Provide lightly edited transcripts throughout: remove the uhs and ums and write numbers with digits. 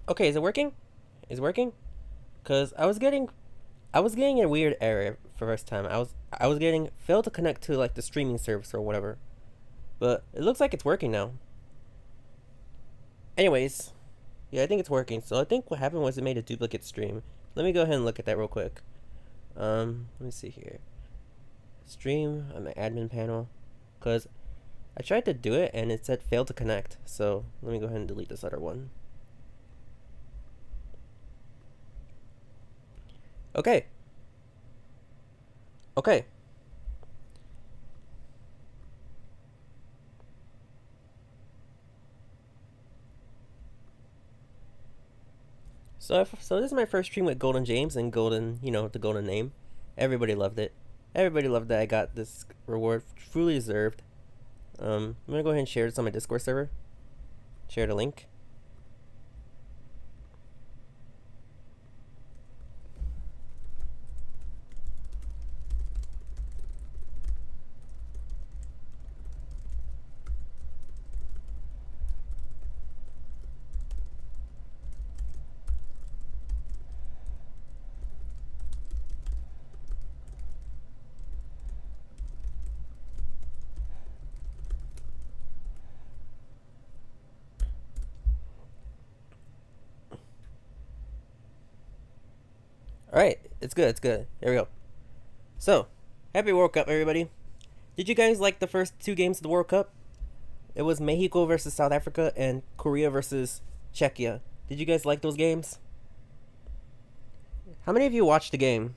Okay, is it working? Is it working? Cause I was getting a weird error for the first time. I was getting failed to connect to like the streaming service or whatever. But it looks like it's working now. Anyways, yeah, I think it's working. So I think what happened was it made a duplicate stream. Let me go ahead and look at that real quick. Let me see here. Stream on the admin panel, cause I tried to do it and it said failed to connect. So let me go ahead and delete this other one. Okay. Okay. So this is my first stream with Golden James and Golden, the Golden name. Everybody loved it. Everybody loved that I got this reward, truly deserved. I'm gonna go ahead and share this on my Discord server. Share the link. All right, it's good. It's good. There we go. So, happy World Cup, everybody. Did you guys like the first two games of the World Cup? It was Mexico versus South Africa and Korea versus Czechia. Did you guys like those games? How many of you watched the game?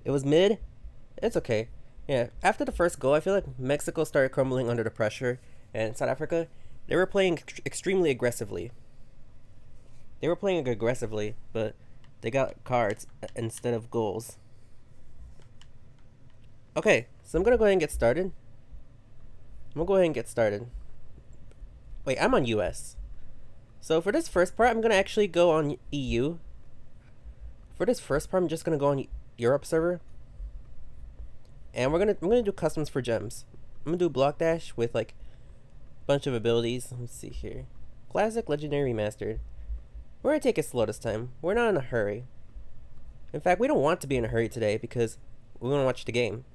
It was mid. It's okay. Yeah, after the first goal, I feel like Mexico started crumbling under the pressure, and South Africa, they were playing extremely aggressively. They were playing aggressively, but they got cards instead of goals. Okay, so I'm gonna go ahead and get started. Wait, I'm on US. So for this first part, I'm gonna actually go on EU. For this first part, I'm just gonna go on Europe server, and I'm gonna do customs for gems. I'm gonna do block dash with like a bunch of abilities. Let's see here, classic, legendary, remastered. We're gonna take it slow this time. We're not in a hurry. In fact, we don't want to be in a hurry today because we're gonna watch the game.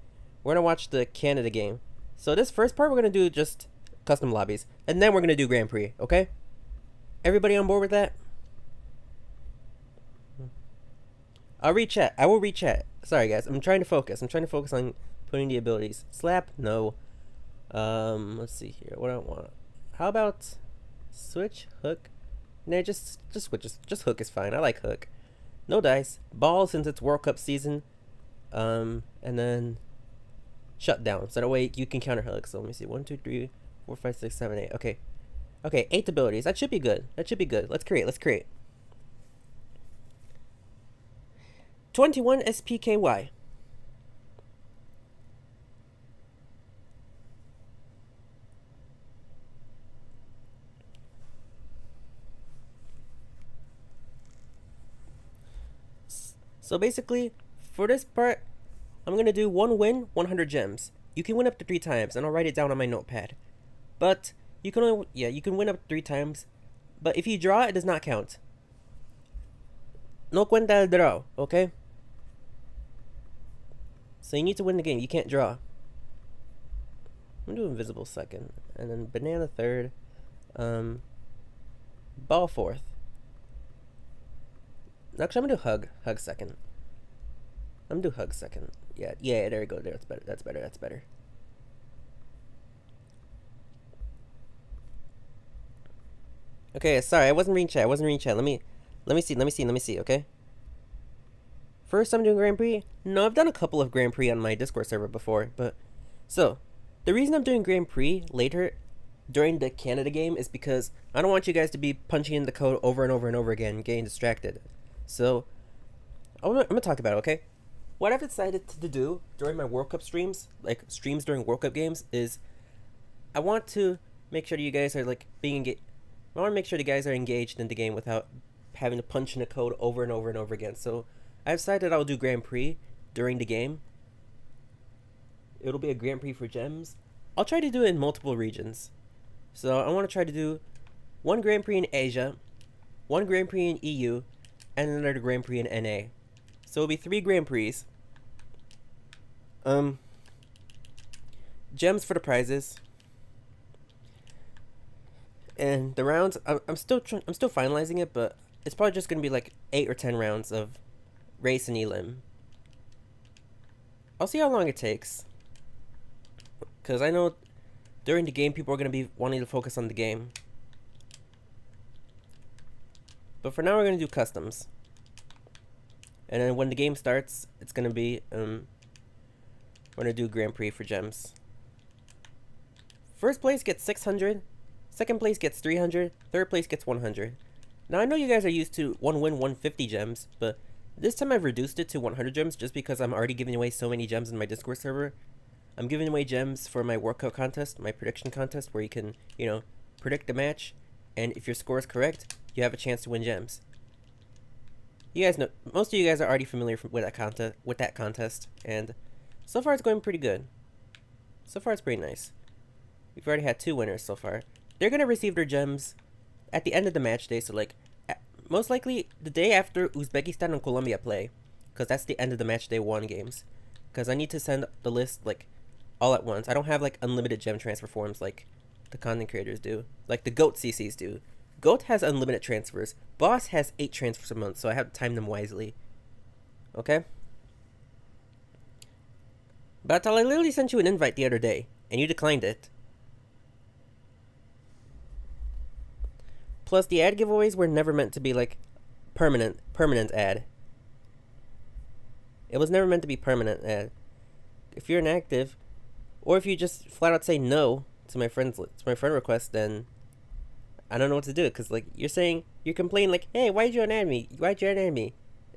We're gonna watch the Canada game. So this first part, we're gonna do just custom lobbies, and then we're gonna do Grand Prix. Okay? Everybody on board with that? I'll read chat. I will read chat. Sorry guys, I'm trying to focus. I'm trying to focus on putting the abilities. Slap? No. Let's see here. What do I want? How about switch, hook? Nah, just switch. Just hook is fine. I like hook. No dice. Ball since it's World Cup season. And then shut down. So that way you can counter hook. So let me see. 1, 2, 3, 4, 5, 6, 7, 8. Okay. Okay, 8 abilities. That should be good. That should be good. Let's create. 21 SPKY. So basically, for this part, I'm gonna do 1 win, 100 gems. You can win up to 3 times, and I'll write it down on my notepad. But you can win up to 3 times. But if you draw, it does not count. No cuenta el draw, okay? So you need to win the game. You can't draw. I'm gonna do invisible second, and then banana third, ball fourth. Actually, I'm gonna do hug second. I'm gonna do hug second. Yeah, there we go. There, that's better. Okay, sorry, I wasn't reading chat. Let me see. Okay. First, I'm doing Grand Prix. No, I've done a couple of Grand Prix on my Discord server before, but so the reason I'm doing Grand Prix later during the Canada game is because I don't want you guys to be punching in the code over and over and over again, getting distracted. So I'm gonna talk about it, okay? What I've decided to do during my World Cup streams, like streams during World Cup games, is I want to make sure that you guys are like being engaged. I want to make sure the guys are engaged in the game without having to punch in the code over and over and over again. So I decided I'll do Grand Prix during the game. It'll be a Grand Prix for gems. I'll try to do it in multiple regions. So I want to try to do one Grand Prix in Asia, one Grand Prix in EU, and another Grand Prix in NA. So it'll be 3 Grand Prix. Gems for the prizes. And the rounds, I'm still finalizing it, but it's probably just gonna be like 8 or 10 rounds of race and elim. I'll see how long it takes, because I know during the game people are gonna be wanting to focus on the game. But for now, we're gonna do customs, and then when the game starts, it's gonna be we're gonna do Grand Prix for gems. First place gets 600. Second place gets 300. Third place gets 100. Now I know you guys are used to 1 win 150 gems, but this time I've reduced it to 100 gems just because I'm already giving away so many gems in my Discord server. I'm giving away gems for my workout contest, my prediction contest, where you can, predict the match, and if your score is correct, you have a chance to win gems. You guys know, most of you guys are already familiar with that contest, and so far it's going pretty good. So far it's pretty nice. We've already had 2 winners so far. They're gonna receive their gems at the end of the match day, so like most likely the day after Uzbekistan and Colombia play, because that's the end of the match day 1 games. Because I need to send the list like all at once. I don't have like unlimited gem transfer forms like the content creators do, like the GOAT CCs do. GOAT has unlimited transfers. Boss has 8 transfers a month, so I have to time them wisely. Okay? But I literally sent you an invite the other day, and you declined it. Plus, the ad giveaways were never meant to be like permanent ad. It was never meant to be permanent ad. If you're inactive, or if you just flat out say no to my friend request, then I don't know what to do. Cause like you're complaining like, hey, why'd you unadd me? Why'd you unadd me?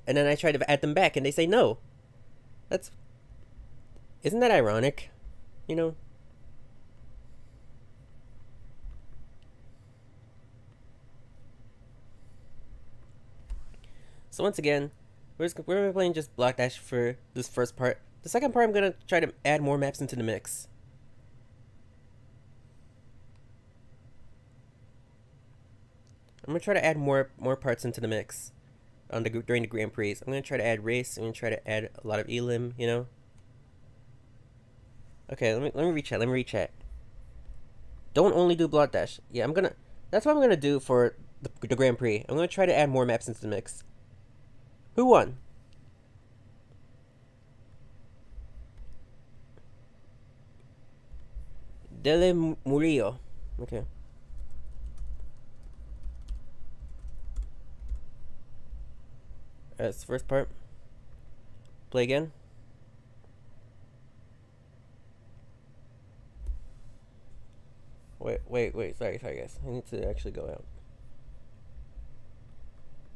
And then I try to add them back, and they say no. Isn't that ironic? You know. So once again, we're gonna be playing just Block Dash for this first part. The second part, I'm gonna try to add more maps into the mix. I'm gonna try to add more parts into the mix during the Grand Prix. I'm gonna try to add race. I'm gonna try to add a lot of elim. Okay, let me rechat. Don't only do Block Dash. Yeah, that's what I'm gonna do for the Grand Prix. I'm gonna try to add more maps into the mix. Who won? Dele Murillo. Okay. That's the first part. Play again. Wait. Sorry, guys. I need to actually go out.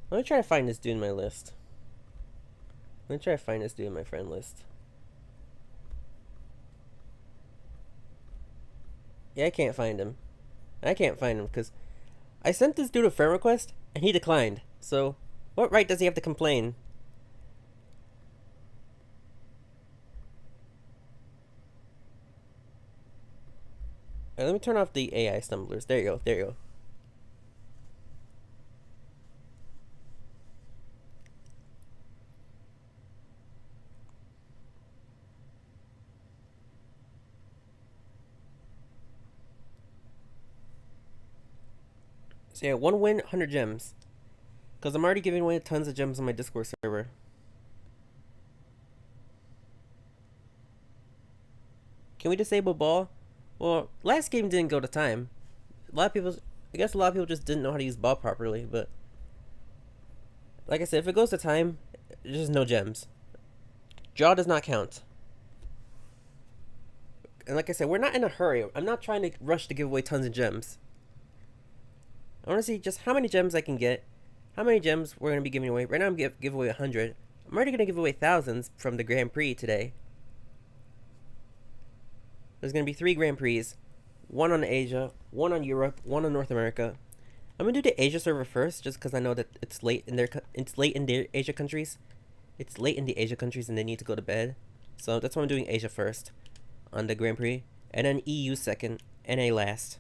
Let me try to find this dude in my list. Let me try to find this dude in my friend list. Yeah, I can't find him. Because I sent this dude a friend request, and he declined. So, what right does he have to complain? Let me turn off the AI stumblers. There you go. So yeah, 1 win, 100 gems. Because I'm already giving away tons of gems on my Discord server. Can we disable ball? Well, last game didn't go to time. I guess a lot of people just didn't know how to use ball properly, but like I said, if it goes to time, there's just no gems. Draw does not count. And like I said, we're not in a hurry. I'm not trying to rush to give away tons of gems. I want to see just how many gems I can get. How many gems we're going to be giving away. Right now I'm give away 100. I'm already going to give away thousands from the Grand Prix today. There's going to be 3 Grand Prix. 1 on Asia, 1 on Europe, 1 on North America. I'm going to do the Asia server first, just because I know that it's late in the Asia countries. It's late in the Asia countries and they need to go to bed. So that's why I'm doing Asia first on the Grand Prix. And then EU second, NA last.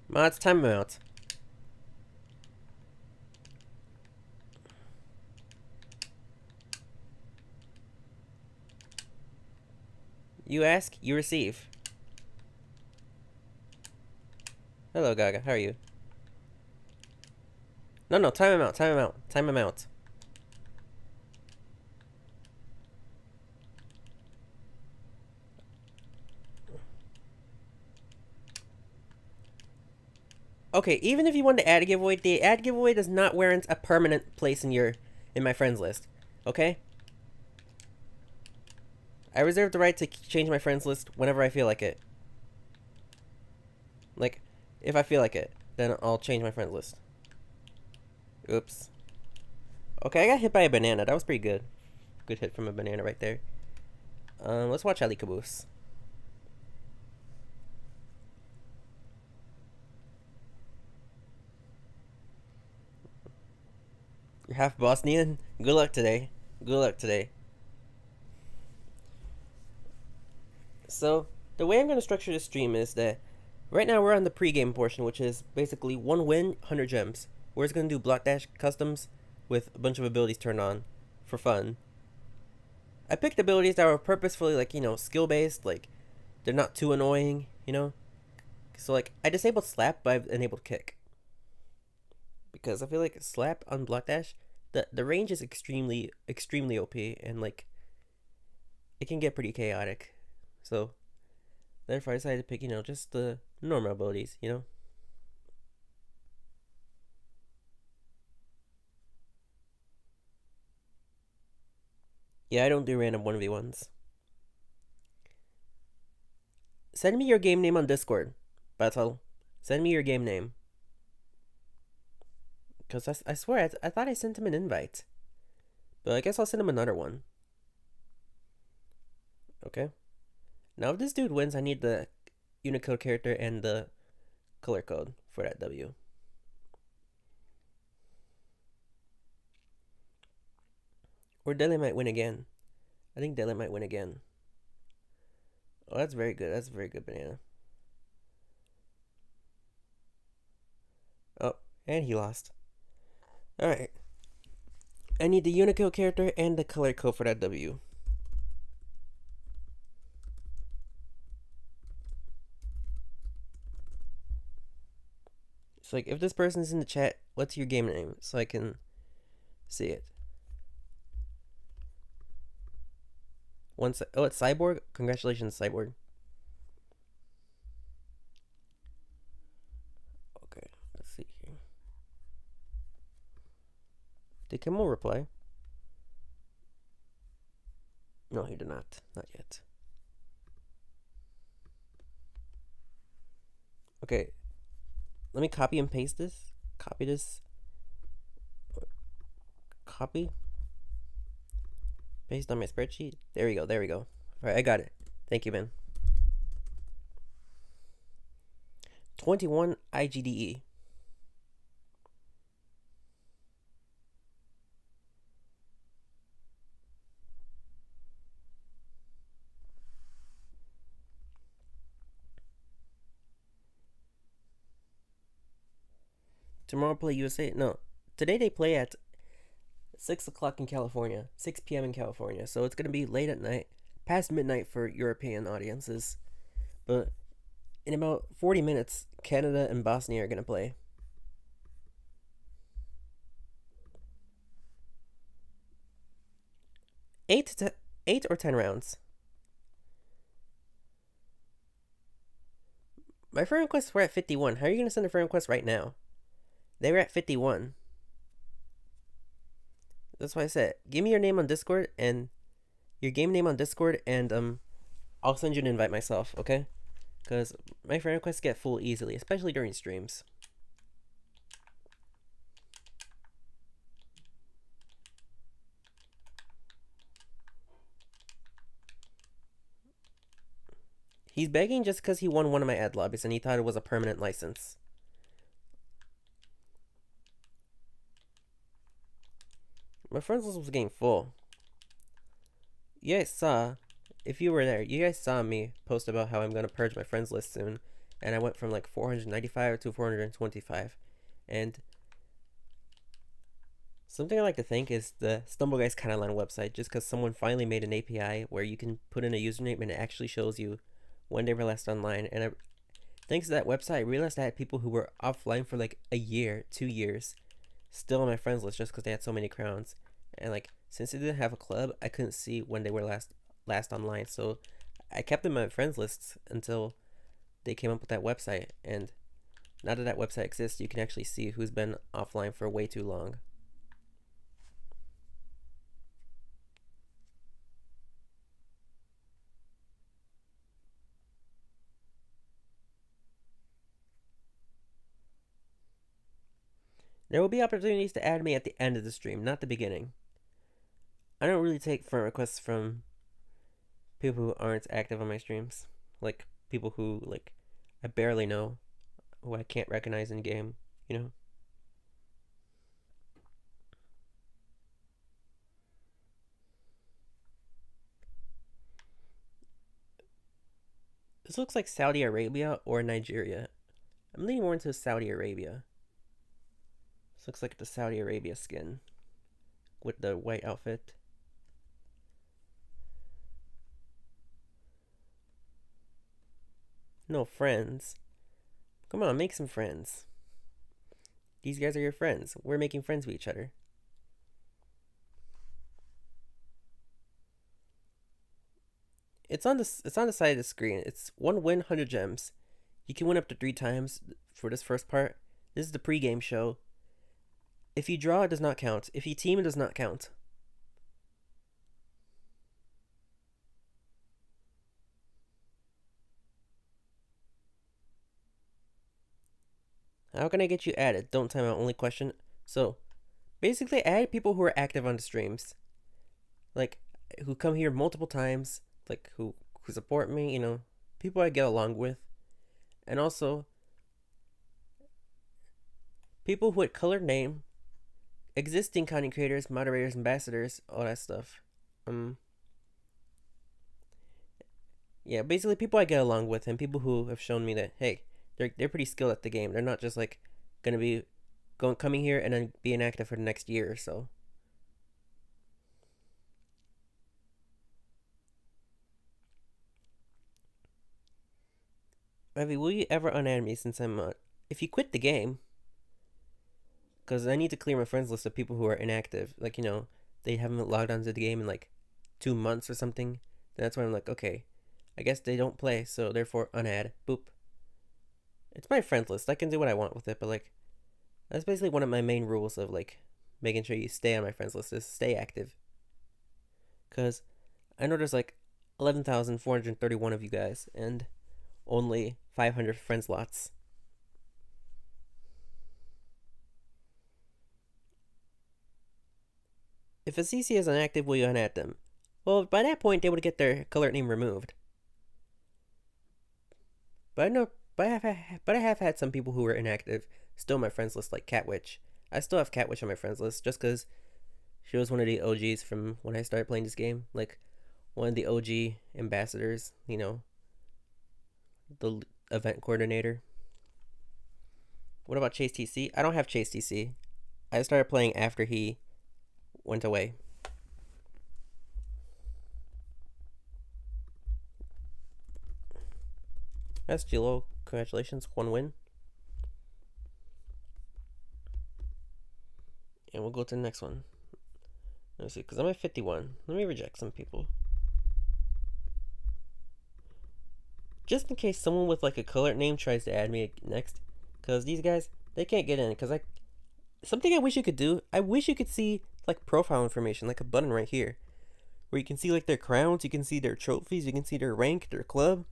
Mods, time them out. You ask, you receive. Hello, Gaga. How are you? No, time him out. Time him out. Time him out. Okay, even if you want to add a giveaway, the add giveaway does not warrant a permanent place in my friends list. Okay? I reserve the right to change my friends list whenever I feel like it. Like, if I feel like it, then I'll change my friends list. Oops. Okay, I got hit by a banana. That was pretty good. Good hit from a banana right there. Let's watch Ali Caboose. You're half Bosnian? Good luck today. Good luck today. So, the way I'm going to structure this stream is that right now we're on the pregame portion, which is basically 1 win, 100 gems. We're just going to do block dash customs with a bunch of abilities turned on for fun. I picked abilities that were purposefully, like, skill based, like, they're not too annoying, So, like, I disabled slap, but I've enabled kick. Because I feel like slap on block dash, the range is extremely OP, and, like, it can get pretty chaotic. So, therefore I decided to pick, just the normal abilities, Yeah, I don't do random 1v1s. Send me your game name on Discord, Battle. Send me your game name. Because I swear, I thought I sent him an invite. But I guess I'll send him another one. Okay. Now, if this dude wins, I need the Unicode character and the color code for that W. Or Dele might win again. I think Dele might win again. Oh, that's very good. That's a very good banana. Oh, and he lost. Alright. I need the Unicode character and the color code for that W. So, like, if this person's in the chat, what's your game name? So I can see it. Oh, it's Cyborg? Congratulations, Cyborg. Okay, let's see here. Did Kimmel reply? No, he did not. Not yet. Okay. Let me copy and paste this. Copy this. Copy. Paste on my spreadsheet. There we go. There we go. Alright, I got it. Thank you, man. 21 IGDE. Tomorrow play USA? No. Today they play at 6 o'clock in California. 6 p.m. in California. So it's going to be late at night. Past midnight for European audiences. But in about 40 minutes, Canada and Bosnia are going to play. 8 or 10 rounds. My friend requests were at 51. How are you going to send a friend request right now? They were at 51. That's why I said, give me your name on Discord and your game name on Discord, and I'll send you an invite myself, okay? Because my friend requests get full easily, especially during streams. He's begging just because he won one of my ad lobbies and he thought it was a permanent license. My friends list was getting full. You guys saw, if you were there, you guys saw me post about how I'm going to purge my friends list soon. and I went from like 495 to 425. And something I like to think is the Stumble Guys Catalan website, just because someone finally made an API where you can put in a username and it actually shows you when they were last online. And thanks to that website, I realized I had people who were offline for like a year, 2 years, still on my friends list just because they had so many crowns. And like since they didn't have a club, I couldn't see when they were last online. So I kept them on my friends lists until they came up with that website. And now that that website exists, you can actually see who's been offline for way too long. There will be opportunities to add me at the end of the stream, not the beginning. I don't really take friend requests from people who aren't active on my streams. Like people who like I barely know, who I can't recognize in game, you know? This looks like Saudi Arabia or Nigeria. I'm leaning more into Saudi Arabia. This looks like the Saudi Arabia skin with the white outfit. No friends. Come on, make some friends. These guys are your friends. We're making friends with each other. It's on the side of the screen. It's 1 win, 100 gems. You can win up to 3 times for this first part. This is the pre-game show. If you draw, it does not count. If you team, it does not count. How can I get you added? Don't time out, only question. So, basically, add people who are active on the streams. Like, who come here multiple times. Like, who support me, you know. People I get along with. And also, people who had colored name. Existing content creators, moderators, ambassadors, all that stuff. Yeah, basically people I get along with and people who have shown me that hey, they're pretty skilled at the game. They're not just like gonna be coming here and then being active for the next year or so. Ivy, will you ever unadd me since I'm if you quit the game? Because I need to clear my friends list of people who are inactive. Like, you know, they haven't logged onto the game in like 2 months or something. That's why I'm like, okay, I guess they don't play, so therefore unadd. Boop. It's my friends list. I can do what I want with it, but like, that's basically one of my main rules of like making sure you stay on my friends list is stay active. Because I know there's like 11,431 of you guys and only 500 friend slots. If a CC is inactive, will you unadd them? Well, by that point, they would get their color name removed. But I know, but I have had some people who were inactive still on my friends list, like Catwitch. I still have Catwitch on my friends list just because she was one of the OGs from when I started playing this game. Like one of the OG ambassadors, you know, the event coordinator. What about Chase TC? I don't have Chase TC. I started playing after he went away. That's Gilo. Congratulations, 1 win. And we'll go to the next one. Let's see, because I'm at 51. Let me reject some people. Just in case someone with like a colored name tries to add me next. Because these guys, they can't get in. Because something I wish you could do, I wish you could see like profile information, like a button right here. Where you can see like their crowns, you can see their trophies, you can see their rank, their club.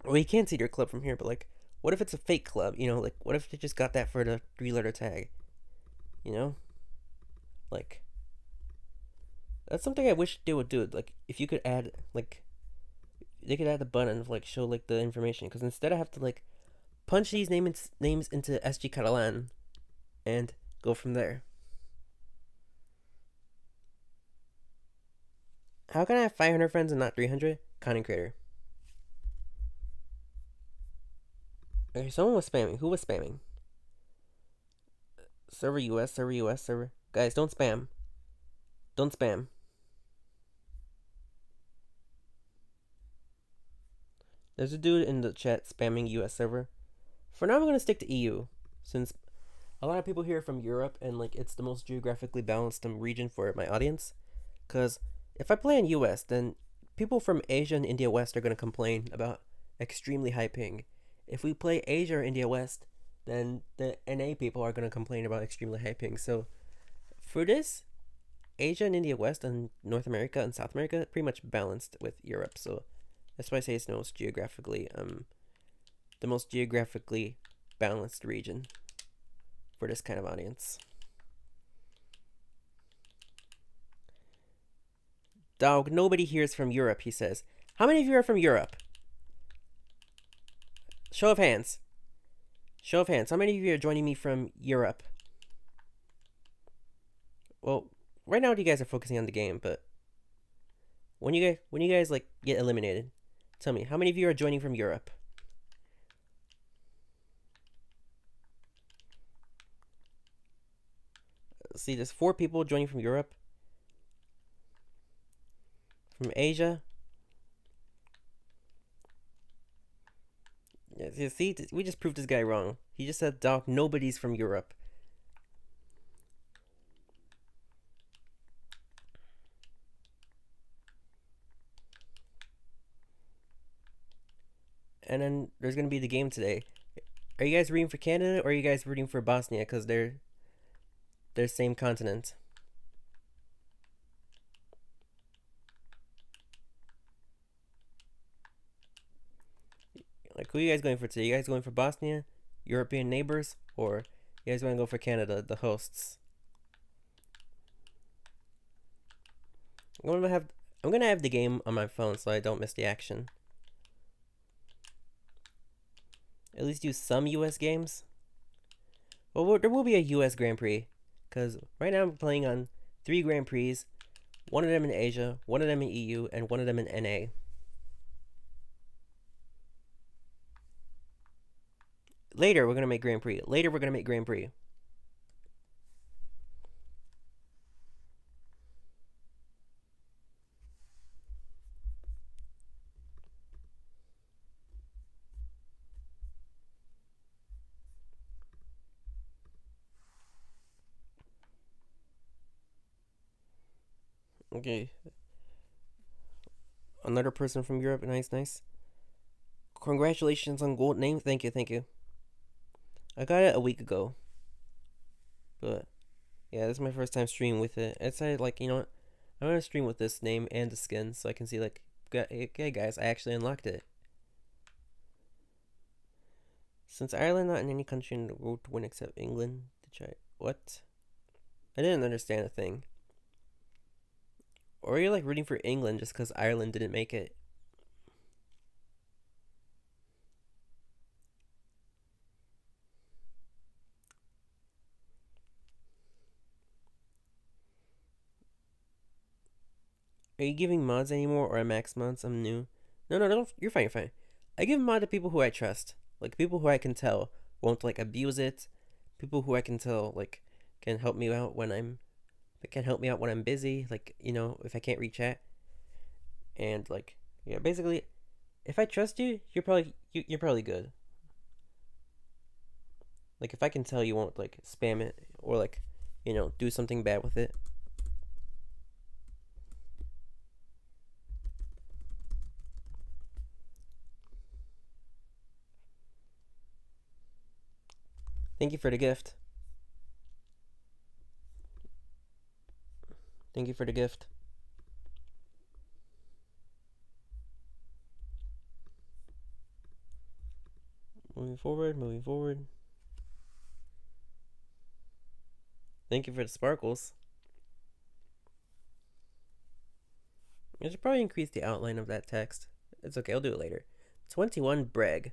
Well, you can't see their club from here, but like, what if it's a fake club? You know, like, what if they just got that for the 3-letter tag? You know? Like, that's something I wish they would do. Like, if you could add, like, they could add the button of, like, show, like, the information. Because instead I have to, like, punch these names into SG Catalan and go from there. How can I have 500 friends and not 300? Content creator. Okay, someone was spamming. Who was spamming? Server US, server US, server. Guys, don't spam. Don't spam. There's a dude in the chat spamming US server. For now, I'm gonna stick to EU, since a lot of people here are from Europe, and like it's the most geographically balanced region for my audience. Because if I play in US, then people from Asia and India West are gonna complain about extremely high ping. If we play Asia or India West, then the NA people are gonna complain about extremely high ping. So for this, Asia and India West and North America and South America pretty much balanced with Europe. So that's why I say it's the most geographically balanced region for this kind of audience. Dog, nobody here is from Europe, he says. How many of you are from Europe? Show of hands. Show of hands. How many of you are joining me from Europe? Well, right now you guys are focusing on the game, but when you guys like get eliminated, tell me how many of you are joining from Europe? See, there's 4 people joining from Europe. From Asia. Yeah, see, we just proved this guy wrong. He just said, "Doc, nobody's from Europe." And then there's gonna be the game today. Are you guys rooting for Canada or are you guys rooting for Bosnia? Because they're same continent. Like, who are you guys going for today? You guys going for Bosnia, European neighbors, or you guys want to go for Canada, the hosts? I'm gonna have the game on my phone so I don't miss the action. At least do some U.S. games. Well, there will be a U.S. Grand Prix, because right now I'm playing on 3 Grand Prix, one of them in Asia, one of them in EU, and one of them in NA. Later, we're gonna make Grand Prix. Later, we're gonna make Grand Prix. Okay. Another person from Europe. Nice, nice. Congratulations on gold name. Thank you, thank you. I got it a week ago. But yeah, this is my first time streaming with it. I decided, like, you know what? I'm gonna stream with this name and the skin so I can see, like, okay, guys, I actually unlocked it. Since Ireland not in any country in the world to win except England, to try what? I didn't understand a thing. Or are you like rooting for England just because Ireland didn't make it? Are you giving mods anymore or max mods? I'm new. No, no, no. You're fine. You're fine. I give mod to people who I trust, like people who I can tell won't like abuse it, people who I can tell like can help me out when I'm, can help me out when I'm busy, like if I can't reach chat, and like yeah, basically, if I trust you, you're probably good. Like if I can tell you won't like spam it or like do something bad with it. Thank you for the gift. Thank you for the gift. Moving forward, moving forward. Thank you for the sparkles. I should probably increase the outline of that text. It's okay, I'll do it later. 21 Breg.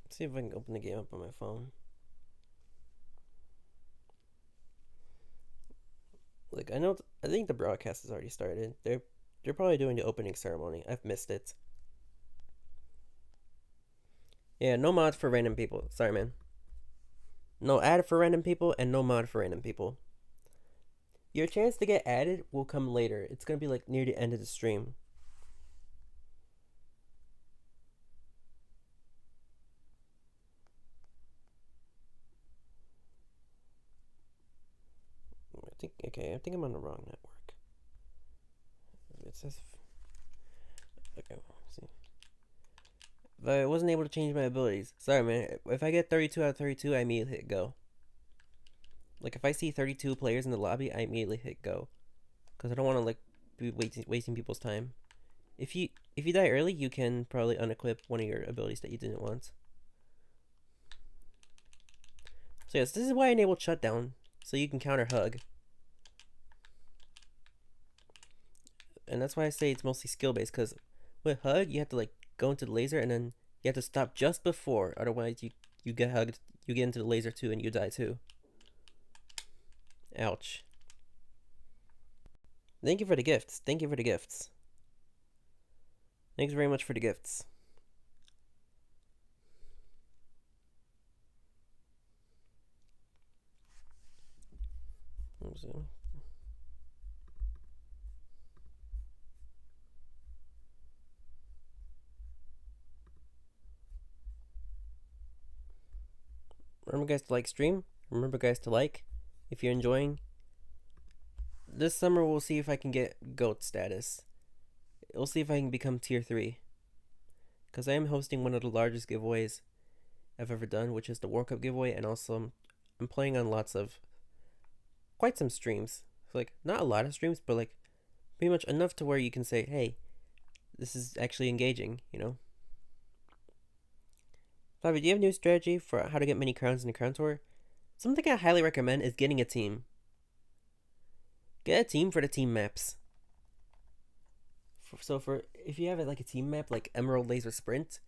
Let's see if I can open the game up on my phone. Like I think the broadcast has already started. They're probably doing the opening ceremony. I've missed it. Yeah, no mod for random people. Sorry, man. No ad for random people and no mod for random people. Your chance to get added will come later. It's gonna be like near the end of the stream. I think I'm on the wrong network. It says okay. Let's see. If I wasn't able to change my abilities. Sorry, man. If I get 32 out of 32, I immediately hit go. Like if I see 32 players in the lobby, I immediately hit go, because I don't want to like be wasting people's time. If you die early, you can probably unequip one of your abilities that you didn't want. So yes, this is why I enabled shutdown, so you can counter hug. And that's why I say it's mostly skill based, because with hug you have to like go into the laser and then you have to stop just before, otherwise you get hugged, you get into the laser too and you die too. Ouch. Thank you for the gifts. Thank you for the gifts. Thanks very much for the gifts. Let's see. Remember guys to like stream. Remember guys to like if you're enjoying. This summer we'll see if I can get GOAT status. We'll see if I can become tier 3. Because I am hosting one of the largest giveaways I've ever done, which is the World Cup giveaway, and also I'm playing on quite some streams. So like not a lot of streams, but like pretty much enough to where you can say, hey, this is actually engaging, you know? Flavia, do you have a new strategy for how to get many crowns in the Crown Tour? Something I highly recommend is getting a team. Get a team for the team maps. So if you have like a team map like Emerald Laser Sprint,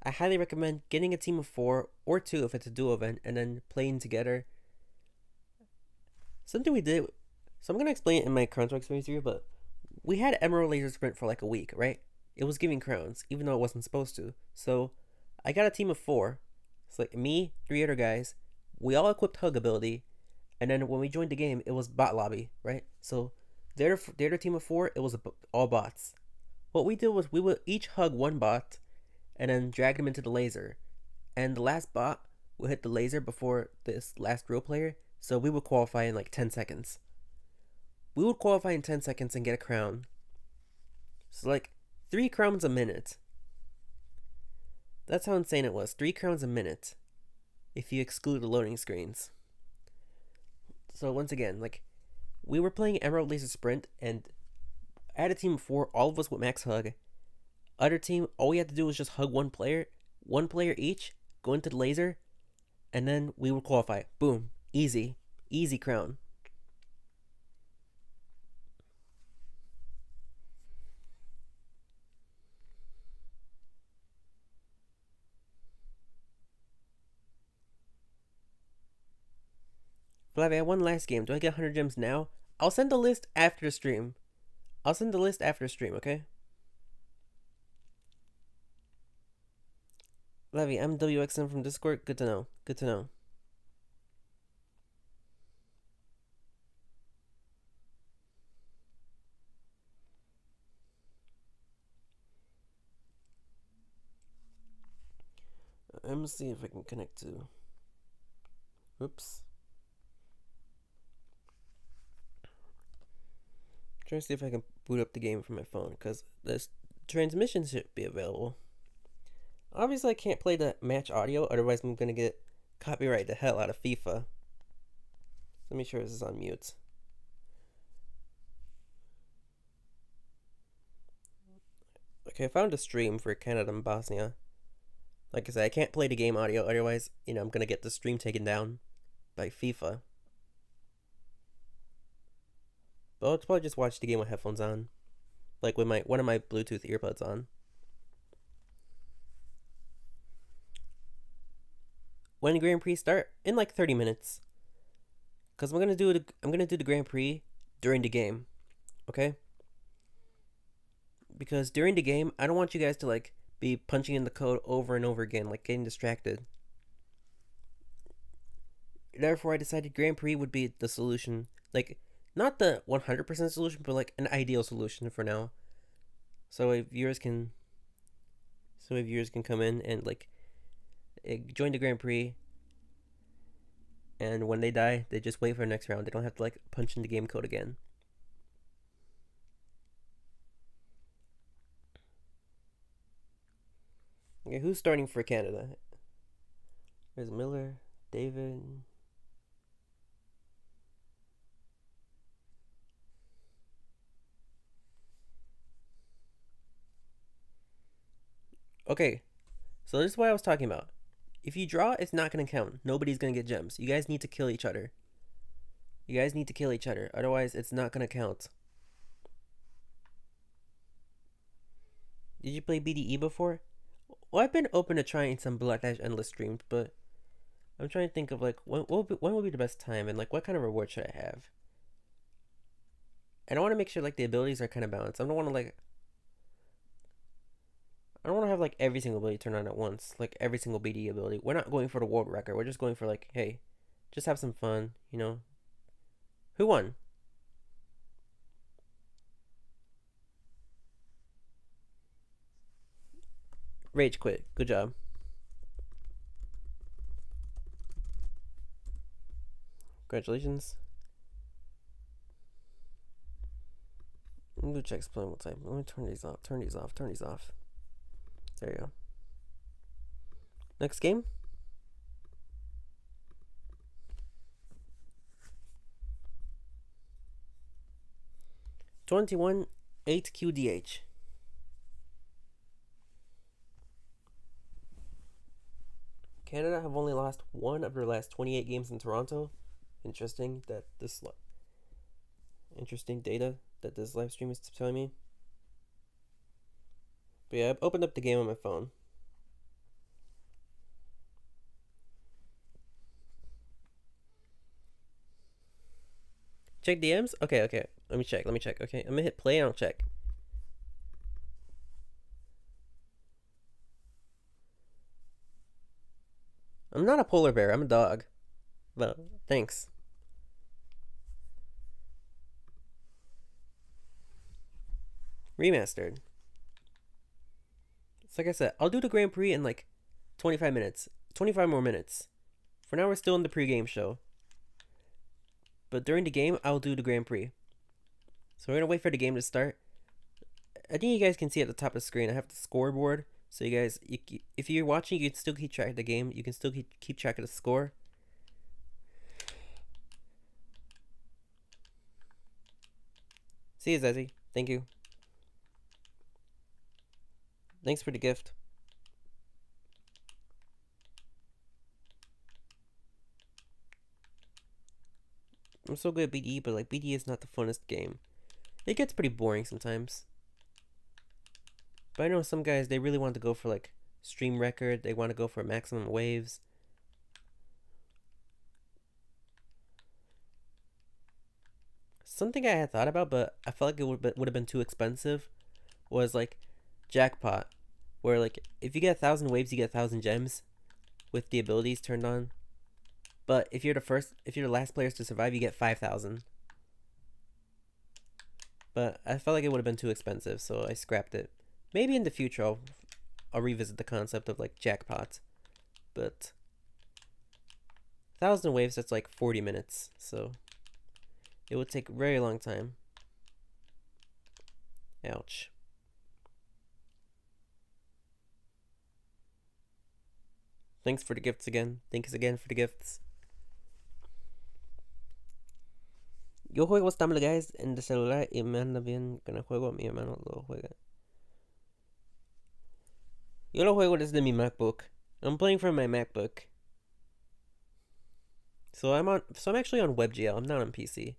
I highly recommend getting a team of 4 or 2 if it's a duo event, and then playing together. Something we did, so I'm gonna explain it in my Crown Tour experience here, but we had Emerald Laser Sprint for like a week, right? It was giving crowns, even though it wasn't supposed to. So I got a team of 4. It's like me, 3 other guys. We all equipped hug ability, and then when we joined the game, it was bot lobby, right? So their team of 4, it was all bots. What we did was we would each hug one bot, and then drag them into the laser, and the last bot would hit the laser before this last real player. So we would qualify in like 10 seconds. We would qualify in 10 seconds and get a crown. So like 3 crowns a minute. That's how insane it was. 3 crowns a minute, if you exclude the loading screens. So once again, like we were playing Emerald Laser Sprint, and I had a team of 4, all of us with max hug. Other team, all we had to do was just hug one player each, go into the laser, and then we would qualify. Boom, easy crown. Flavia, I won last game. Do I get 100 gems now? I'll send the list after the stream. Okay? Levy, I'm WXM from Discord. Good to know. Let me see if I can connect to. Oops. I'm trying to see if I can boot up the game from my phone, because this transmission should be available. Obviously, I can't play the match audio, otherwise I'm gonna get copyright the hell out of FIFA. Let me sure this is on mute. Okay, I found a stream for Canada and Bosnia. Like I said, I can't play the game audio, otherwise, I'm gonna get the stream taken down by FIFA. But I'll probably just watch the game with headphones on, like with one of my Bluetooth earbuds on. When Grand Prix start? In like 30 minutes. Cause I'm gonna do the Grand Prix, during the game, okay? Because during the game, I don't want you guys to like be punching in the code over and over again, like getting distracted. Therefore, I decided Grand Prix would be the solution. Like, not the 100% solution, but like an ideal solution for now. So viewers can come in and like join the Grand Prix, and when they die, they just wait for the next round. They don't have to like punch in the game code again. Okay, who's starting for Canada? There's Miller, David. Okay, so this is what I was talking about. If you draw, it's not gonna count. Nobody's gonna get gems. You guys need to kill each other. You guys need to kill each other. Otherwise, it's not gonna count. Did you play BDE before? Well, I've been open to trying some Blood Dash Endless streams, but I'm trying to think of like when would be the best time and like what kind of reward should I have. And I want to make sure like the abilities are kind of balanced. I don't want to have like every single ability turn on at once, like every single BDE ability. We're not going for the world record. We're just going for like, hey, just have some fun, you know. Who won? Rage quit. Good job. Congratulations. Let me check exploitable type. Let me turn these off. Turn these off. Turn these off. There you go. Next game. $21 8 QDH. Canada have only lost one of their last 28 games in Toronto. Interesting data that this live stream is telling me. But yeah, I've opened up the game on my phone. Check DMs? Okay. Let me check. Okay, I'm gonna hit play and I'll check. I'm not a polar bear, I'm a dog. But thanks. Remastered. It's like I said, I'll do the Grand Prix in like 25 minutes. 25 more minutes. For now, we're still in the pre-game show. But during the game, I'll do the Grand Prix. So we're gonna wait for the game to start. I think you guys can see at the top of the screen, I have the scoreboard. So you guys, if you're watching, you can still keep track of the game. You can still keep track of the score. See you, Zezzy. Thank you. Thanks for the gift. I'm so good at BDE, but like BDE is not the funnest game. It gets pretty boring sometimes. But I know some guys, they really want to go for like stream record. They want to go for maximum waves. Something I had thought about, but I felt like it would have been too expensive, was like jackpot, where like if you get 1,000 waves, you get 1,000 gems, with the abilities turned on. But if you're the last players to survive, you get 5,000. But I felt like it would have been too expensive, so I scrapped it. Maybe in the future I'll revisit the concept of like jackpot, but 1,000 waves, that's like 40 minutes, so it would take a very long time. Ouch. Thanks for the gifts again. Thanks again for the gifts. Yo juego Stumble Guys en el celular y me anda bien con el juego. Mi hermano lo juega. Yo lo juego desde mi MacBook. I'm playing from my MacBook. So I'm actually on WebGL. I'm not on PC,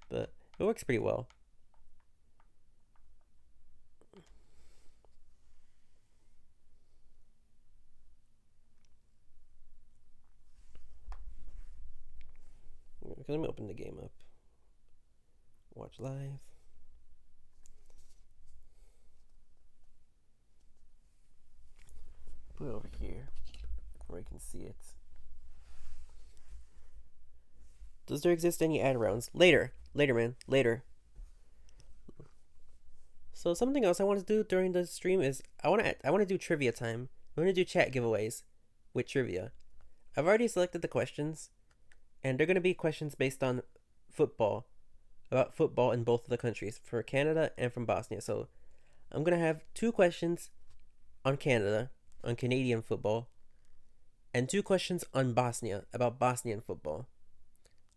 but it works pretty well. Let me open the game up. Watch live. Put it over here where you can see it. Does there exist any ad rounds? Later, man, later. So something else I want to do during the stream is I want to do trivia time. I'm going to do chat giveaways with trivia. I've already selected the questions, and they're going to be questions based on football, about football in both of the countries, for Canada and from Bosnia. So I'm going to have 2 questions on Canada, on Canadian football, and 2 questions on Bosnia, about Bosnian football.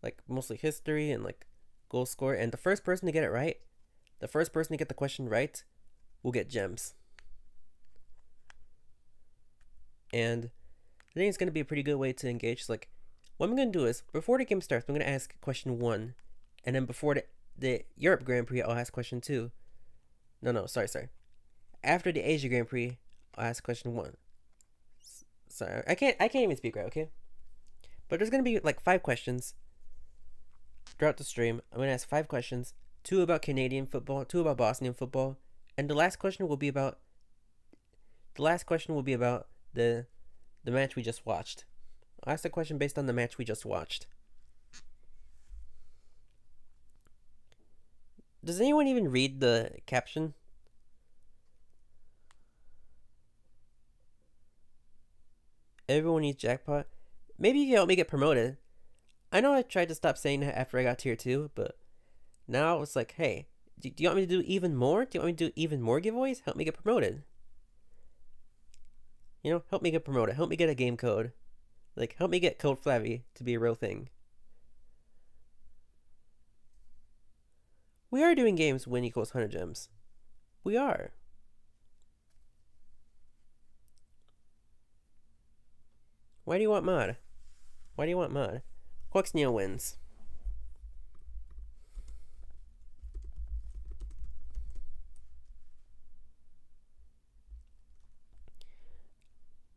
Like mostly history and like goal score. And the first person to get it right, the first person to get the question right, will get gems. And I think it's going to be a pretty good way to engage. Like, what I'm going to do is, before the game starts, I'm going to ask question 1. And then before the Europe Grand Prix, I'll ask question 2. No, sorry. After the Asia Grand Prix, I'll ask question 1. Sorry, I can't even speak right, okay? But there's going to be like 5 questions throughout the stream. I'm going to ask 5 questions. 2 about Canadian football, 2 about Bosnian football. And the last question will be about the match we just watched. I'll ask a question based on the match we just watched. Does anyone even read the caption? Everyone needs jackpot. Maybe you can help me get promoted. I know I tried to stop saying that after I got tier 2, but now it's like, hey, do you want me to do even more? Do you want me to do even more giveaways? Help me get promoted. Help me get promoted. Help me get a game code. Like, help me get Code Flavy to be a real thing. We are doing games win equals 100 gems. We are. Why do you want mod? Quaxneo wins.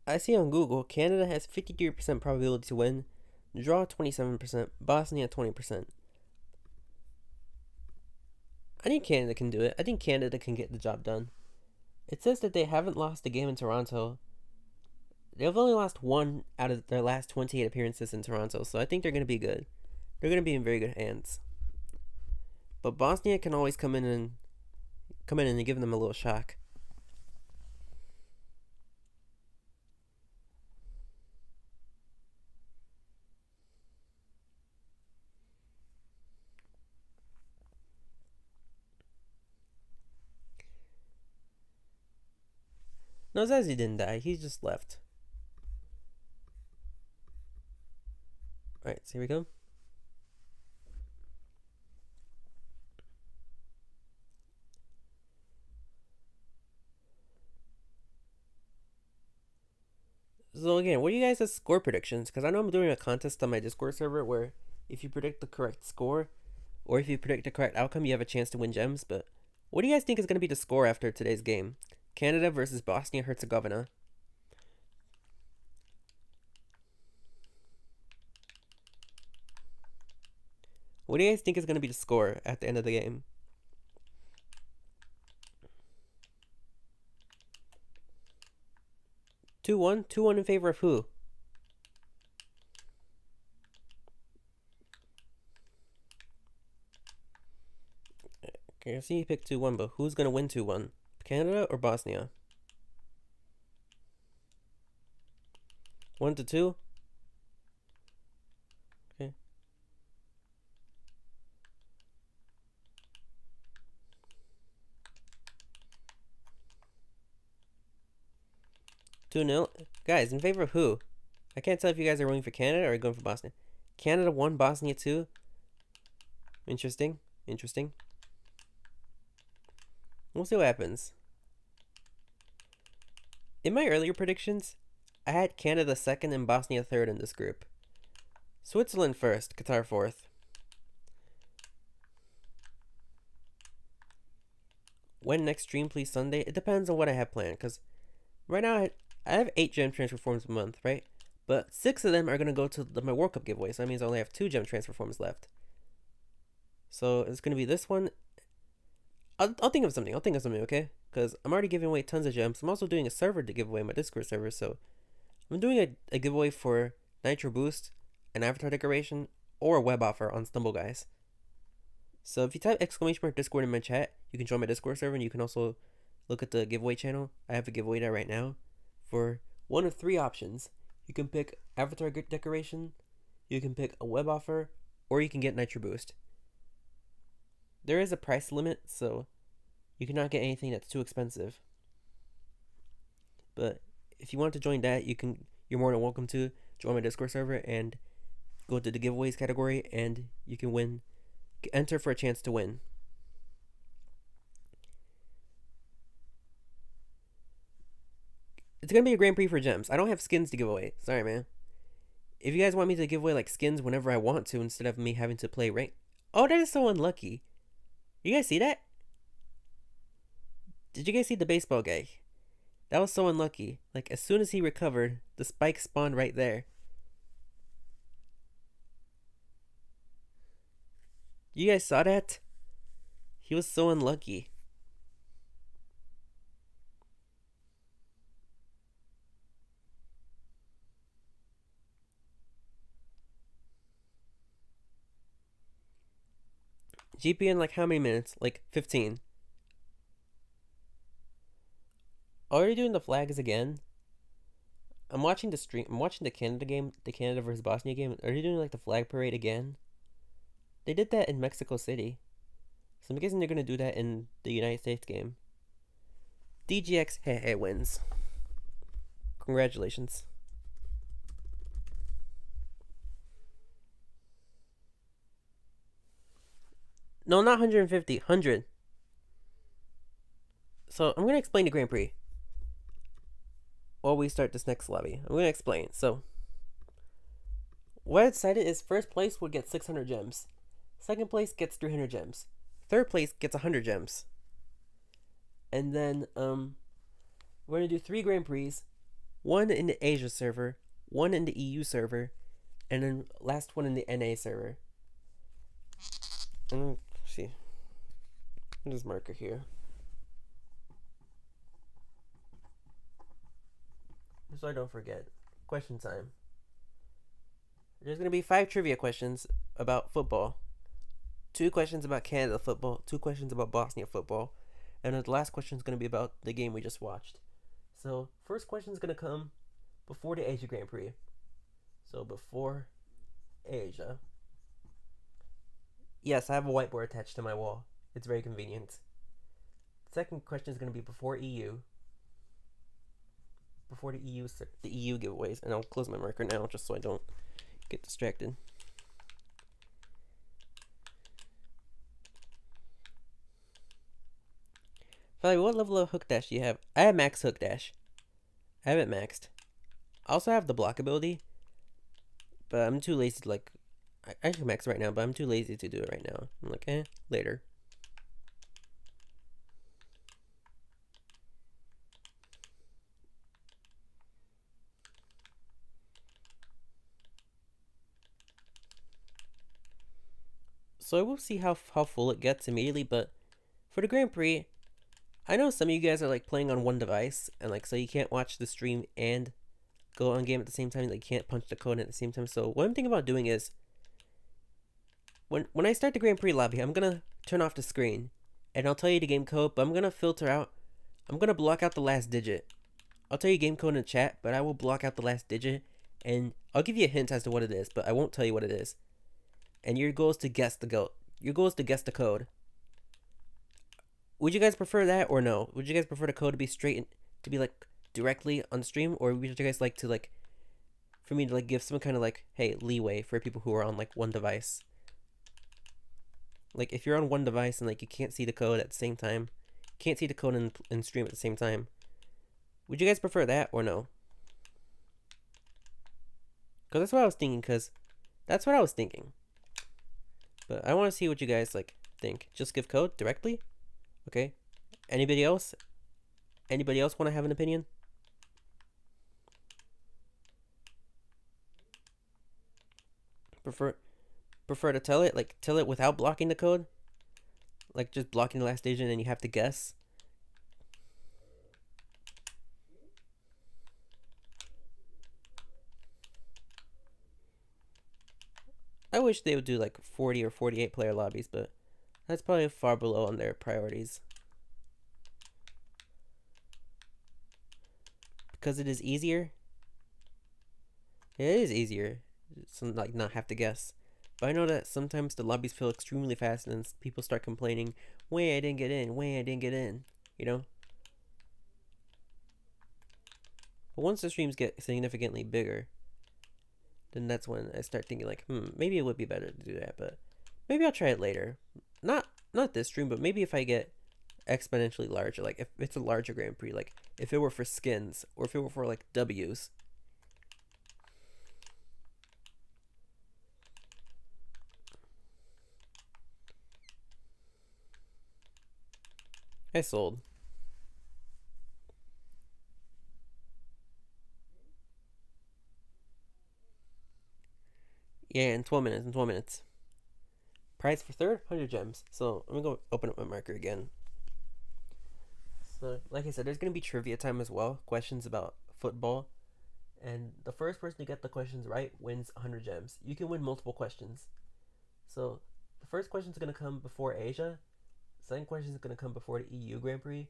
I see on Google, Canada has 53% probability to win, draw 27%, Bosnia 20%. I think Canada can do it. I think Canada can get the job done. It says that they haven't lost a game in Toronto. They've only lost 1 out of their last 28 appearances in Toronto, so I think they're going to be good. They're going to be in very good hands. But Bosnia can always come in and give them a little shock. No, Zazie didn't die. He just left. Alright, so here we go. So again, what are you guys' score predictions? Because I know I'm doing a contest on my Discord server where if you predict the correct score, or if you predict the correct outcome, you have a chance to win gems. But what do you guys think is going to be the score after today's game? Canada versus Bosnia-Herzegovina. What do you guys think is going to be the score at the end of the game? Two one in favor of who? Okay, I see you picked 2-1, but who's gonna win 2-1? Canada or Bosnia? 1-2? Okay. Two 0 Guys, in favor of who? I can't tell if you guys are rooting for Canada or going for Bosnia. Canada 1, Bosnia 2. Interesting. We'll see what happens. In my earlier predictions, I had Canada 2nd and Bosnia 3rd in this group. Switzerland 1st, Qatar 4th. When next stream, please, Sunday? It depends on what I have planned, because right now I have 8 gem transfer forms a month, right? But 6 of them are going to go to my World Cup giveaway, so that means I only have 2 gem transfer forms left. So it's gonna be this one. I'll think of something. I'll think of something, okay? Because I'm already giving away tons of gems. I'm also doing a server to give away, my Discord server. So I'm doing a giveaway for Nitro Boost, an avatar decoration, or a web offer on Stumble Guys. So if you type !Discord in my chat, you can join my Discord server, and you can also look at the giveaway channel. I have a giveaway there right now for one of three options. You can pick avatar decoration, you can pick a web offer, or you can get Nitro Boost. There is a price limit, so you cannot get anything that's too expensive. But if you want to join that, you're more than welcome to join my Discord server and go to the giveaways category, and you can enter for a chance to win. It's gonna be a Grand Prix for gems. I don't have skins to give away. Sorry, man. If you guys want me to give away like skins whenever I want to, instead of me having to play rank. Oh, that is so unlucky. You guys see that? Did you guys see the baseball guy? That was so unlucky. Like, as soon as he recovered, the spike spawned right there. You guys saw that? He was so unlucky. GP in like how many minutes? Like 15. Oh, are you doing the flags again? I'm watching the stream. I'm watching the Canada game, the Canada versus Bosnia game. Are you doing like the flag parade again? They did that in Mexico City. So I'm guessing they're gonna do that in the United States game. DGX wins. Congratulations. No, not 150. 100. So I'm gonna explain the Grand Prix while we start this next lobby. I'm gonna explain. So what I decided is first place would get 600 gems. Second place gets 300 gems. Third place gets 100 gems. And then we're gonna do 3 Grand Prix, one in the Asia server, one in the EU server, and then last one in the NA server. Let's see. There's marker here. So I don't forget. Question time. There's gonna be 5 trivia questions about football, 2 questions about Canada football, 2 questions about Bosnia football, and the last question is gonna be about the game we just watched. So first question is gonna come before the Asia Grand Prix. So before Asia. Yes, I have a whiteboard attached to my wall. It's very convenient. Second question is gonna be before EU. Before the EU giveaways, and I'll close my marker now just so I don't get distracted. Finally, what level of hook dash do you have? I have max hook dash. I have it maxed. I also have the block ability, but I'm too lazy to like. I can max right now, but I'm too lazy to do it right now. I'm like, later. So I will see how full it gets immediately, but for the Grand Prix, I know some of you guys are like playing on one device, and like so you can't watch the stream and go on game at the same time. Like you can't punch the code at the same time. So what I'm thinking about doing is when I start the Grand Prix lobby, I'm gonna turn off the screen, and I'll tell you the game code, but I'm gonna filter out. I'm gonna block out the last digit. I'll tell you game code in the chat, but I will block out the last digit, and I'll give you a hint as to what it is, but I won't tell you what it is. And your goal is to guess the code. Would you guys prefer that or no? Would you guys prefer the code to be to be like directly on stream, or would you guys like to like for me to like give some kind of like leeway for people who are on like one device? Like if you're on one device and like you can't see the code at the same time, can't see the code in stream at the same time. Would you guys prefer that or no? Because that's what I was thinking. But I want to see what you guys like think. Just give code directly? Okay. Anybody else? Anybody else want to have an opinion? prefer to tell it without blocking the code, like just blocking the last digit and then you have to guess. I wish they would do like 40 or 48 player lobbies, but that's probably far below on their priorities. Because it is easier. Yeah, it is easier. So like not have to guess. But I know that sometimes the lobbies fill extremely fast and people start complaining, "Wait, I didn't get in. Wait, I didn't get in." You know? But once the streams get significantly bigger, then that's when I start thinking like, maybe it would be better to do that, but maybe I'll try it later. Not this stream, but maybe if I get exponentially larger, like if it's a larger Grand Prix, like if it were for skins or if it were for like W's. I sold. Yeah, in 12 minutes, in 12 minutes. Prize for third, 100 gems. So I'm gonna go open up my marker again. So like I said, there's gonna be trivia time as well, questions about football. And the first person to get the questions right wins 100 gems. You can win multiple questions. So the first question is gonna come before Asia. Second question is gonna come before the EU Grand Prix.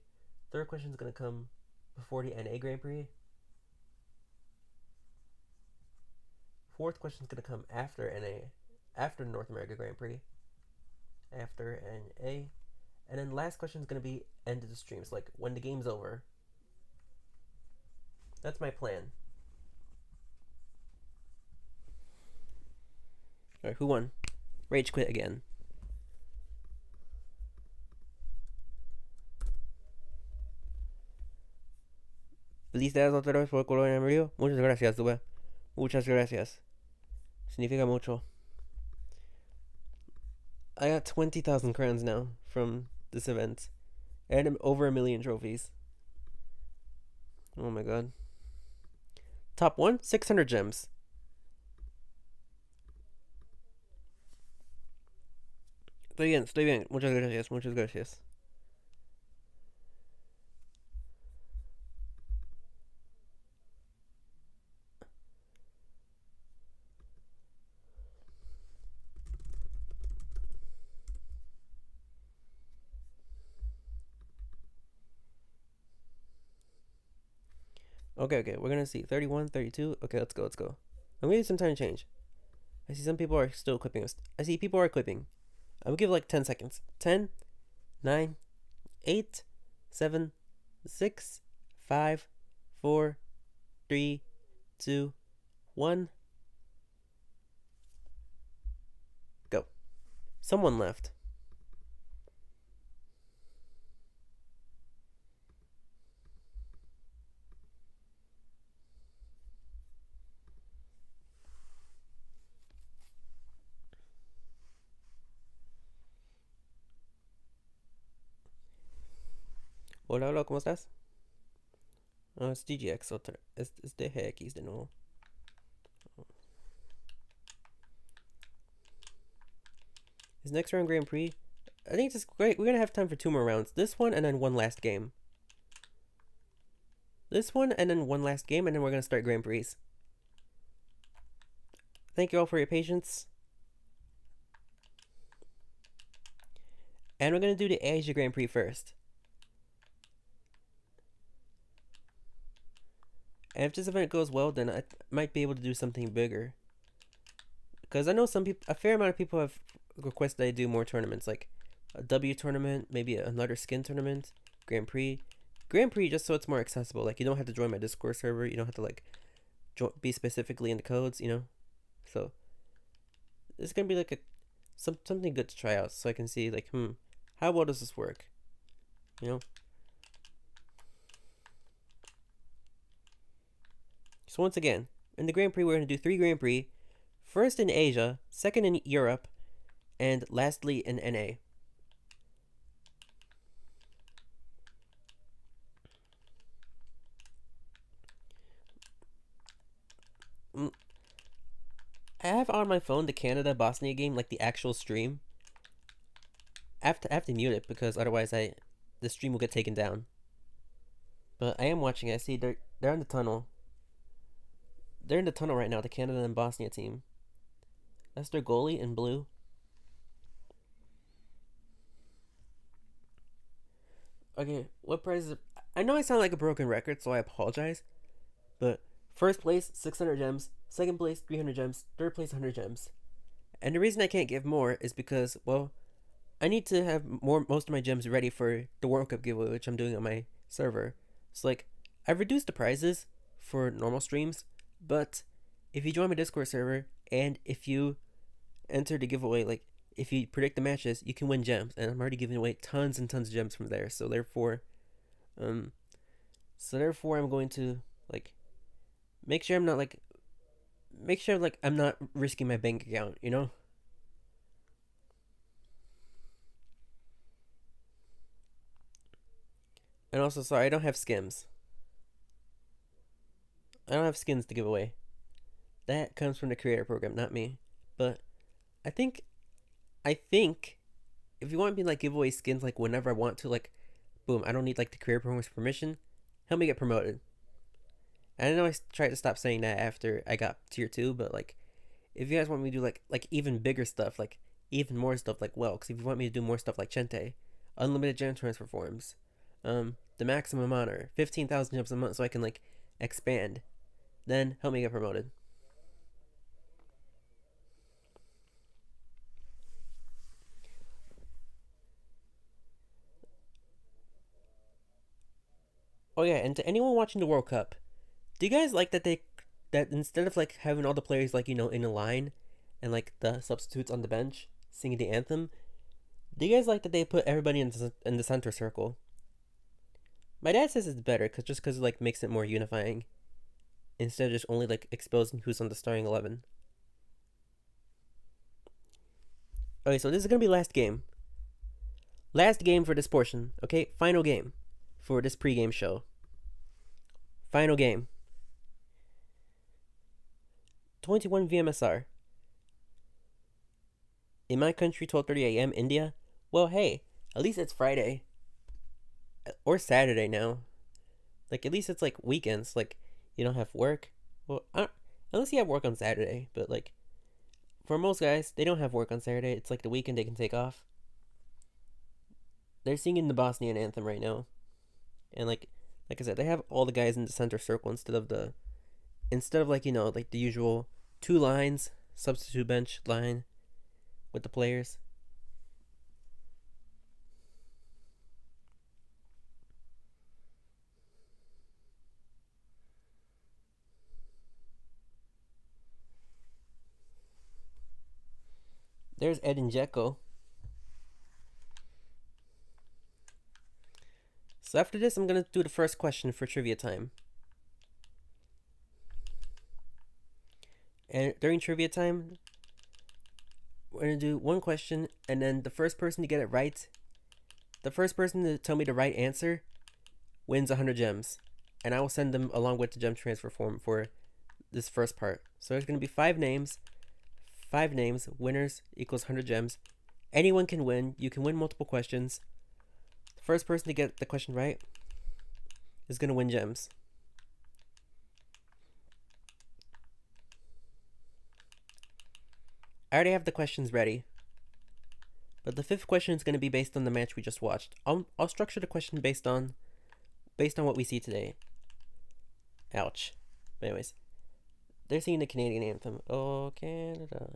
Third question is gonna come before the NA Grand Prix. Fourth question is gonna come after NA, after North America Grand Prix, after NA, and then last question is gonna be end of the streams, like when the game's over. That's my plan. All right, who won? Rage quit again. Felicidades otra vez por el color en amarillo. Muchas gracias, Dube. Muchas gracias. Significa mucho. I got 20,000 crowns now from this event. And over 1 million trophies. Oh my god. Top 1, 600 gems. Estoy bien, estoy bien. Muchas gracias, muchas gracias. Okay, we're gonna see 31, 32. Okay, let's go. I'm gonna give some time to change. I see some people are still clipping us. I see people are clipping. I'm gonna give like 10 seconds. 10, 9, 8, 7, 6, 5, 4, 3, 2, 1. Go. Someone left. Hola, hola, ¿cómo estás? Oh, it's DGX otra. Es de GX de nuevo. Is next round Grand Prix? I think it's great. We're gonna have time for 2 more rounds. This one and then one last game. This one and then one last game, and then we're gonna start Grand Prix. Thank you all for your patience. And we're gonna do the Asia Grand Prix first. And if this event goes well, then I might be able to do something bigger. Because I know a fair amount of people have requested I do more tournaments, like a W tournament, maybe another skin tournament, Grand Prix. Grand Prix just so it's more accessible. Like you don't have to join my Discord server. You don't have to like be specifically in the codes, you know. So it's gonna be like something good to try out, so I can see like, how well does this work? You know. So once again, in the Grand Prix, we're going to do 3 Grand Prix. First in Asia, second in Europe, and lastly in NA. I have on my phone the Canada Bosnia game, like the actual stream. I have to mute it because otherwise the stream will get taken down. But I am watching it. I see they're in the tunnel. They're in the tunnel right now, the Canada and Bosnia team. That's their goalie in blue. Okay, what prizes? I know I sound like a broken record, so I apologize. But first place, 600 gems. Second place, 300 gems. Third place, 100 gems. And the reason I can't give more is because, well, I need to have most of my gems ready for the World Cup giveaway, which I'm doing on my server. So, like, I've reduced the prizes for normal streams, but if you join my Discord server and if you enter the giveaway, like, if you predict the matches, you can win gems, and I'm already giving away tons and tons of gems from there. Um, so therefore, I'm going to like make sure I'm not like make sure like I'm not risking my bank account, you know. And also, sorry, I don't have skims. I don't have skins to give away. That comes from the creator program, not me. But I think, I think, if you want me to like give away skins like whenever I want to, like, boom, I don't need like the creator program's permission. Help me get promoted. And I know I tried to stop saying that after I got tier 2, but like, if you guys want me to do like even bigger stuff, like even more stuff, like well, because if you want me to do more stuff like Chente, unlimited gem transfer forms, the maximum honor, 15,000 gems a month, so I can like expand, then help me get promoted. Oh yeah, and to anyone watching the World Cup, do you guys like that instead of like having all the players like in a line, and like the substitutes on the bench singing the anthem, do you guys like that they put everybody in the center circle? My dad says it's better because it like makes it more unifying instead of just only like exposing who's on the starting 11. Okay, so this is gonna be last game. Last game for this portion. Okay, final game for this pregame show. Final game. 21 VMSR. In my country, 12:30 a.m. India. Well, hey, at least it's Friday or Saturday now. Like at least it's like weekends. Like you don't have work. Well, unless you have work on Saturday. But like for most guys, they don't have work on Saturday. It's like the weekend they can take off. They're singing the Bosnian anthem right now, and like I said, they have all the guys in the center circle instead of like like the usual two lines substitute bench line with the players. There's Ed and Jekko. So after this, I'm gonna do the first question for trivia time. And during trivia time, we're gonna do one question, and then the first person to get it right, the first person to tell me the right answer, wins 100 gems, and I will send them along with the gem transfer form for this first part. So there's gonna be 5 names. 5 names. Winners equals 100 gems. Anyone can win. You can win multiple questions. The first person to get the question right is gonna win gems. I already have the questions ready, but the 5th question is going to be based on the match we just watched. I'll structure the question based on what we see today. Ouch. But anyways, they're singing the Canadian anthem. Oh Canada.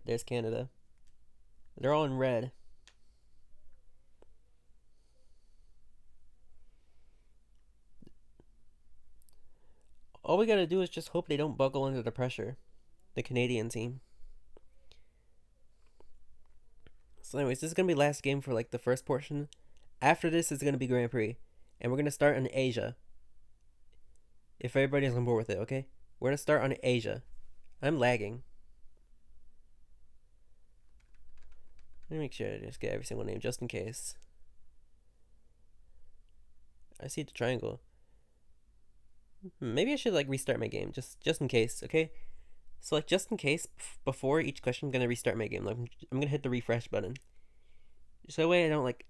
There's Canada. They're all in red. All we gotta do is just hope they don't buckle under the pressure. The Canadian team. So anyways, this is gonna be last game for like the first portion. After this is gonna be Grand Prix. And we're gonna start in Asia. If everybody's on board with it, okay? We're gonna start on Asia. I'm lagging. Let me make sure I just get every single name just in case. I see the triangle. Maybe I should like restart my game just in case, okay? So like just in case before each question I'm gonna restart my game. Like I'm gonna hit the refresh button. So that way I don't like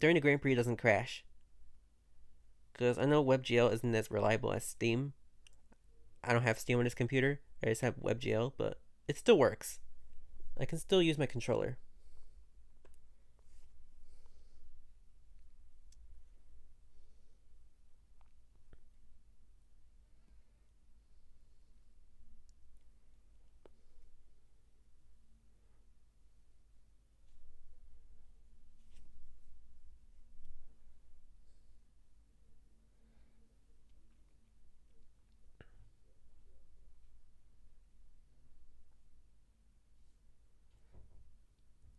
during the Grand Prix it doesn't crash. Cause I know WebGL isn't as reliable as Steam. I don't have Steam on this computer. I just have WebGL, but it still works. I can still use my controller.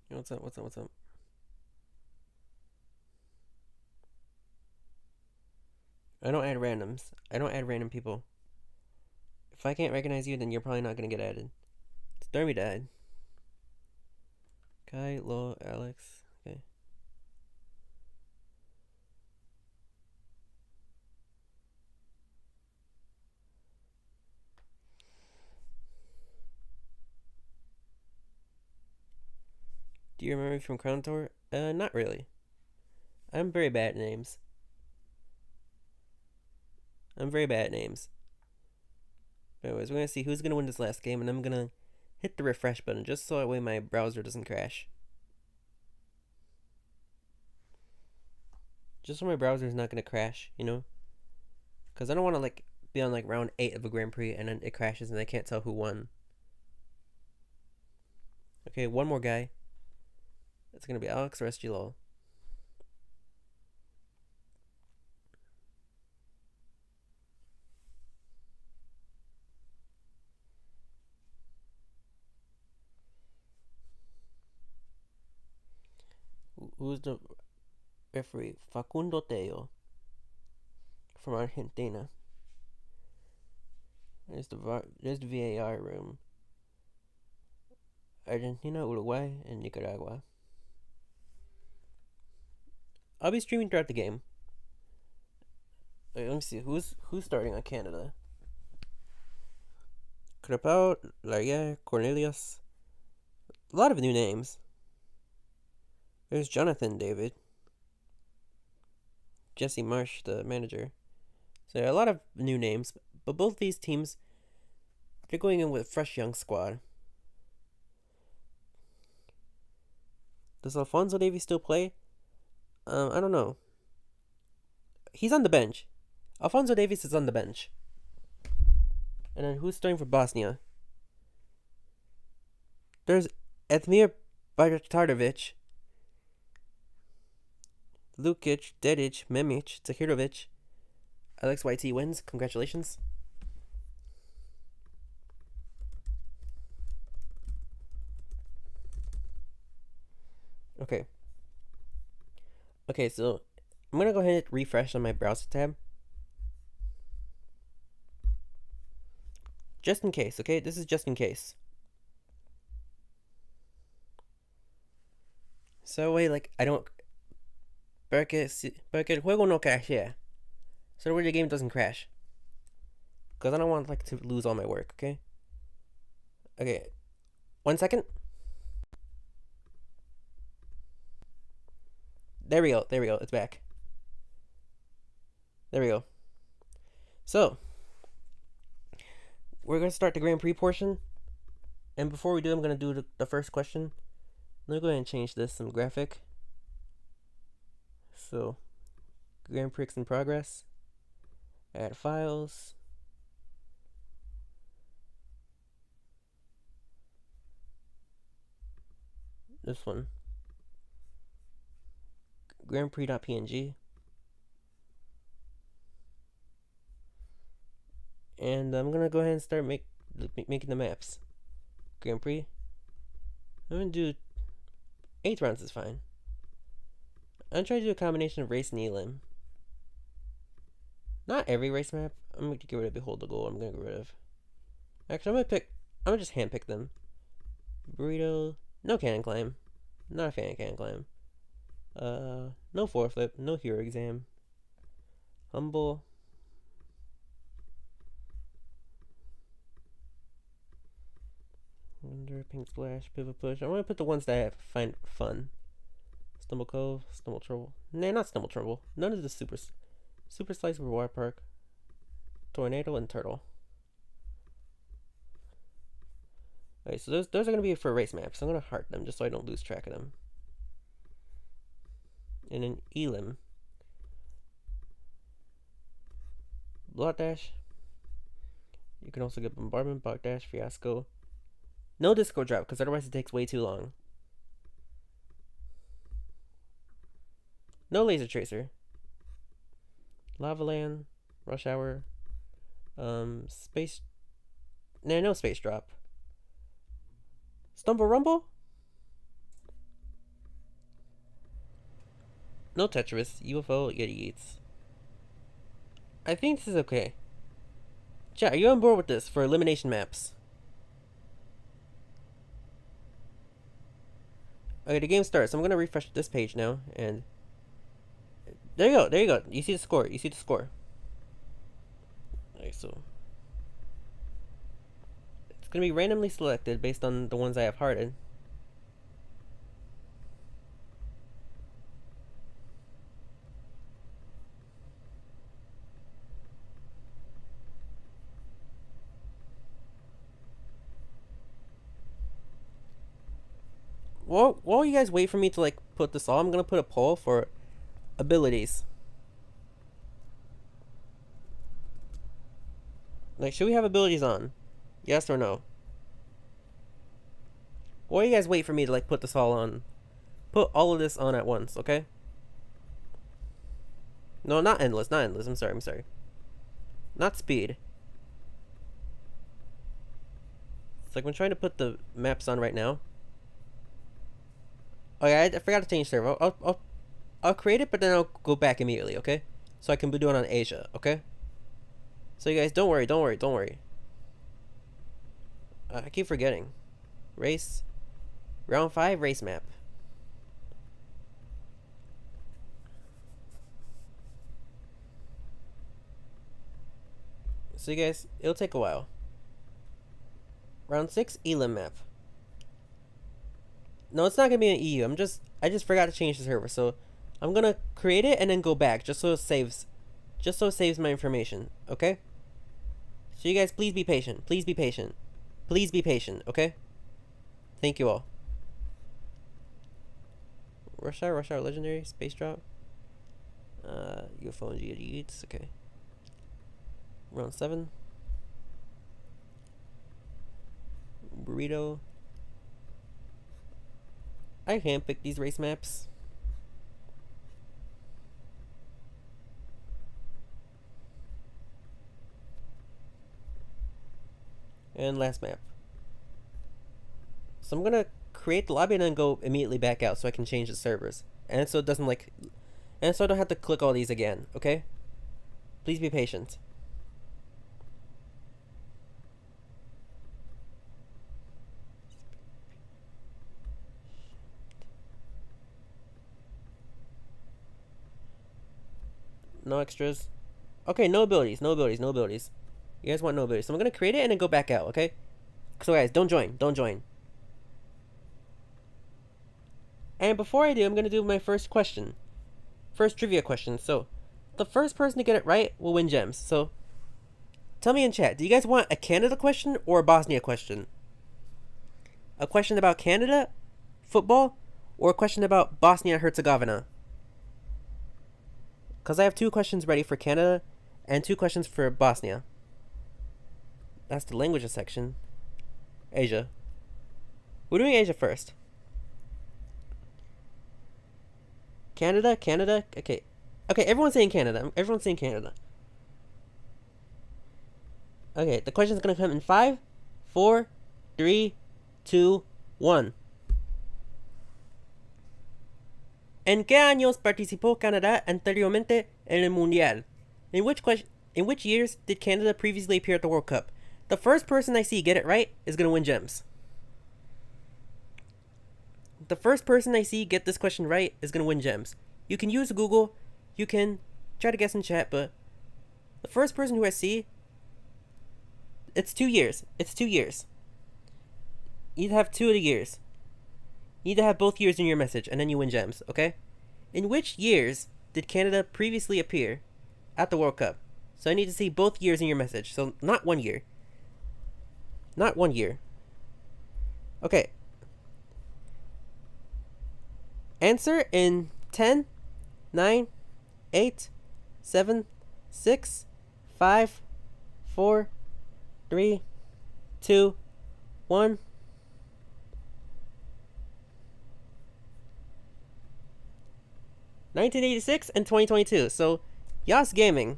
What's up? What's up? What's up? I don't add randoms. I don't add random people. If I can't recognize you, then you're probably not gonna get added. Stormy died. Kai, Lo, Alex. Okay. Do you remember me from Crown Tour? Not really. I'm very bad at names. I'm very bad at names. Anyways, we're gonna see who's gonna win this last game, and I'm gonna hit the refresh button just so that way my browser doesn't crash. Just so my browser is not gonna crash, you know? Because I don't want to like be on like round 8 of a Grand Prix and then it crashes and I can't tell who won. Okay, one more guy. It's gonna be Alex or SG Who's the referee? Facundo Teo from Argentina. There's the VAR room. Argentina, Uruguay, and Nicaragua. I'll be streaming throughout the game. Wait, let me see who's starting on Canada. Crepau, Laria, Cornelius. A lot of new names. There's Jonathan David. Jesse Marsh, the manager. So a lot of new names, but both these teams, they're going in with a fresh young squad. Does Alfonso Davies still play? I don't know. He's on the bench. Alfonso Davies is on the bench. And then who's starting for Bosnia? There's Edmir Bajtardovic, Lukic, Dedic, Memic, Zahirovic. Alex YT wins. Congratulations. Okay. Okay, so I'm gonna go ahead and refresh on my browser tab. Just in case, okay? This is just in case. So wait, like I don't porque el juego no crashea. So where the game doesn't crash. Because I don't want like to lose all my work, okay? Okay. 1 second. There we go. There we go. It's back. There we go. So, we're going to start the Grand Prix portion. And before we do, I'm going to do the first question. Let me go ahead and change this some graphic. So, Grand Prix in progress. Add files. This one. Grand Prix.png. And I'm gonna go ahead and start making the maps. Grand Prix. I'm gonna do 8 rounds is fine. I'm gonna try to do a combination of race and elim. Not every race map. I'm gonna get rid of Behold the Goal. I'm gonna get rid of. Actually, I'm gonna just handpick them. Burrito. No cannon climb. Not a fan of can climb. No foreflip, no hero exam. Humble. Wonder, pink splash, pivot push. I want to put the ones that I find fun. Stumble Cove, Stumble Trouble. Nah, not Stumble Trouble. None of the super slice or water park. Tornado and turtle. Alright, so those are gonna be for race maps. I'm gonna heart them just so I don't lose track of them. And then Elim. Blood Dash. You can also get Bombardment, Bog Dash, Fiasco. No Disco Drop, because otherwise it takes way too long. No Laser Tracer. Lava Land, Rush Hour, Space. Nah, no Space Drop. Stumble Rumble? No Tetris, UFO, Yeti Eats. I think this is okay. Chat, are you on board with this for elimination maps? Okay, the game starts. I'm gonna refresh this page now, and there you go. There you go. You see the score. You see the score. Okay, so it's gonna be randomly selected based on the ones I have hearted. While you guys wait for me to like put this all, I'm gonna put a poll for abilities. Like, should we have abilities on? Yes or no? While you guys wait for me to like put this all on, put all of this on at once, okay? No, not endless, not endless. I'm sorry. Not speed. It's like I'm trying to put the maps on right now. Oh yeah, I forgot to change server. I'll create it, but then I'll go back immediately, okay? So I can be doing it on Asia, okay? So you guys, don't worry. I keep forgetting. Race. Round 5 race map. So you guys, it'll take a while. Round 6 Elim map. No, it's not gonna be an EU. I just forgot to change the server, so I'm gonna create it and then go back just so it saves my information, okay? So you guys, please be patient. Please be patient, okay? Thank you all. Rush Hour Legendary, Space Drop. UFO and GDs, okay. Round 7. Burrito. I handpicked these race maps. And last map. So I'm gonna create the lobby and then go immediately back out so I can change the servers. And so it doesn't like... And so I don't have to click all these again, okay? Please be patient. No extras. Okay, no abilities. You guys want no abilities. So I'm going to create it and then go back out, okay? So guys, don't join. And before I do, I'm going to do my first question. First trivia question. So, the first person to get it right will win gems. So, tell me in chat, do you guys want a Canada question or a Bosnia question? A question about Canada, football, or a question about Bosnia and Herzegovina? Because I have 2 questions ready for Canada and 2 questions for Bosnia. That's the languages section. Asia. We're doing Asia first. Canada. Okay, everyone's saying Canada. Okay, the question's gonna come in 5, 4, 3, 2, 1. ¿En qué años participó Canadá anteriormente en el Mundial? In which years did Canada previously appear at the World Cup? The first person I see get it right is gonna win gems. The first person I see get this question right is gonna win gems. You can use Google, you can try to guess in chat, but the first person who I see, it's 2 years. It's 2 years. You need to have 2 of the years. You need to have both years in your message, and then you win gems, okay? In which years did Canada previously appear at the World Cup? So I need to see both years in your message. So not 1 year. Not 1 year. Okay. Answer in 10, 9, 8, 7, 6, 5, 4, 3, 2, 1. $1986 and 2022. So, Yas Gaming,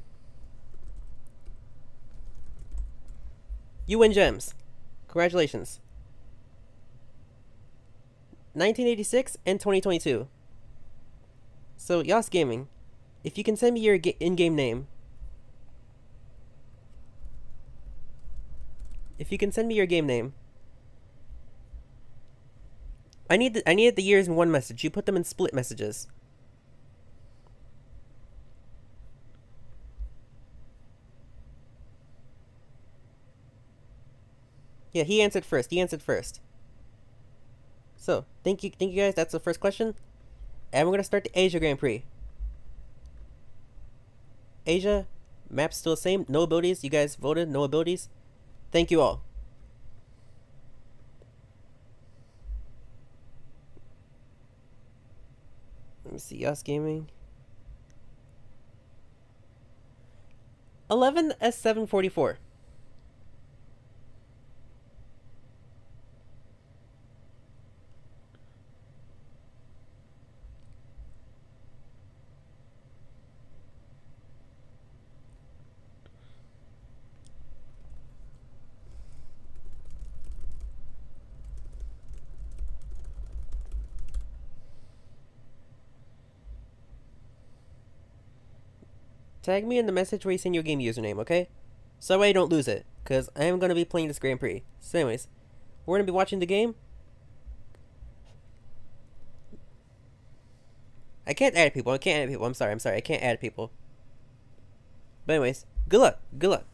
you win gems. Congratulations. 1986 and 2022. So, Yas Gaming, if you can send me your in-game name. If you can send me your game name. I need the years in one message. You put them in split messages. Yeah, he answered first. So, thank you guys. That's the first question. And we're going to start the Asia Grand Prix. Asia, map's still the same. No abilities. You guys voted. No abilities. Thank you all. Let me see. Yas Gaming. 11S744. Tag me in the message where you send your game username, okay? So that way I don't lose it, because I am going to be playing this Grand Prix. So anyways, we're going to be watching the game. I can't add people. I'm sorry. I can't add people. But anyways, good luck.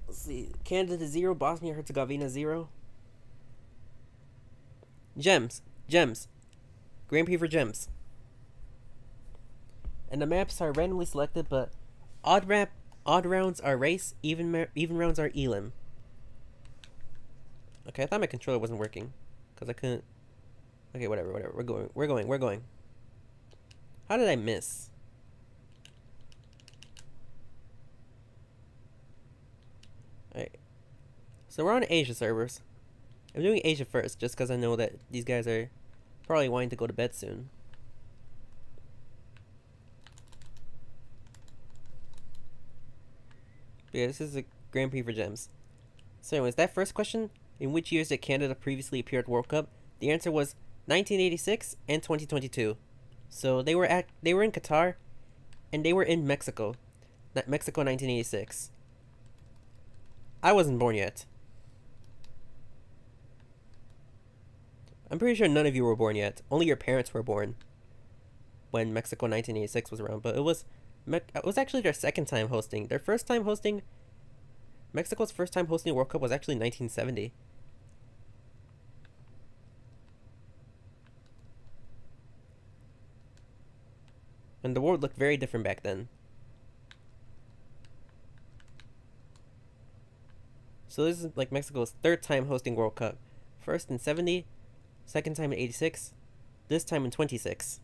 Let's see. Canada 0, Bosnia Herzegovina 0. Gems. Grand Prix for gems. And the maps are randomly selected, but odd rounds are race, even rounds are elim. Okay, I thought my controller wasn't working, because I couldn't. Okay, whatever. We're going. How did I miss? Alright. So we're on Asia servers. I'm doing Asia first, just because I know that these guys are probably wanting to go to bed soon. But yeah, this is a Grand Prix for gems. So anyways, that first question, in which years did Canada previously appear at World Cup? The answer was 1986 and 2022. So they were in Qatar, and they were in Mexico. Mexico 1986. I wasn't born yet. I'm pretty sure none of you were born yet. Only your parents were born when Mexico 1986 was around. But it was actually their second time hosting. Their first time hosting, Mexico's first time hosting a World Cup was actually 1970. And the world looked very different back then. So this is like Mexico's third time hosting World Cup. First in 70, second time in 86, this time in 26.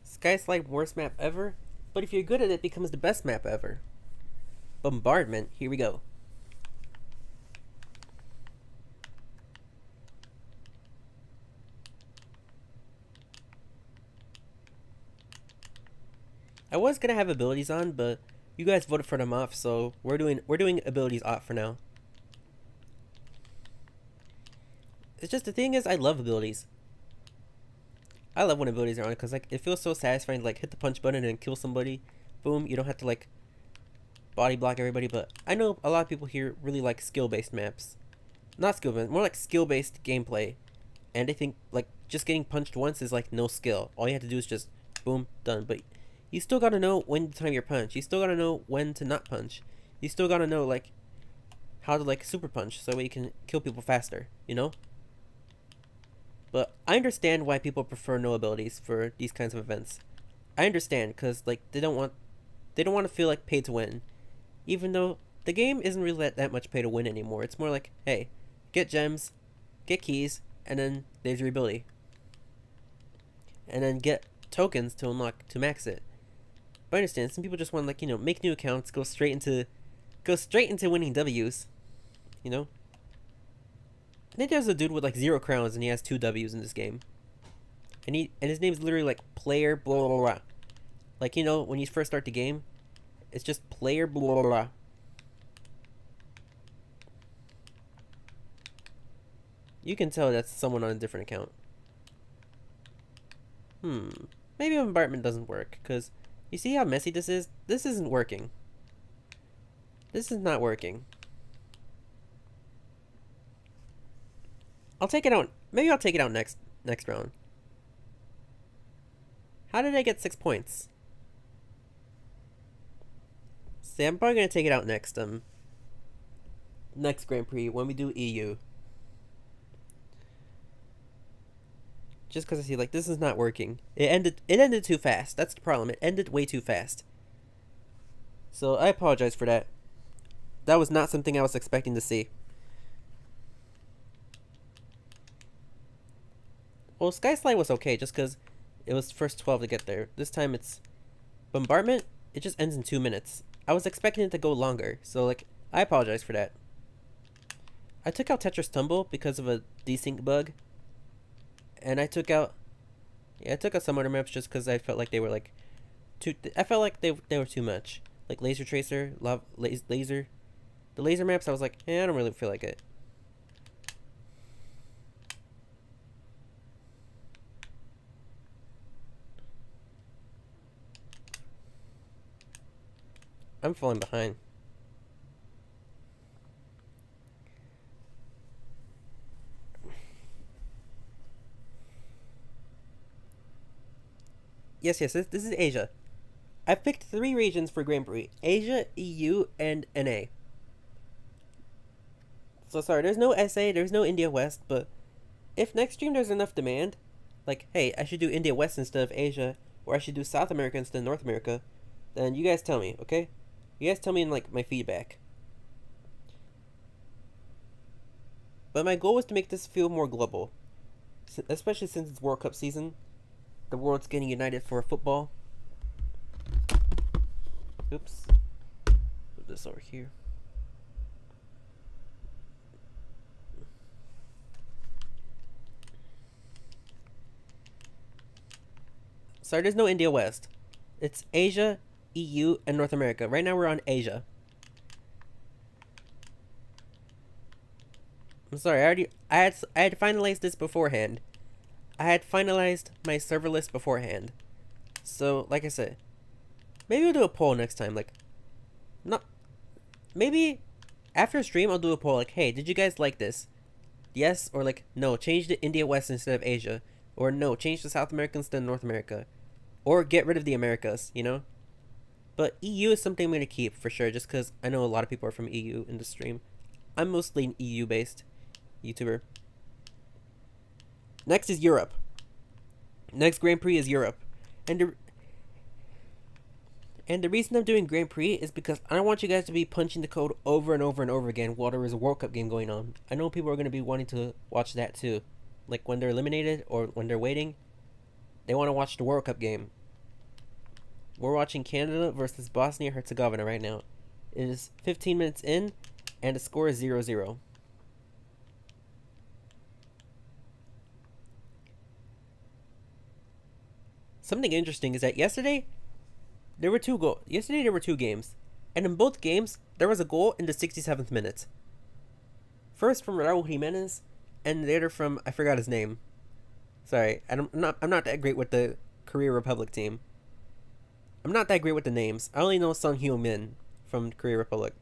Skyslide, worst map ever, but if you're good at it, it becomes the best map ever. Bombardment, here we go. I was gonna have abilities on, but you guys voted for them off, so we're doing abilities off for now. It's just the thing is, I love abilities. I love when abilities are on because like it feels so satisfying to like hit the punch button and kill somebody. Boom, you don't have to like body block everybody. But I know a lot of people here really like skill based maps, not skill based, more like skill based gameplay. And they think like just getting punched once is like no skill. All you have to do is just boom, done. But you still gotta know when to time your punch. You still gotta know when to not punch. You still gotta know like how to like super punch so you can kill people faster. You know. But I understand why people prefer no abilities for these kinds of events. I understand because like they don't want to feel like pay to win, even though the game isn't really that much pay to win anymore. It's more like, hey, get gems, get keys, and then there's your ability, and then get tokens to unlock to max it. But I understand some people just want to like make new accounts, go straight into winning W's, you know. I think there's a dude with like 0 crowns and he has 2 W's in this game. And his name's literally like player blah blah blah. Like when you first start the game, it's just player blah blah blah. You can tell that's someone on a different account. Maybe bombardment doesn't work because you see how messy this is. This isn't working. This is not working. I'll take it out. Maybe I'll take it out next round. How did I get 6 points? See, I'm probably gonna take it out next Grand Prix when we do EU. Just because I see like this is not working. It ended too fast. That's the problem. It ended way too fast. So I apologize for that. That was not something I was expecting to see. Well, Sky Slide was okay just because it was first 12 to get there. This time it's Bombardment. It just ends in 2 minutes. I was expecting it to go longer, so like I apologize for that. I took out Tetris Tumble because of a desync bug, and I took out some other maps just because I felt like they were like too. I felt like they were too much. Like Laser Tracer, Laser, the laser maps. I was like, I don't really feel like it. I'm falling behind. Yes, this is Asia. I picked 3 regions for Grand Prix: Asia, EU, and NA. So sorry, there's no SA, there's no India West, but if next stream there's enough demand, like, hey, I should do India West instead of Asia, or I should do South America instead of North America, then you guys tell me, okay? You guys tell me in like my feedback. But my goal was to make this feel more global, especially since it's World Cup season. The world's getting united for football. Oops. Put this over here. Sorry, there's no India West. It's Asia, EU, and North America. Right now we're on Asia. I'm sorry, I had finalized this beforehand. I had finalized my server list beforehand. So, like I said, maybe we'll do a poll next time. Like, not maybe after stream I'll do a poll like, hey, did you guys like this? Yes, or like, no, change to India West instead of Asia. Or no, change to South America instead of North America. Or get rid of the Americas, But EU is something I'm going to keep for sure, just because I know a lot of people are from EU in the stream. I'm mostly an EU-based YouTuber. Next is Europe. Next Grand Prix is Europe. And the reason I'm doing Grand Prix is because I don't want you guys to be punching the code over and over and over again while there is a World Cup game going on. I know people are going to be wanting to watch that too. Like when they're eliminated or when they're waiting, they want to watch the World Cup game. We're watching Canada versus Bosnia-Herzegovina right now. It is 15 minutes in, and the score is 0-0. Something interesting is that yesterday, There were two goals. Yesterday there were two games. And in both games, there was a goal in the 67th minute. First from Raul Jimenez, and the other from, I forgot his name. Sorry, I'm not that great with the Korea Republic team. I'm not that great with the names. I only know Sung Hyo Min from Korea Republic.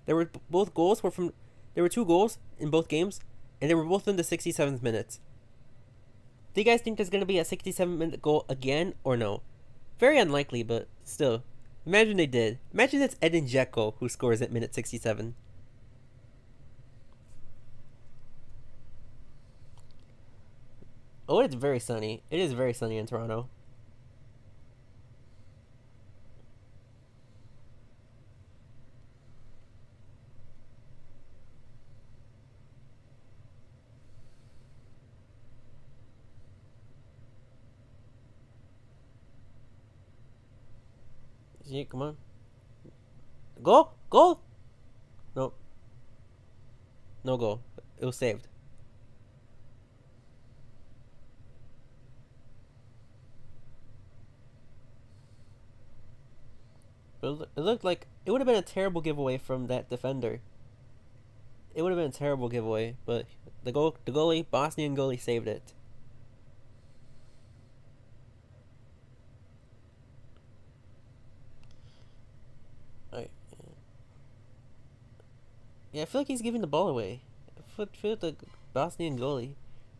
There were both goals were from. There were two goals in both games, and they were both in the 67th minute. Do you guys think there's gonna be a 67-minute goal again or no? Very unlikely, but still. Imagine they did. Imagine it's Edin Dzeko who scores at minute 67. Oh, it's very sunny. It is very sunny in Toronto. Yeah, come on. Goal! Goal! No. No goal. It was saved. But it looked like it would have been a terrible giveaway from that defender. It would have been a terrible giveaway, but the goalie, Bosnian goalie, saved it. Alright. Yeah, I feel like he's giving the ball away. I feel like the Bosnian goalie,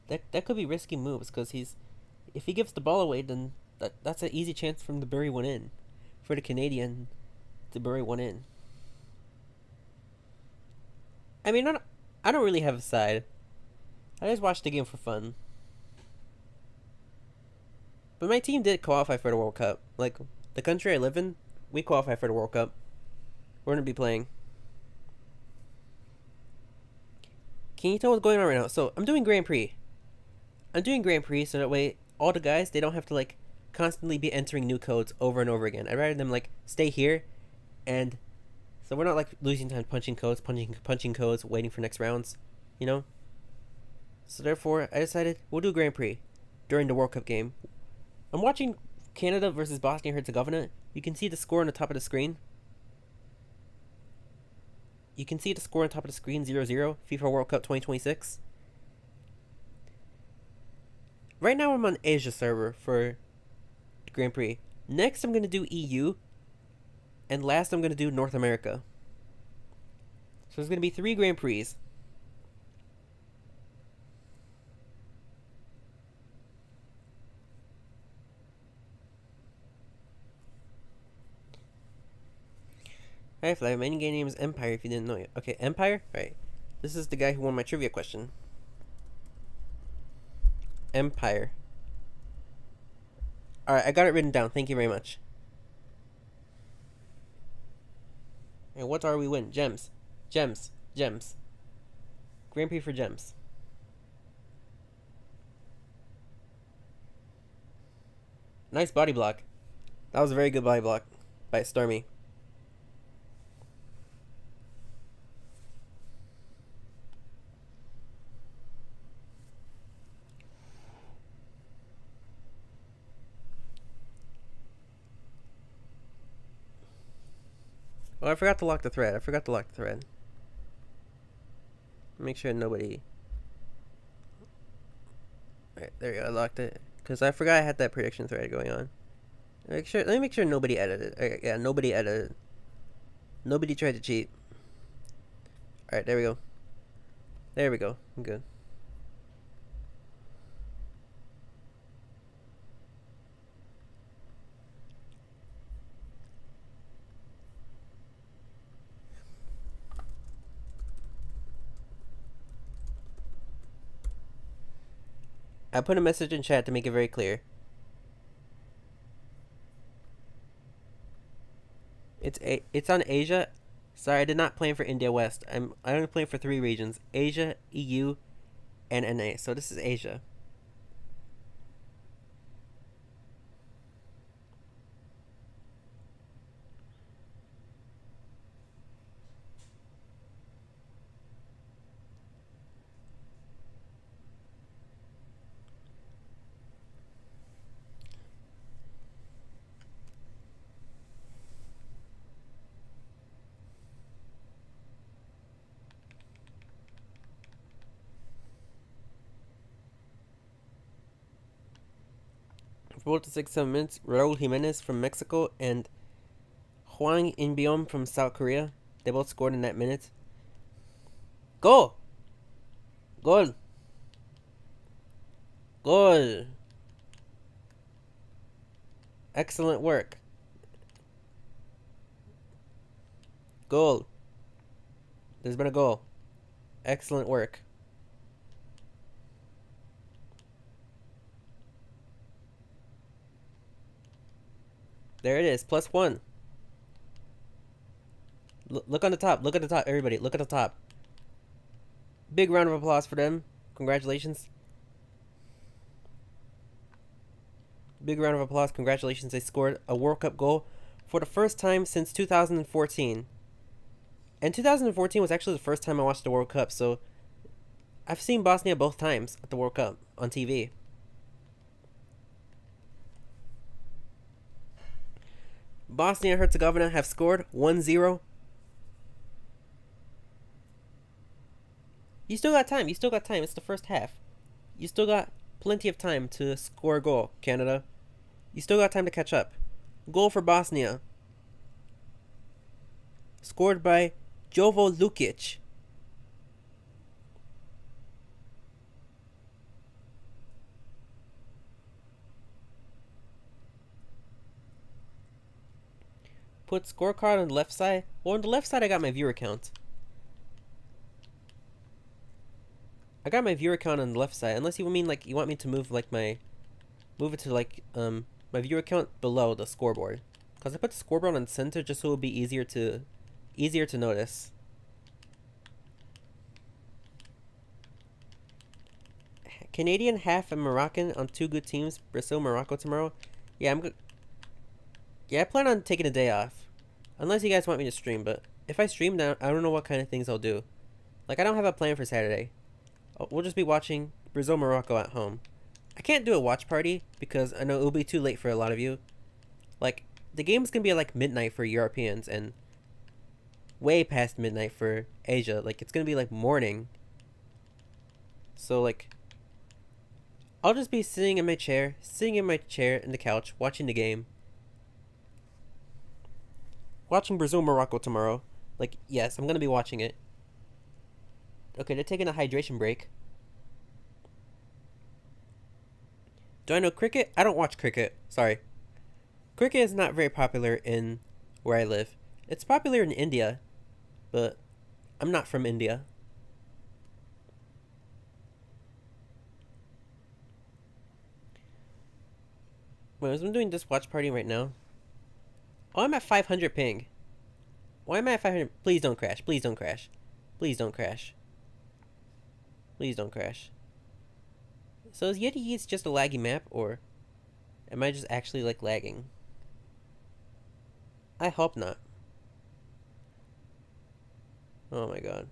that could be risky moves because if he gives the ball away, then that's an easy chance for him to bury one in, for the Canadian to bury one in. I mean, I don't really have a side. I just watched the game for fun. But my team did qualify for the World Cup. Like, the country I live in, we qualify for the World Cup. We're going to be playing. Can you tell what's going on right now? So, I'm doing Grand Prix. I'm doing Grand Prix so that way all the guys, they don't have to, like, constantly be entering new codes over and over again. I'd rather them, like, stay here and so we're not, like, losing time punching codes, punching codes, waiting for next rounds, you know? So, therefore, I decided we'll do Grand Prix during the World Cup game. I'm watching Canada versus Bosnia Herzegovina. You can see the score on the top of the screen. You can see the score on top of the screen 0-0, FIFA World Cup 2026. Right now I'm on Asia server for Grand Prix. Next I'm going to do EU. And last I'm going to do North America. So there's going to be 3 Grand Prix. Hi, Fly. My in-game name is Empire if you didn't know yet. Okay, Empire? Right. This is the guy who won my trivia question. Empire. Alright, I got it written down. Thank you very much. And what are we win? Gems. Gems. Gems. Grand Prix for gems. Nice body block. That was a very good body block by Stormy. Oh, I forgot to lock the thread. Make sure nobody... Alright, there you go. I locked it. Because I forgot I had that prediction thread going on. Let me make sure nobody edited. Okay, yeah, nobody edited. Nobody tried to cheat. Alright, there we go. There we go. I'm good. I put a message in chat to make it very clear. It's on Asia. Sorry, I did not plan for India West. I only plan for 3 regions: Asia, EU, and NA. So this is Asia. 4 to 6 7 minutes. Raul Jimenez from Mexico and Hwang In-beom from South Korea. They both scored in that minute. Goal! Goal! Goal! Excellent work. Goal. There's been a goal. Excellent work. There it is. +1. Look on the top. Look at the top, everybody. Look at the top. Big round of applause for them. Congratulations. Big round of applause. Congratulations. They scored a World Cup goal for the first time since 2014. And 2014 was actually the first time I watched the World Cup, so I've seen Bosnia both times at the World Cup on TV. Bosnia and Herzegovina have scored 1-0. You still got time. You still got time. It's the first half. You still got plenty of time to score a goal, Canada. You still got time to catch up. Goal for Bosnia. Scored by Jovo Lukic. Put scorecard on the left side. Well, on the left side, I got my viewer count. I got my viewer count on the left side. Unless you mean like you want me to move like my, move it to like my viewer count below the scoreboard. Cause I put the scoreboard on the center just so it would be easier to notice. Canadian half and Moroccan on two good teams. Brazil, Morocco tomorrow. Yeah, I'm good. Yeah, I plan on taking a day off. Unless you guys want me to stream, but if I stream now, I don't know what kind of things I'll do. Like, I don't have a plan for Saturday. We'll just be watching Brazil, Morocco at home. I can't do a watch party because I know it'll be too late for a lot of you. Like, the game's gonna be at like midnight for Europeans and way past midnight for Asia. Like, it's gonna be like morning. So, like, I'll just be sitting in my chair in the couch, watching the game. Watching Brazil, Morocco tomorrow. Like, yes, I'm gonna be watching it. Okay, they're taking a hydration break. Do I know cricket? I don't watch cricket. Sorry. Cricket is not very popular in where I live. It's popular in India, but I'm not from India. Wait, I'm doing this watch party right now. Oh, I'm at 500 ping. Why am I at 500? Please don't crash. Please don't crash. Please don't crash. Please don't crash. So is Yeti Yeats just a laggy map, or am I just actually, like, lagging? I hope not. Oh my god.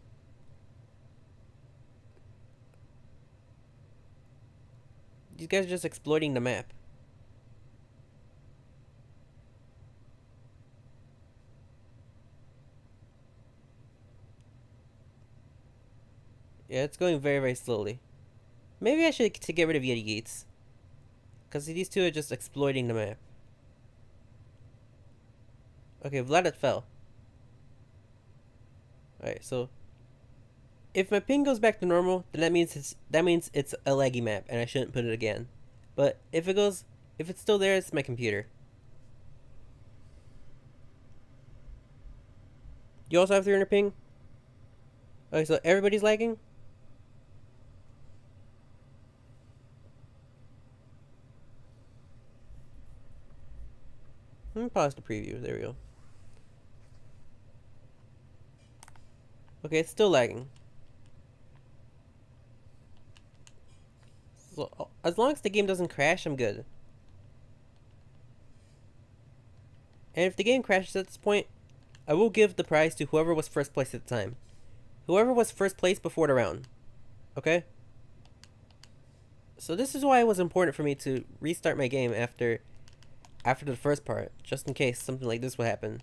These guys are just exploiting the map. Yeah, it's going very, very slowly. Maybe I should get rid of Yeti Yeats. Because these two are just exploiting the map. Okay, Vlad fell. Alright, so if my ping goes back to normal, then that means it's a laggy map and I shouldn't put it again. But if it's still there, it's my computer. You also have 300 ping? Okay, so everybody's lagging? Let me pause the preview. There we go. Okay, it's still lagging. So, as long as the game doesn't crash, I'm good. And if the game crashes at this point, I will give the prize to whoever was first place at the time. Whoever was first place before the round. Okay? So this is why it was important for me to restart my game after the first part, just in case something like this would happen.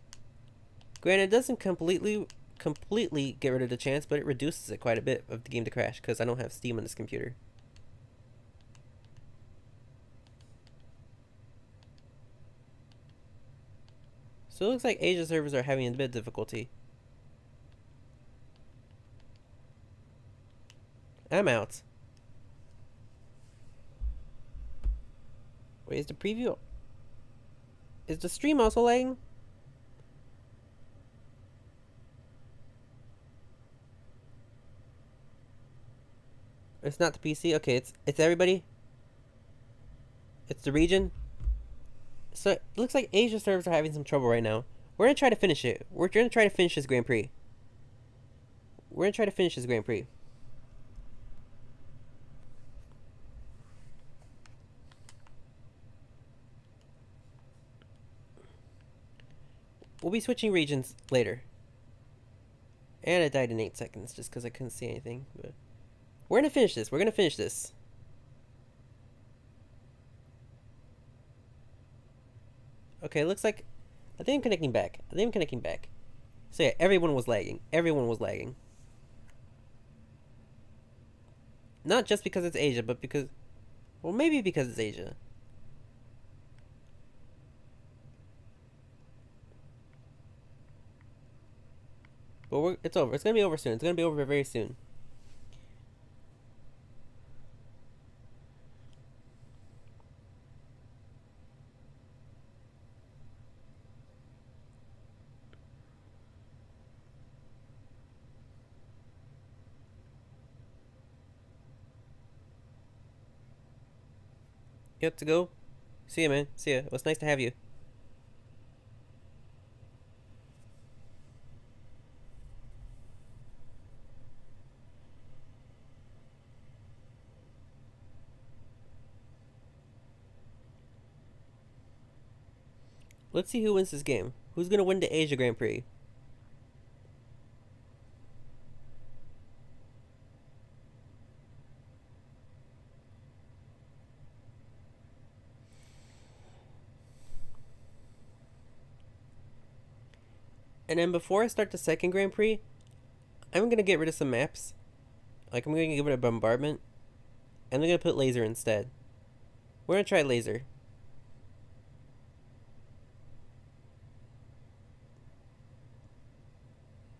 Granted, it doesn't completely get rid of the chance, but it reduces it quite a bit of the game to crash because I don't have Steam on this computer. So it looks like Asia servers are having a bit of difficulty. I'm out. Wait, is the preview... Is the stream also lagging? It's not the PC? Okay, it's everybody? It's the region? So it looks like Asia servers are having some trouble right now. We're gonna try to finish it. We're gonna try to finish this Grand Prix. We're gonna try to finish this Grand Prix. We'll be switching regions later. And I died in 8 seconds just because I couldn't see anything. But we're gonna finish this. We're gonna finish this. Okay, looks like... I think I'm connecting back. So yeah, everyone was lagging. Not just because it's Asia, but because... Well, maybe because it's Asia. But it's over. It's gonna be over soon. It's gonna be over very soon. You have to go? See ya, man. See ya. It was nice to have you. Let's see who wins this game. Who's gonna win the Asia Grand Prix? And then before I start the second Grand Prix, I'm gonna get rid of some maps. Like, I'm gonna give it a bombardment. And I'm gonna put laser instead. We're gonna try laser.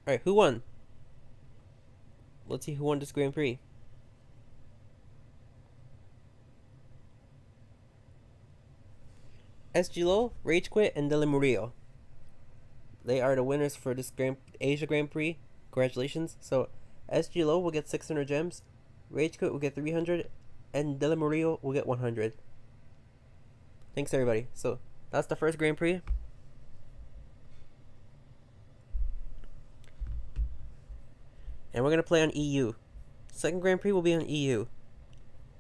Alright, who won? Let's see who won this Grand Prix. SG Low, Rage Quit, and Dele Murillo. They are the winners for this Asia Grand Prix. Congratulations. So, SG Low will get 600 gems, Rage Quit will get 300, and Dele Murillo will get 100. Thanks, everybody. So, that's the first Grand Prix. And we're going to play on EU. Second Grand Prix will be on EU.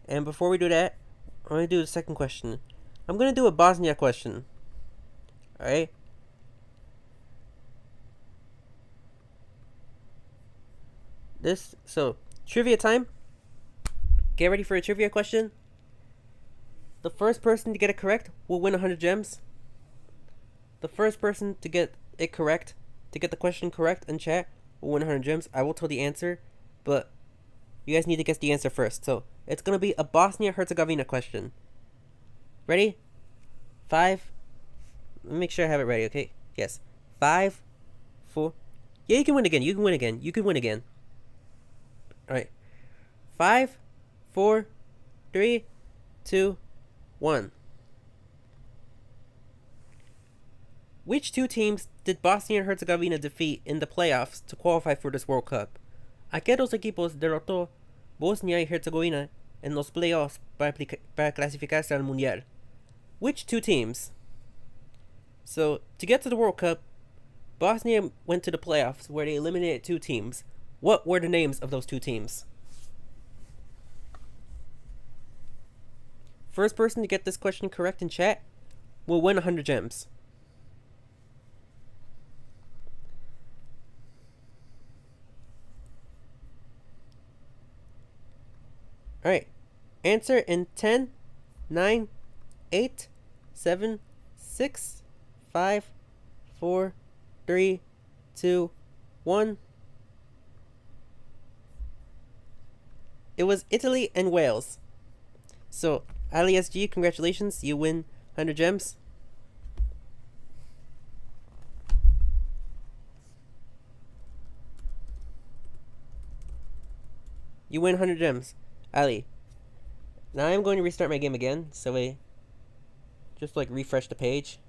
And before we do that, I'm going to do the second question. I'm going to do a Bosnia question. Alright? So, trivia time. Get ready for a trivia question. The first person to get it correct will win 100 gems. The first person to get it correct, to get the question correct in chat, will win 100 gems. I will tell the answer, but you guys need to guess the answer first. So, it's going to be a Bosnia-Herzegovina question. Ready? 5. Let me make sure I have it ready, okay? Yes. 5, 4. Yeah, you can win again. Alright. 5, 4, 3, 2, 1. Which two teams did Bosnia and Herzegovina defeat in the playoffs to qualify for this World Cup? ¿A qué dos equipos derrotó Bosnia y Herzegovina en los playoffs para clasificarse al Mundial? Which two teams? So, to get to the World Cup, Bosnia went to the playoffs where they eliminated two teams. What were the names of those two teams? First person to get this question correct in chat will win 100 gems. Alright. Answer in 10, 9, 8, 7, 6, 5, 4, 3, 2, 1. It was Italy and Wales. So, Ali SG, congratulations. You win 100 gems. You win 100 gems. Ali. Now I'm going to restart my game again, so I just like refresh the page.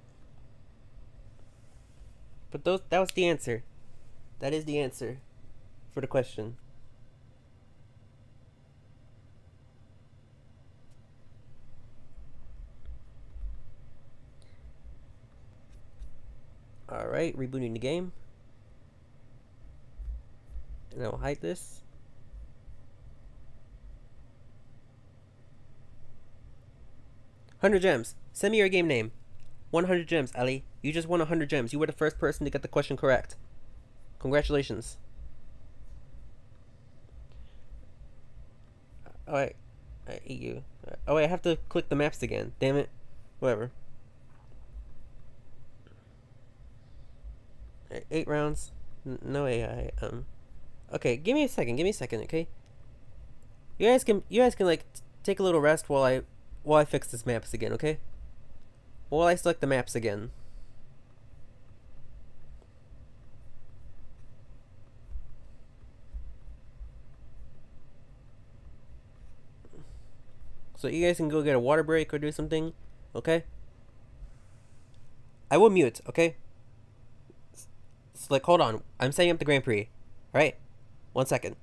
But that was the answer. That is the answer for the question. Alright, rebooting the game. And I'll hide this. $100 gems. Send me your game name. 100 gems, Ali. You just won 100 gems. You were the first person to get the question correct. Congratulations. Alright. I eat you. Oh wait, I have to click the maps again. Damn it. Whatever. 8 rounds. No AI. Okay, give me a second. Give me a second, okay? You guys can like take a little rest while I fix this maps again, okay? While I select the maps again. So you guys can go get a water break or do something, okay? I will mute, okay? Hold on. I'm setting up the Grand Prix. Alright? 1 second.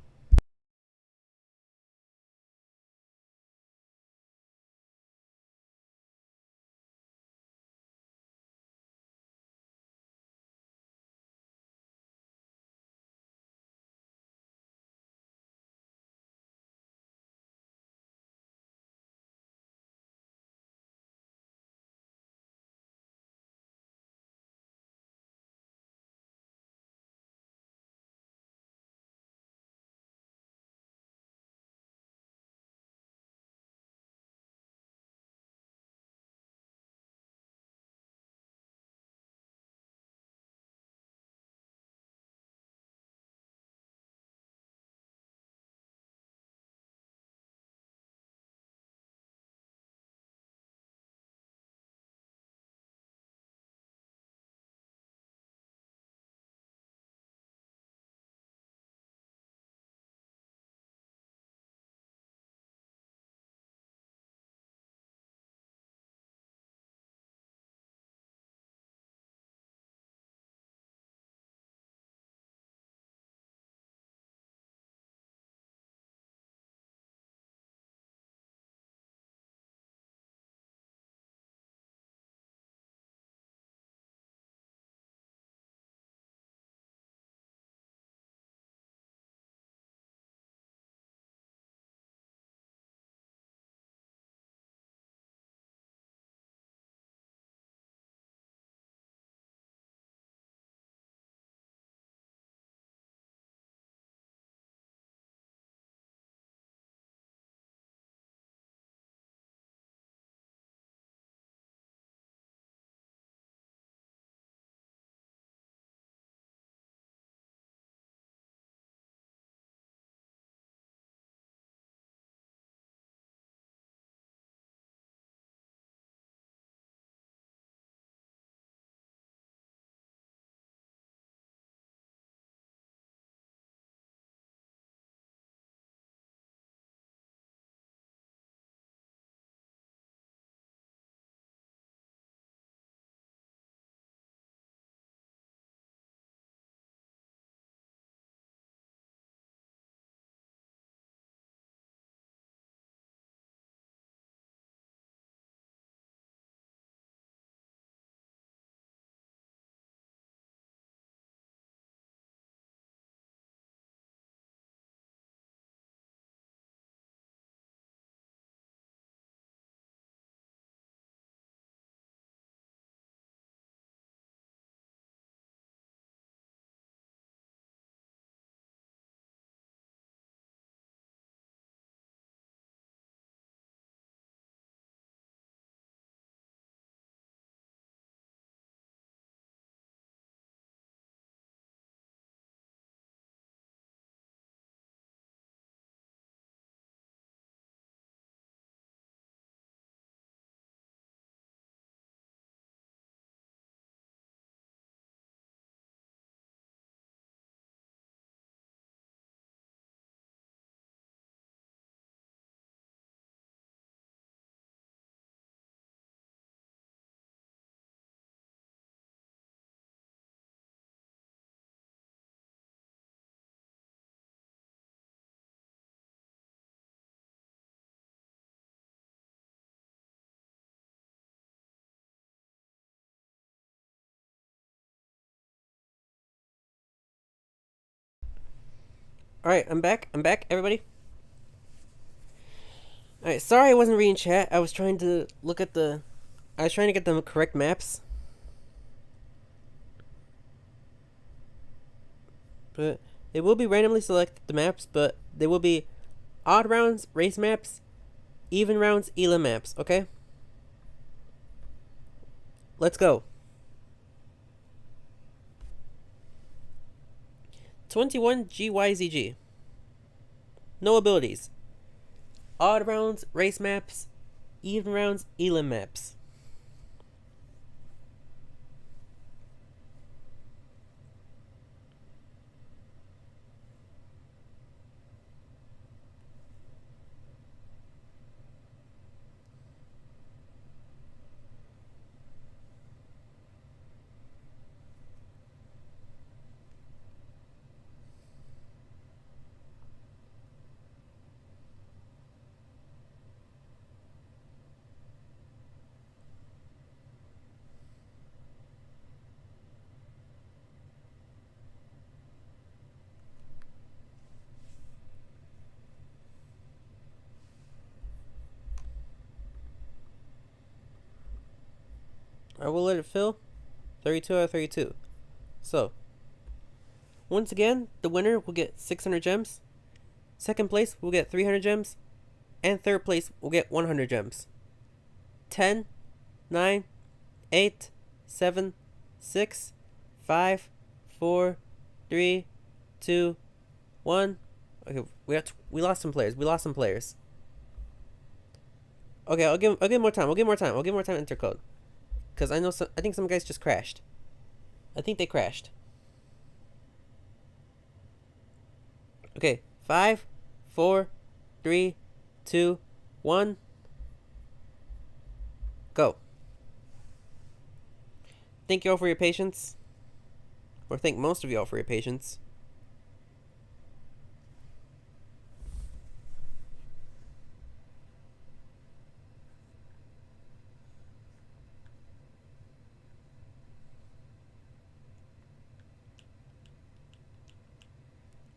Alright, I'm back. I'm back, everybody. Alright, sorry I wasn't reading chat. I was trying to look at the... I was trying to get the correct maps. But they will be randomly selected, the maps, but they will be odd rounds, race maps, even rounds, elim maps, okay? Let's go. 21 GYZG. No abilities. Odd rounds, race maps, even rounds, elim maps. I will let it fill. 32 out of 32. So, once again, the winner will get 600 gems. Second place will get 300 gems. And third place will get 100 gems. 10, 9, 8, 7, 6, 5, 4, 3, 2, 1. Okay, we lost some players. Okay, I'll give more time. I'll give more time to enter code. Because I think some guys just crashed. I think they crashed. Okay, 5, 4, 3, 2, 1. Go. Thank you all for your patience. Or thank most of you all for your patience.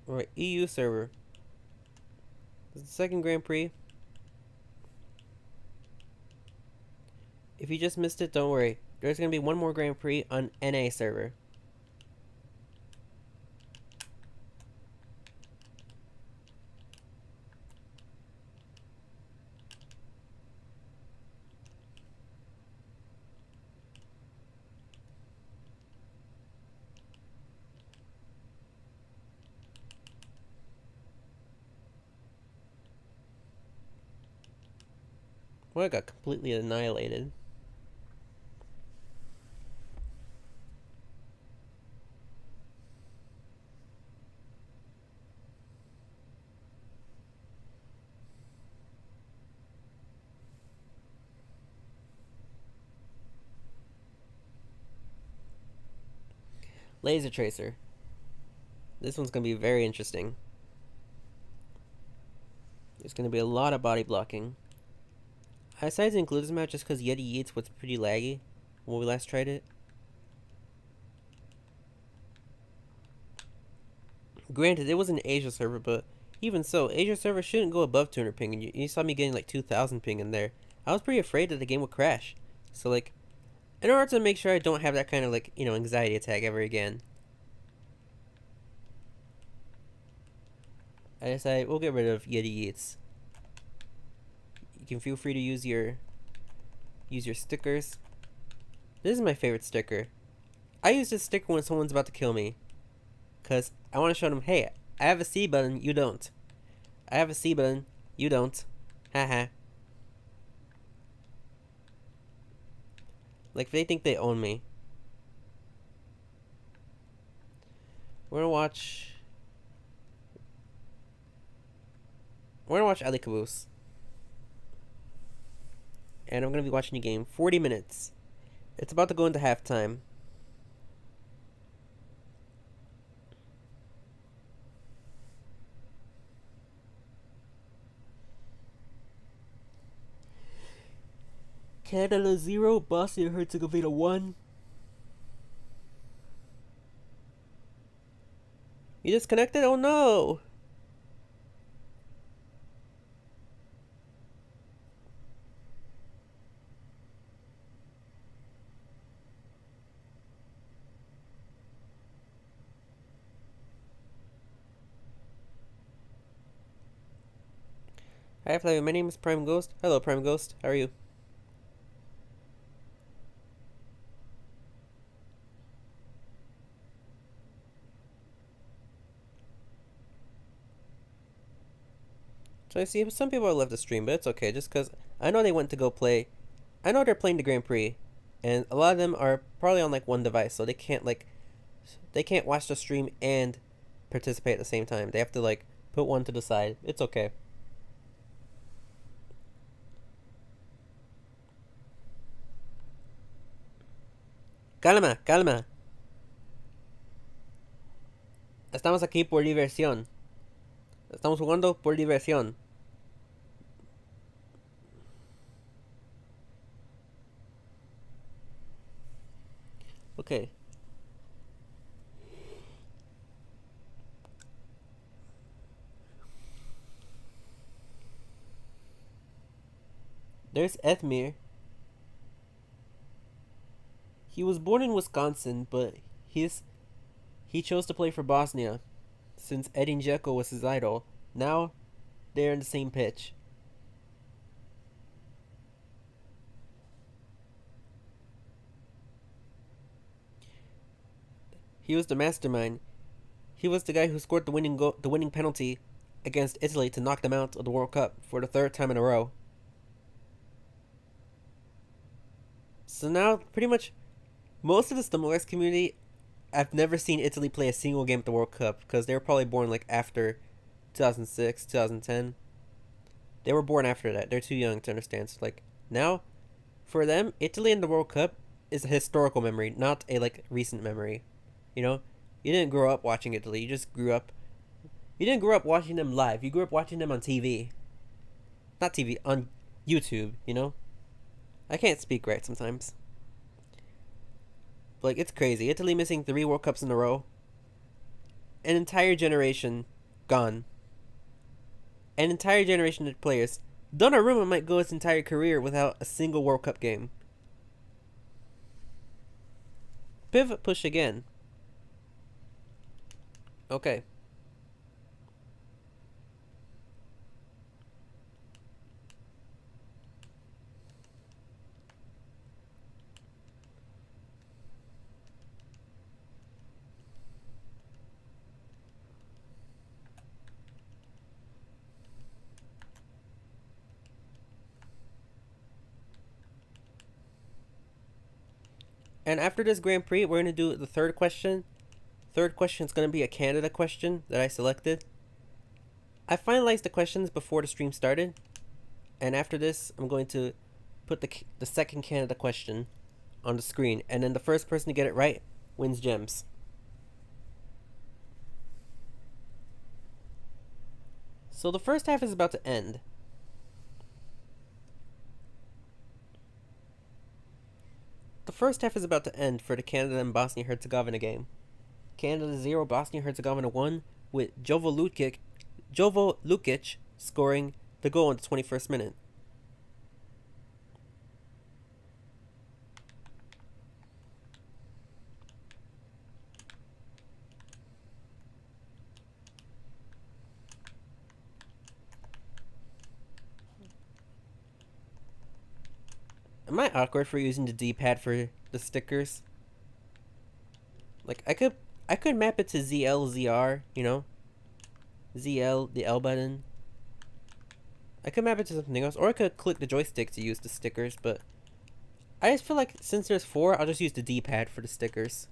Alright, EU server. This is the second Grand Prix. If you just missed it, don't worry. There's going to be one more Grand Prix on NA server. Well, I got completely annihilated. Laser Tracer. This one's going to be very interesting. There's going to be a lot of body blocking. I decided to include this map just because Yeti Yeats was pretty laggy when we last tried it. Granted, it was an Asia server, but even so, Asia server shouldn't go above 200 ping, and you saw me getting like 2,000 ping in there. I was pretty afraid that the game would crash. So like, in order to make sure I don't have that kind of like, anxiety attack ever again, I decided we'll get rid of Yeti Yeats. You can feel free to use your stickers. This is my favorite sticker. I use this sticker when someone's about to kill me, cause I want to show them, hey, I have a C button, you don't. I have a C button, you don't. Haha. Like they think they own me. We're gonna watch Ali Caboose. And I'm going to be watching the game 40 minutes. It's about to go into halftime. Canada 0, Bosnia Herzegovina 1. You disconnected? Oh no! Hi Flavio, my name is Prime Ghost. Hello Prime Ghost, how are you? So I see some people have left the stream, but it's okay, just because I know they went to go play. I know they're playing the Grand Prix, and a lot of them are probably on like one device, so they can't watch the stream and participate at the same time. They have to like put one to the side. It's okay. Calma, calma. Estamos aquí por diversión. Estamos jugando por diversión. Okay. There's Ethmir. He was born in Wisconsin, but he chose to play for Bosnia, since Edin Dzeko was his idol. Now they're in the same pitch. He was the mastermind. He was the guy who scored the winning penalty against Italy to knock them out of the World Cup for the third time in a row. So now, pretty much, most of the Stumblers community, I've never seen Italy play a single game at the World Cup because they were probably born like after 2006, 2010. They were born after that. They're too young to understand. So like now, for them, Italy in the World Cup is a historical memory, not a like recent memory. You know, you didn't grow up watching Italy. You just grew up. You didn't grow up watching them live. You grew up watching them on TV. Not TV, on YouTube. You know, I can't speak right sometimes. But like it's crazy. Italy missing 3 World Cups in a row. An entire generation gone. An entire generation of players. Donnarumma might go his entire career without a single World Cup game. Pivot push again. Okay. And after this Grand Prix, we're going to do the third question. Third question is going to be a Canada question that I selected. I finalized the questions before the stream started. And after this, I'm going to put the second Canada question on the screen. And then the first person to get it right wins gems. So the first half is about to end. The first half is about to end for the Canada and Bosnia Herzegovina game. Canada 0, Bosnia Herzegovina 1, with Jovo Lukic scoring the goal in the 21st minute. Am I awkward for using the D-pad for the stickers? Like I could map it to ZLZR, you know? ZL, the L button. I could map it to something else, or I could click the joystick to use the stickers, but I just feel like since there's 4, I'll just use the D-pad for the stickers.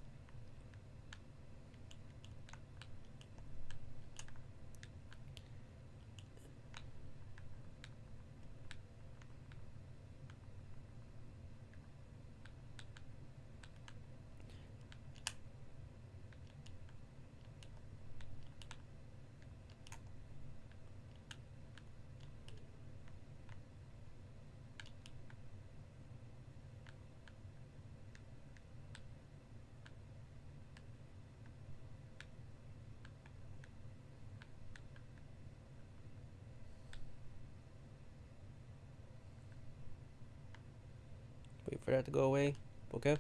Wait for that to go away. Okay.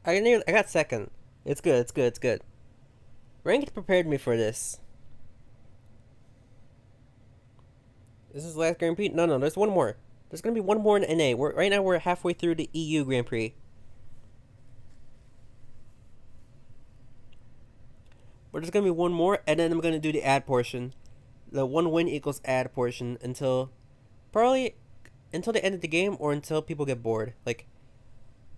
I got second. It's good. It's good. It's good. Ranked prepared me for this. This is the last Grand Prix. No, no. There's one more. There's gonna be one more in NA. Right now we're halfway through the EU Grand Prix. But there's gonna be one more, and then I'm gonna do the ad portion. The one win equals ad portion until probably until the end of the game or until people get bored. Like,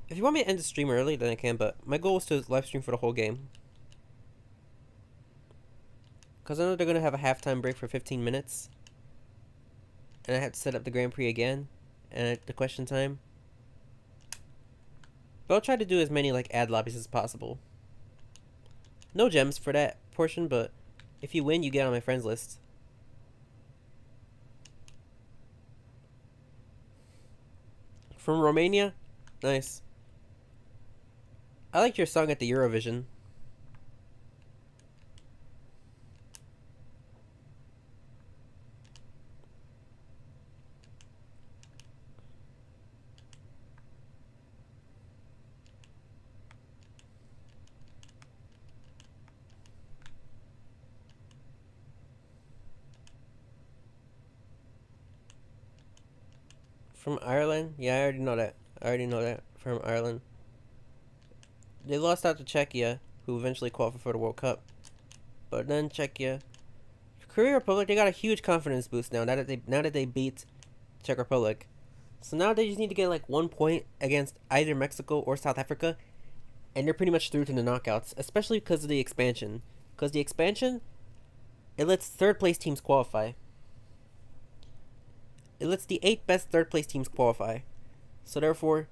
if you want me to end the stream early, then I can. But my goal is to live stream for the whole game. Because I know they're gonna have a halftime break for 15 minutes, and I have to set up the Grand Prix again, and the question time. But I'll try to do as many like ad lobbies as possible. No gems for that portion, but if you win, you get on my friends list. From Romania? Nice. I liked your song at the Eurovision. From Ireland? Yeah, I already know that. I already know that. From Ireland. They lost out to Czechia, who eventually qualified for the World Cup. But then Czechia, Korea Republic, they got a huge confidence boost now. Now that they beat Czech Republic, so now they just need to get like 1 point against either Mexico or South Africa, and they're pretty much through to the knockouts. Especially because of the expansion. Because the expansion, it lets third place teams qualify. It lets the 8 best third place teams qualify. So therefore,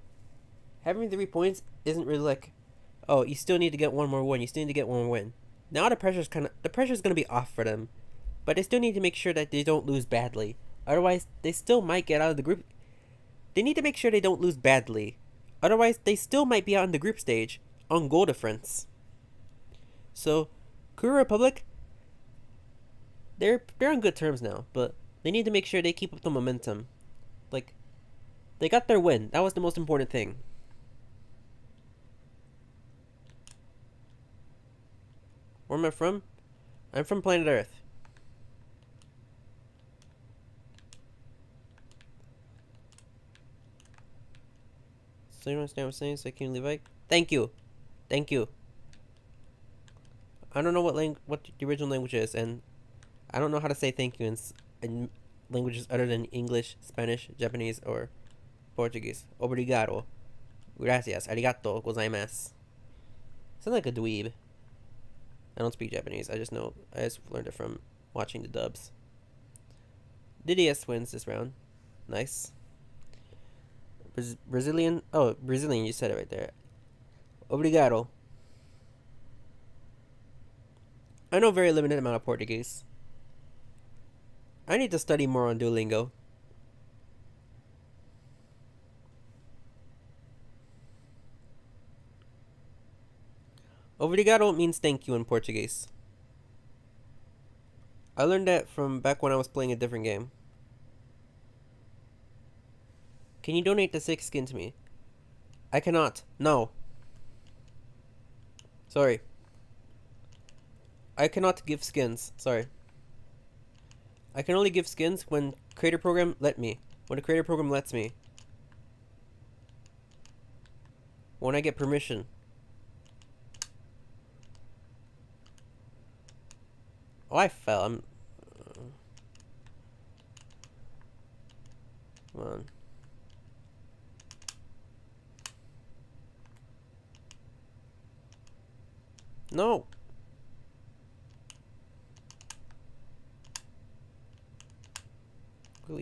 having 3 points isn't really like, oh, you still need to get one more win. You still need to get one more win. Now the pressure's gonna be off for them, but they still need to make sure that they don't lose badly. Otherwise, they still might get out of the group. They need to make sure they don't lose badly. Otherwise, they still might be out in the group stage on goal difference. So, Korea Republic, they're on good terms now, but they need to make sure they keep up the momentum. Like, they got their win. That was the most important thing. Where am I from? I'm from planet Earth. So you understand what I'm saying? So I can leave. Thank you. Thank you. I don't know what the original language is, and I don't know how to say thank you in languages other than English, Spanish, Japanese, or Portuguese. Obrigado. Gracias. Arigato gozaimasu. Sound like a dweeb. I don't speak Japanese. I just learned it from watching the dubs. DDS wins this round. Nice. Brazilian. Oh, Brazilian. You said it right there. Obrigado. I know very limited amount of Portuguese. I need to study more on Duolingo. Obrigado means thank you in Portuguese. I learned that from back when I was playing a different game. Can you donate the 6 skin to me? I cannot. No. Sorry. I cannot give skins. Sorry. I can only give skins when Creator Program let me. When the Creator Program lets me. When I get permission. Oh, I fell. Come on. No.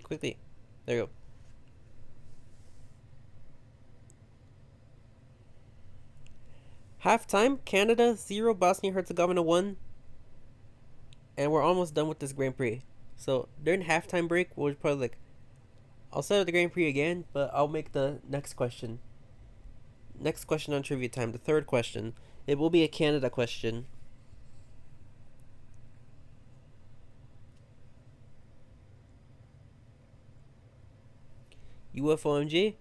Quickly. There you go. Halftime, Canada 0, Bosnia-Herzegovina 1. And we're almost done with this Grand Prix. So during halftime break, we'll probably I'll set up the Grand Prix again, but I'll make the next question. Next question on trivia time, the third question. It will be a Canada question. UFOMG?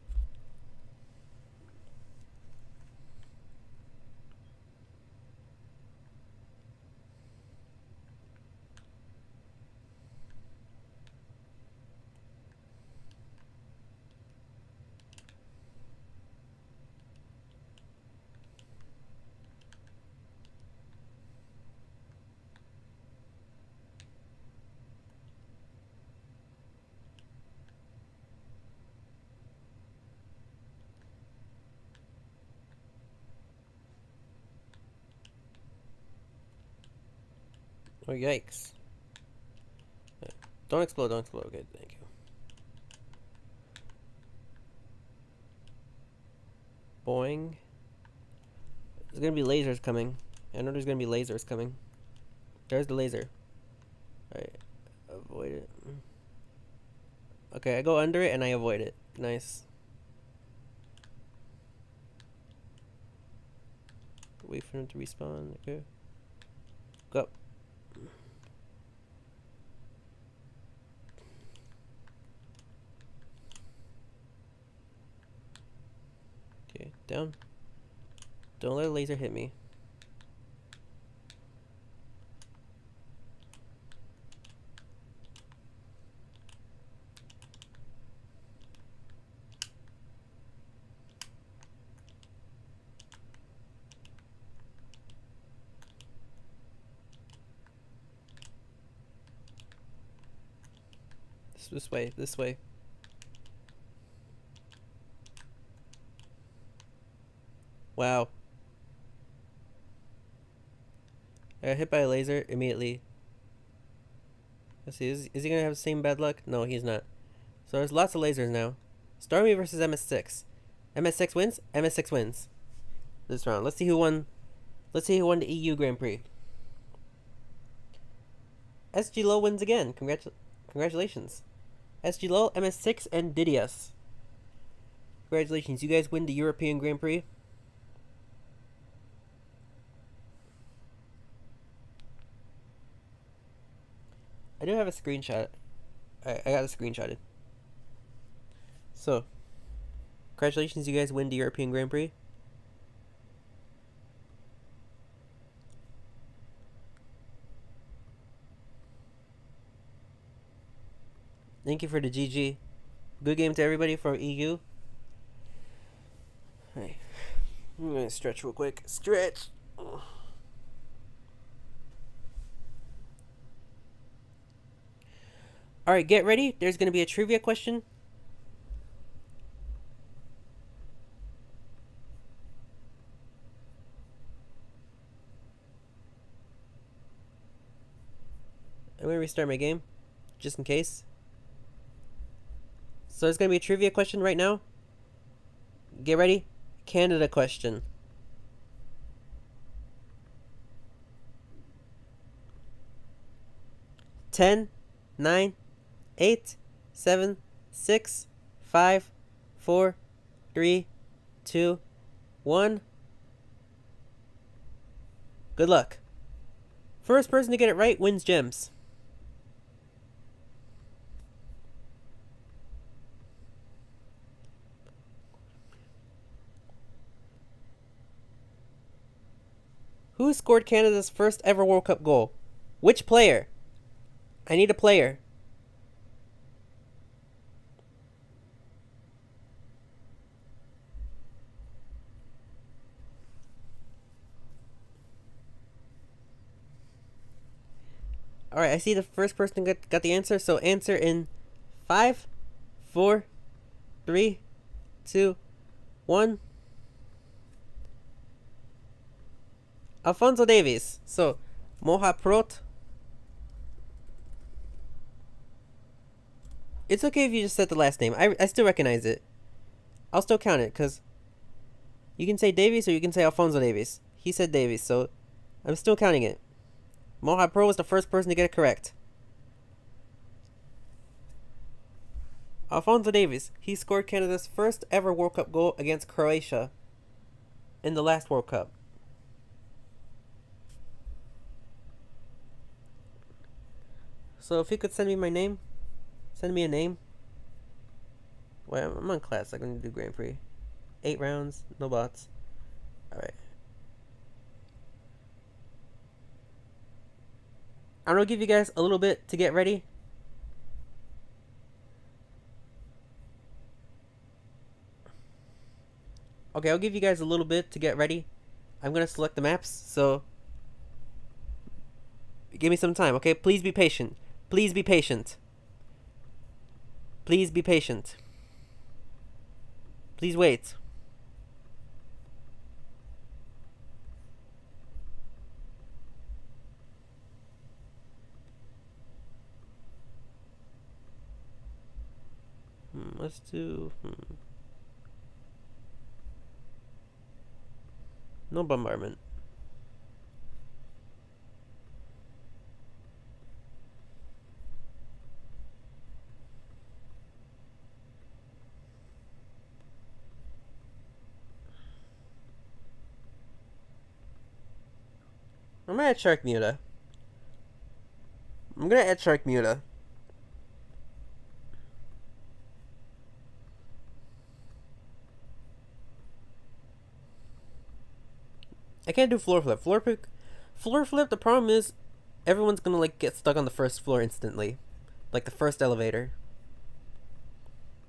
Oh, yikes. Don't explode, don't explode. Okay, thank you. Boing. There's gonna be lasers coming. I know there's gonna be lasers coming. There's the laser. Alright. Avoid it. Okay, I go under it and I avoid it. Nice. Wait for him to respawn. Okay. Go. Okay, down. Don't let a laser hit me. This way, this way. Wow. I got hit by a laser immediately. Let's see, is he gonna have the same bad luck? No, he's not. So there's lots of lasers now. Stormy versus MS6. MS6 wins? MS6 wins. This round. Let's see who won. Let's see who won the EU Grand Prix. SG Low wins again. Congratulations. SG Low, MS6, and Didius. Congratulations, you guys win the European Grand Prix. I do have a screenshot. I got it screenshotted. So, congratulations, you guys win the European Grand Prix. Thank you for the GG. Good game to everybody for EU. Hey, I'm gonna stretch real quick. Stretch. Alright, get ready. There's gonna be a trivia question. I'm gonna restart my game, just in case. So there's gonna be a trivia question right now. Get ready. Canada question. Ten, 9, 8, 7, 6, 5, 4, 3, 2, 1. Good luck. First person to get it right wins gems. Who scored Canada's first ever World Cup goal? Which player? I need a player. Alright, I see the first person got the answer, so answer in 5, 4, 3, 2, 1. Alphonso Davies. So, Moha Prot. It's okay if you just said the last name. I still recognize it. I'll still count it, because you can say Davies or you can say Alphonso Davies. He said Davies, so I'm still counting it. Moha Pro was the first person to get it correct. Alphonso Davies. He scored Canada's first ever World Cup goal against Croatia in the last World Cup. So if you could send me my name, send me a name. Wait, I'm on class. I'm going to do Grand Prix. 8 rounds, no bots. Alright. I'm going to give you guys a little bit to get ready. Okay, I'll give you guys a little bit to get ready. I'm going to select the maps, so give me some time, okay? Please be patient. Please be patient. Please be patient. Please wait. Let's do... No bombardment. I'm gonna add Shark Muta. I can't do floor flip. Floor flip, the problem is everyone's gonna like get stuck on the first floor instantly. Like the first elevator.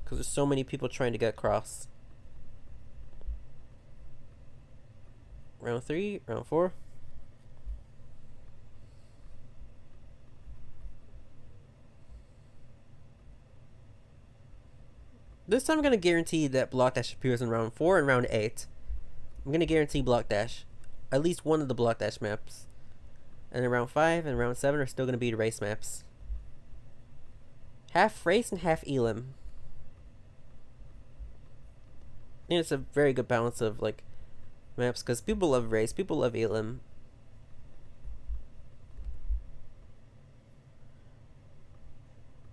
Because there's so many people trying to get across. Round 3, round 4. This time I'm gonna guarantee that block dash appears in round 4 and round 8. I'm gonna guarantee block dash. At least one of the block dash maps. And then round 5 and round 7 are still gonna be the race maps. Half race and half elim. I think it's a very good balance of like maps because people love race, people love elim.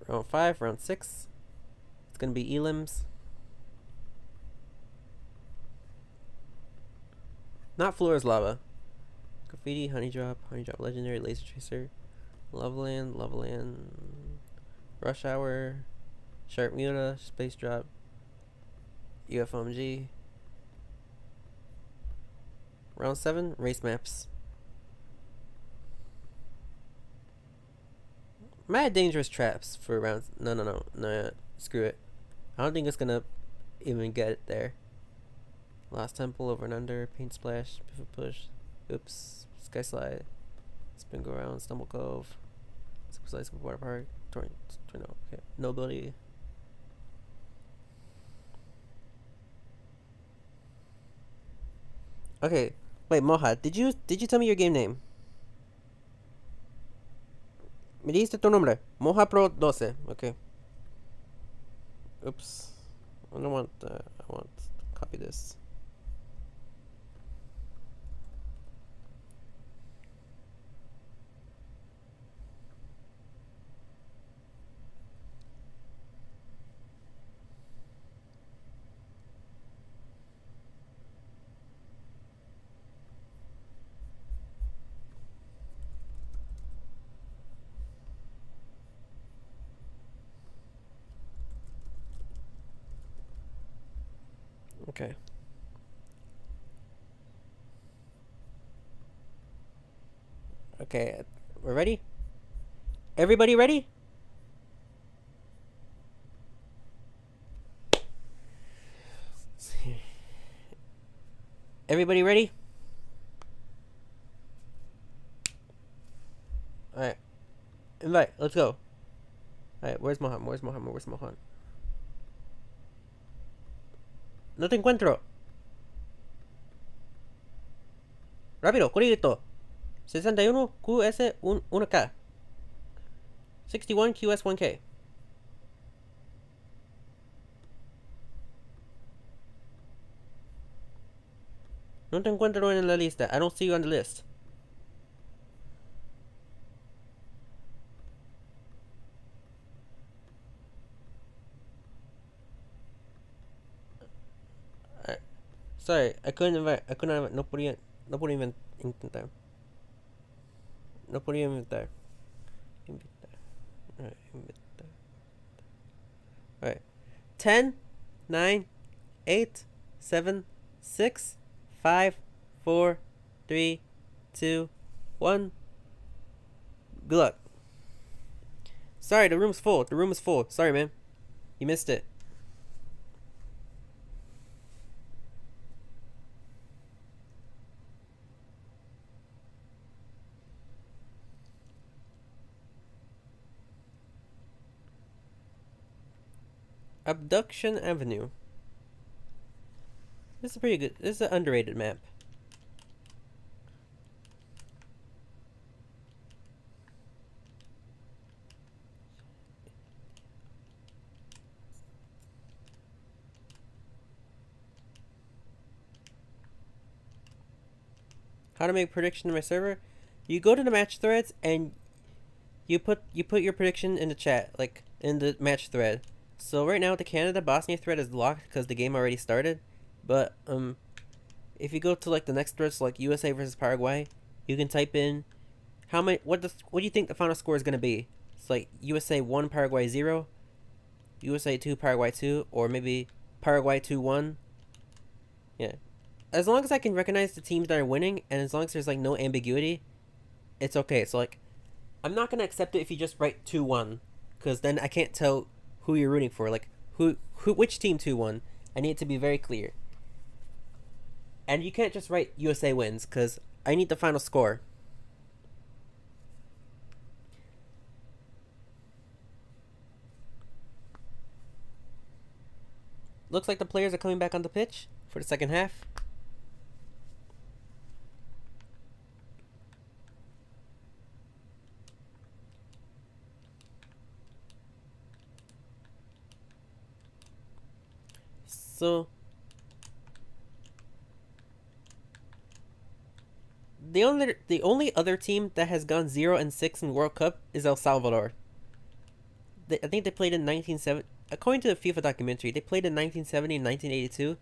Round 5, round 6. It's gonna be elims. Not floor is lava. Graffiti, honey drop, legendary, laser tracer, Loveland, rush hour, sharp muta, space drop, UFOMG. Round 7, race maps. Mad dangerous traps for rounds. No, screw it. I don't think it's gonna even get it there. Lost Temple, over and under, paint splash, pivot push, oops, sky slide, spin go around, stumble cove, super slice, water park, tornado, okay, no ability. Okay, wait, Moha, did you tell me your game name? Me dijiste tu nombre, Moha Pro 12, okay. Oops, I don't want I want to copy this. Okay. Okay, we're ready? Everybody ready? Everybody ready? Alright. Invite, let's go. Alright, where's Mohan? No te encuentro. Rápido, correcto. 61 QS 1K. 61 QS 1K. No te encuentro en la lista. I don't see you on the list. Sorry, I couldn't invite. No podía intentar. No podía invitar. Alright, invitar. Alright. 10, 9, 8, 7, 6, 5, 4, 3, 2, 1. Good luck. Sorry, the room's full. Sorry, man. You missed it. Abduction Avenue. This is pretty good. This is an underrated map. How to make prediction in my server? You go to the match threads and you put your prediction in the chat, like in the match thread. So right now the Canada Bosnia thread is locked because the game already started. But if you go to like the next thread, so like USA versus Paraguay, you can type in what do you think the final score is gonna be? It's like USA 1, Paraguay 0, USA 2, Paraguay 2, or maybe Paraguay 2-1. Yeah. As long as I can recognize the teams that are winning, and as long as there's like no ambiguity, it's okay. So like, I'm not gonna accept it if you just write 2-1, because then I can't tell who you're rooting for. Like which team 2-1. I need it to be very clear. And you can't just write USA wins, because I need the final score. Looks like the players are coming back on the pitch for the second half. So the only other team that has gone 0-6 in World Cup is El Salvador. I think they played in 1970. According to the FIFA documentary, they played in 1970 and 1982.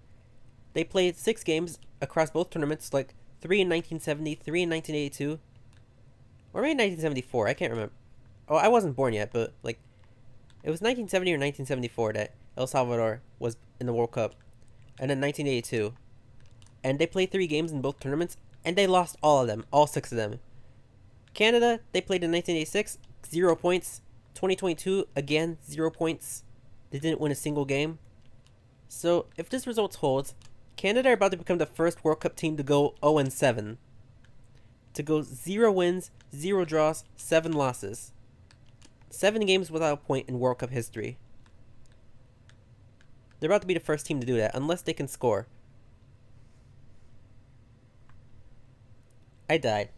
They played 6 games across both tournaments, like 3 in 1970, 3 in 1982, or maybe 1974. I can't remember. Oh, I wasn't born yet, but like it was 1970 or 1974 that El Salvador was in the World Cup, and then 1982, and they played 3 games in both tournaments, and they lost all of them, all 6 of them. Canada, they played in 1986, 0 points. 2022, again, 0 points. They didn't win a single game. So, if this result holds, Canada are about to become the first World Cup team to go 0-7. To go 0 wins, 0 draws, 7 losses. 7 games without a point in World Cup history. They're about to be the first team to do that, unless they can score. I died.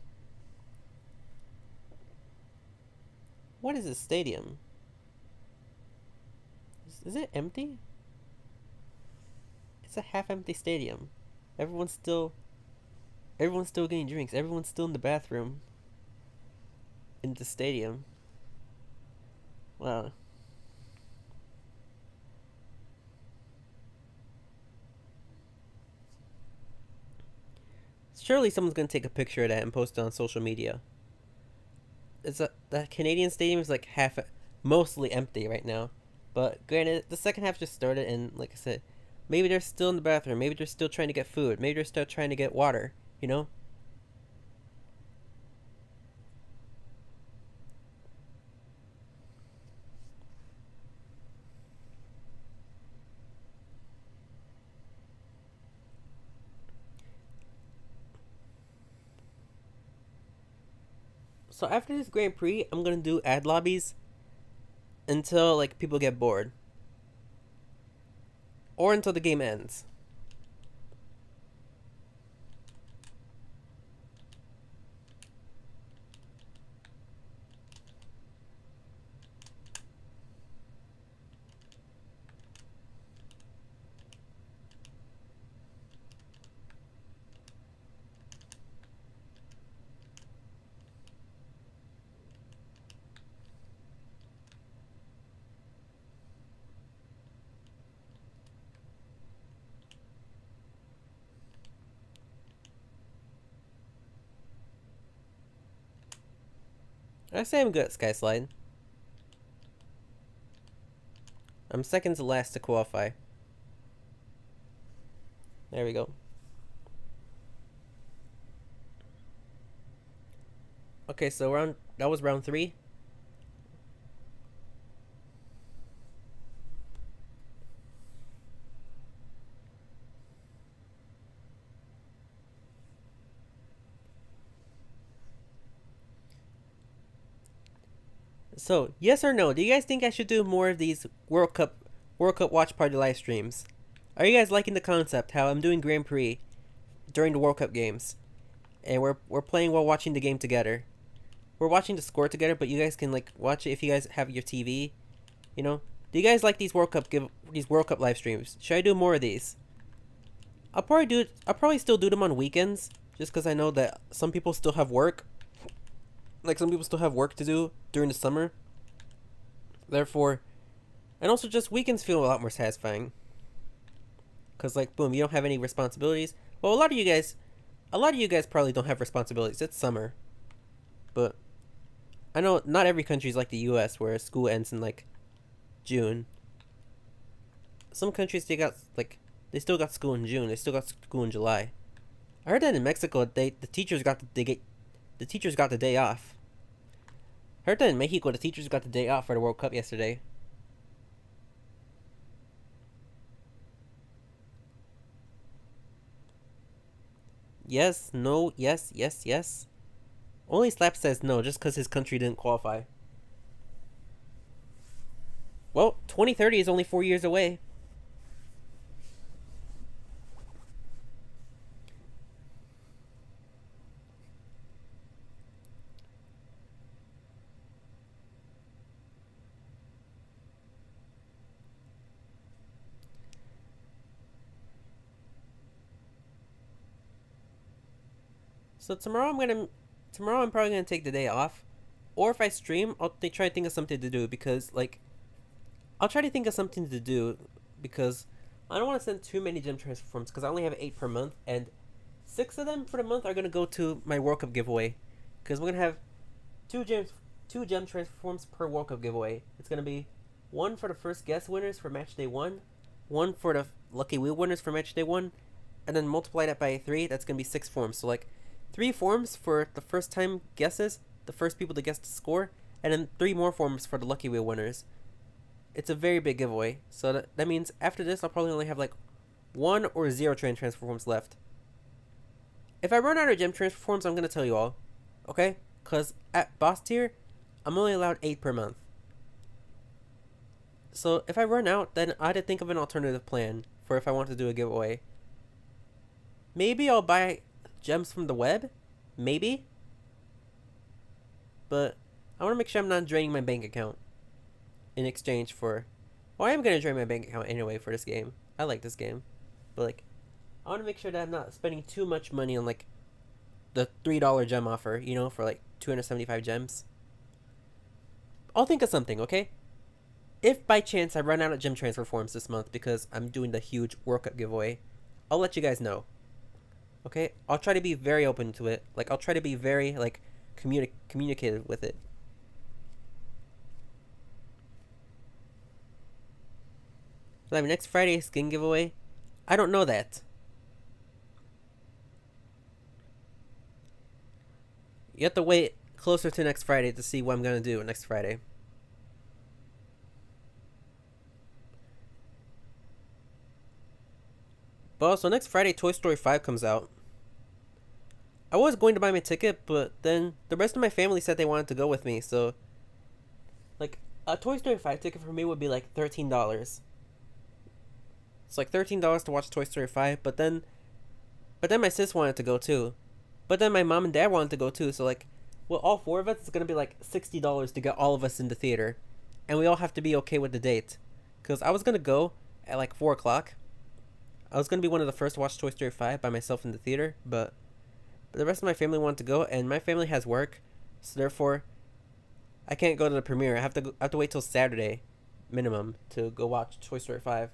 What is this stadium? Is it empty? It's a half-empty stadium. Everyone's still getting drinks. Everyone's still in the bathroom. In the stadium. Wow. Surely someone's gonna take a picture of that and post it on social media. The Canadian stadium is like mostly empty right now. But granted, the second half just started, and like I said, maybe they're still in the bathroom. Maybe they're still trying to get food. Maybe they're still trying to get water. You know? So after this Grand Prix, I'm gonna do ad lobbies until like people get bored, or until the game ends. I say I'm good at Sky Slide. I'm second to last to qualify. There we go. Okay, so that was round 3. So, yes or no, do you guys think I should do more of these World Cup watch party live streams? Are you guys liking the concept, how I'm doing Grand Prix during the World Cup games? And we're playing while watching the game together. We're watching the score together, but you guys can like watch it if you guys have your TV. You know? Do you guys like these World Cup live streams? Should I do more of these? I'll probably still do them on weekends, just because I know that some people still have work. Like, some people still have work to do during the summer. Therefore, and also just weekends feel a lot more satisfying. Because, like, boom, you don't have any responsibilities. Well, a lot of you guys probably don't have responsibilities. It's summer. But I know not every country is like the US where school ends in, like, June. Some countries, they still got school in June. They still got school in July. I heard that in Mexico, the teachers got the teachers got the day off. I heard that in Mexico, the teachers got the day off for the World Cup yesterday. Yes, no, yes, yes, yes. Only Slap says no just because his country didn't qualify. Well, 2030 is only 4 years away. So tomorrow I'm probably gonna take the day off, or if I stream, I'll try to think of something to do because like I'll try to think of something to do because I don't want to send too many gem transfer forms because I only have 8 per month, and 6 of them for the month are gonna go to my World Cup giveaway because we're gonna have two gems, two gem transfer forms per World Cup giveaway. It's gonna be one for the first guess winners for match day one for the lucky wheel winners for match day one, and then multiply that by 3. That's gonna be 6 forms. So like 3 forms for the first time guesses, the first people to guess the score, and then 3 more forms for the lucky wheel winners. It's a very big giveaway, so that means after this I'll probably only have like 1 or 0 train transfer forms left. If I run out of gem transfer forms, I'm gonna tell you all, okay? Cause at boss tier, I'm only allowed 8 per month. So if I run out, then I had to think of an alternative plan for if I want to do a giveaway. Maybe I'll buy gems from the web, maybe. But I want to make sure I'm not draining my bank account in exchange for. Well, I am gonna drain my bank account anyway for this game. I like this game, but like, I want to make sure that I'm not spending too much money on like the $3 gem offer, you know, for like 275 gems. I'll think of something, okay? If by chance I run out of gem transfer forms this month because I'm doing the huge World Cup giveaway, I'll let you guys know. Okay? I'll try to be very open to it. Like, I'll try to be very, like, communicative with it. Like, next Friday skin giveaway? I don't know that. You have to wait closer to next Friday to see what I'm gonna do next Friday. But also, next Friday, Toy Story 5 comes out. I was going to buy my ticket, but then the rest of my family said they wanted to go with me, so. Like, a Toy Story 5 ticket for me would be like $13. It's like $13 to watch Toy Story 5, but then my sis wanted to go too. But then my mom and dad wanted to go too, so like, well, all 4 of us, it's gonna be like $60 to get all of us in the theater. And we all have to be okay with the date. Because I was gonna go at like 4 o'clock. I was gonna be one of the first to watch Toy Story 5 by myself in the theater, but the rest of my family wanted to go, and my family has work, so therefore, I can't go to the premiere. I have to wait till Saturday, minimum, to go watch Toy Story 5.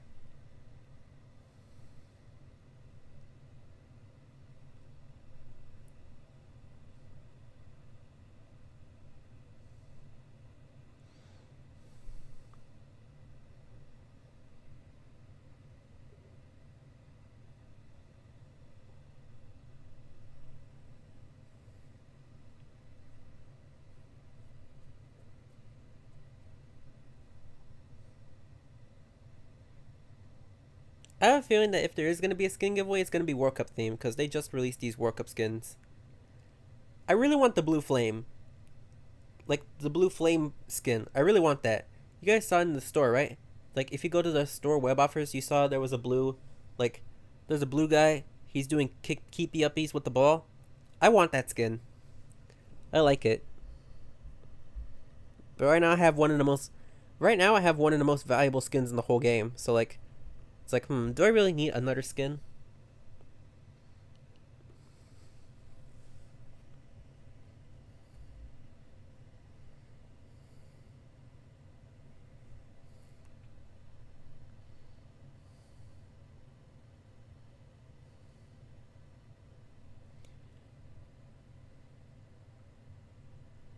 I have a feeling that if there is gonna be a skin giveaway, it's gonna be World Cup themed because they just released these World Cup skins. I really want the blue flame, like the blue flame skin. I really want that. You guys saw it in the store, right? Like if you go to the store web offers, you saw there was a blue, like there's a blue guy. He's doing keepy uppies with the ball. I want that skin. I like it. But right now I have one of the most. Right now I have one of the most valuable skins in the whole game. So like, it's like, do I really need another skin?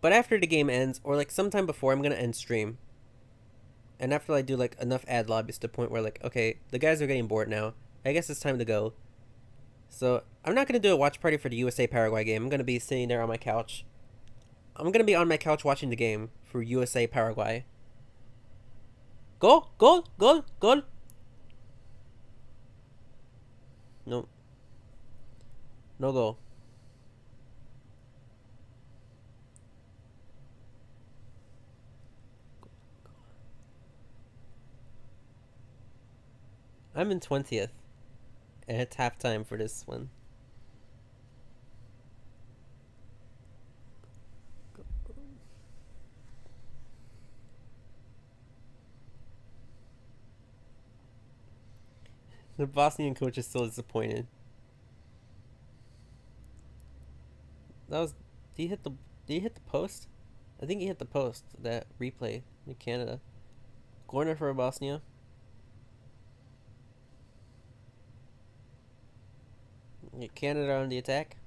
But after the game ends, or like sometime before, I'm gonna end stream. And after I do like enough ad lobbies to the point where like, okay, the guys are getting bored now. I guess it's time to go. So I'm not gonna do a watch party for the USA Paraguay game. I'm gonna be sitting there on my couch. I'm gonna be on my couch watching the game for USA Paraguay. Goal! Goal! Goal! Goal! No. No goal. I'm in 20th. And it's halftime for this one. The Bosnian coach is still disappointed. That was. Did he hit the? Did he hit the post? I think he hit the post. That replay in Canada. Corner for Bosnia. Canada on the attack.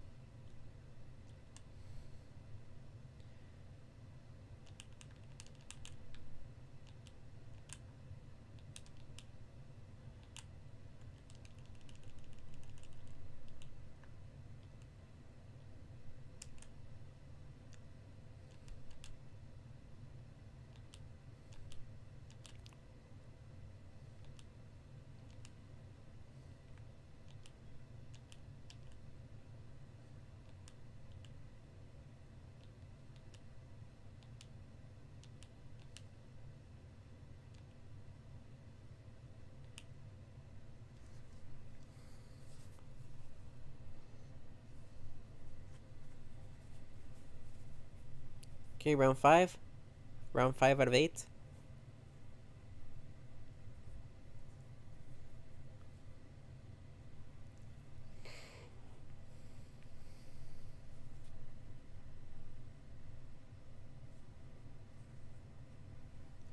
Okay, round 5. Round 5 out of 8.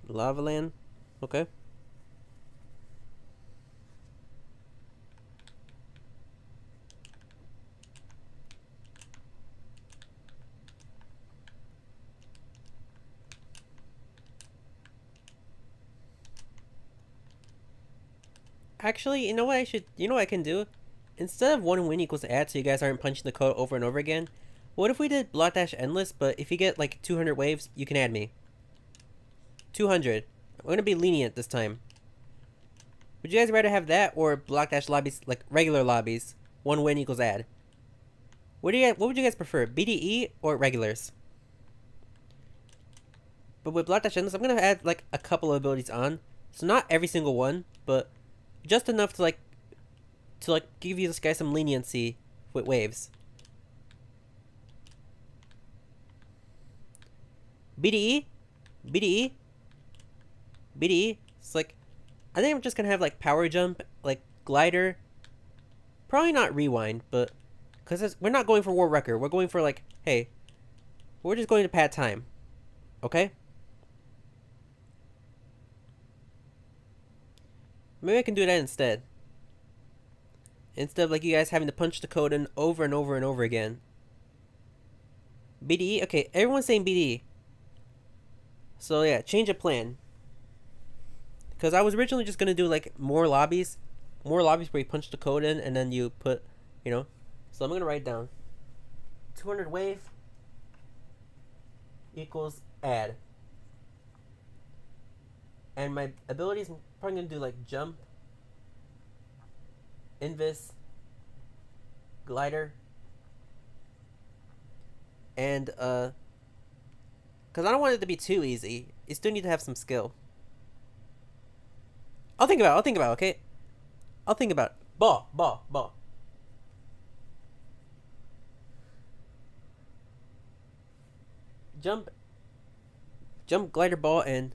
Lavaland. Okay. Actually, you know what I should... You know what I can do? Instead of 1 win equals add so you guys aren't punching the code over and over again, what if we did block dash endless, but if you get like 200 waves, you can add me. 200. I'm going to be lenient this time. Would you guys rather have that or block dash lobbies, like regular lobbies? 1 win equals add. What would you guys prefer, BDE or regulars? But with block dash endless, I'm going to add like a couple of abilities on. So not every single one, but just enough to give you this guy some leniency with waves. BDE? BDE? BDE? It's like, I think I'm just gonna have like power jump, like glider. Probably not rewind, but because we're not going for world record. We're going for like, hey, we're just going to pad time. Okay? Maybe I can do that instead. Instead of like you guys having to punch the code in over and over and over again. BDE? Okay, everyone's saying BDE. So yeah, change of plan. Because I was originally just going to do like more lobbies. More lobbies where you punch the code in and then you put, you know. So I'm going to write down 200 wave equals add. And my abilities, I'm probably going to do like jump, invis, glider, and because I don't want it to be too easy. You still need to have some skill. I'll think about it, okay? I'll think about it. Ball. Jump, glider, ball, and...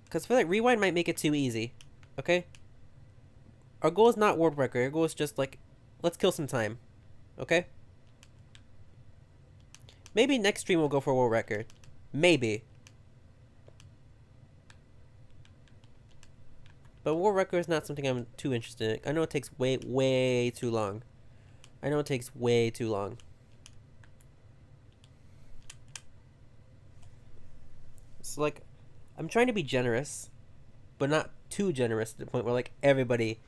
Because I feel like rewind might make it too easy, okay? Our goal is not world record. Our goal is just like, let's kill some time, okay? Maybe next stream we'll go for a world record. Maybe. But world record is not something I'm too interested in. I know it takes way too long. So like, I'm trying to be generous, but not too generous to the point where like everybody,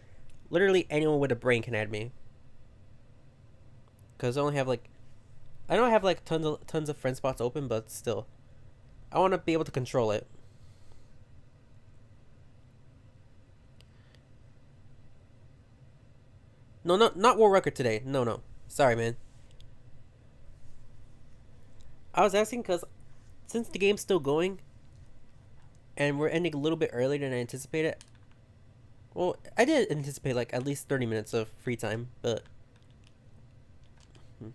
literally anyone with a brain can add me. Because I don't have like tons of friend spots open, but still, I want to be able to control it. No, not world record today. No. Sorry, man. I was asking because since the game's still going, and we're ending a little bit earlier than I anticipated. Well, I did anticipate like at least 30 minutes of free time, but you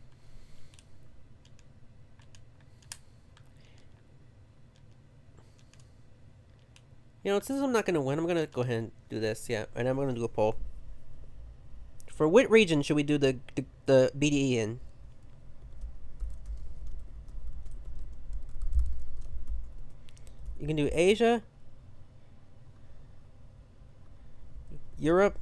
know, since I'm not gonna win, I'm gonna go ahead and do this. Yeah, and I'm gonna do a poll. For what region should we do the BDE in? You can do Asia, Europe,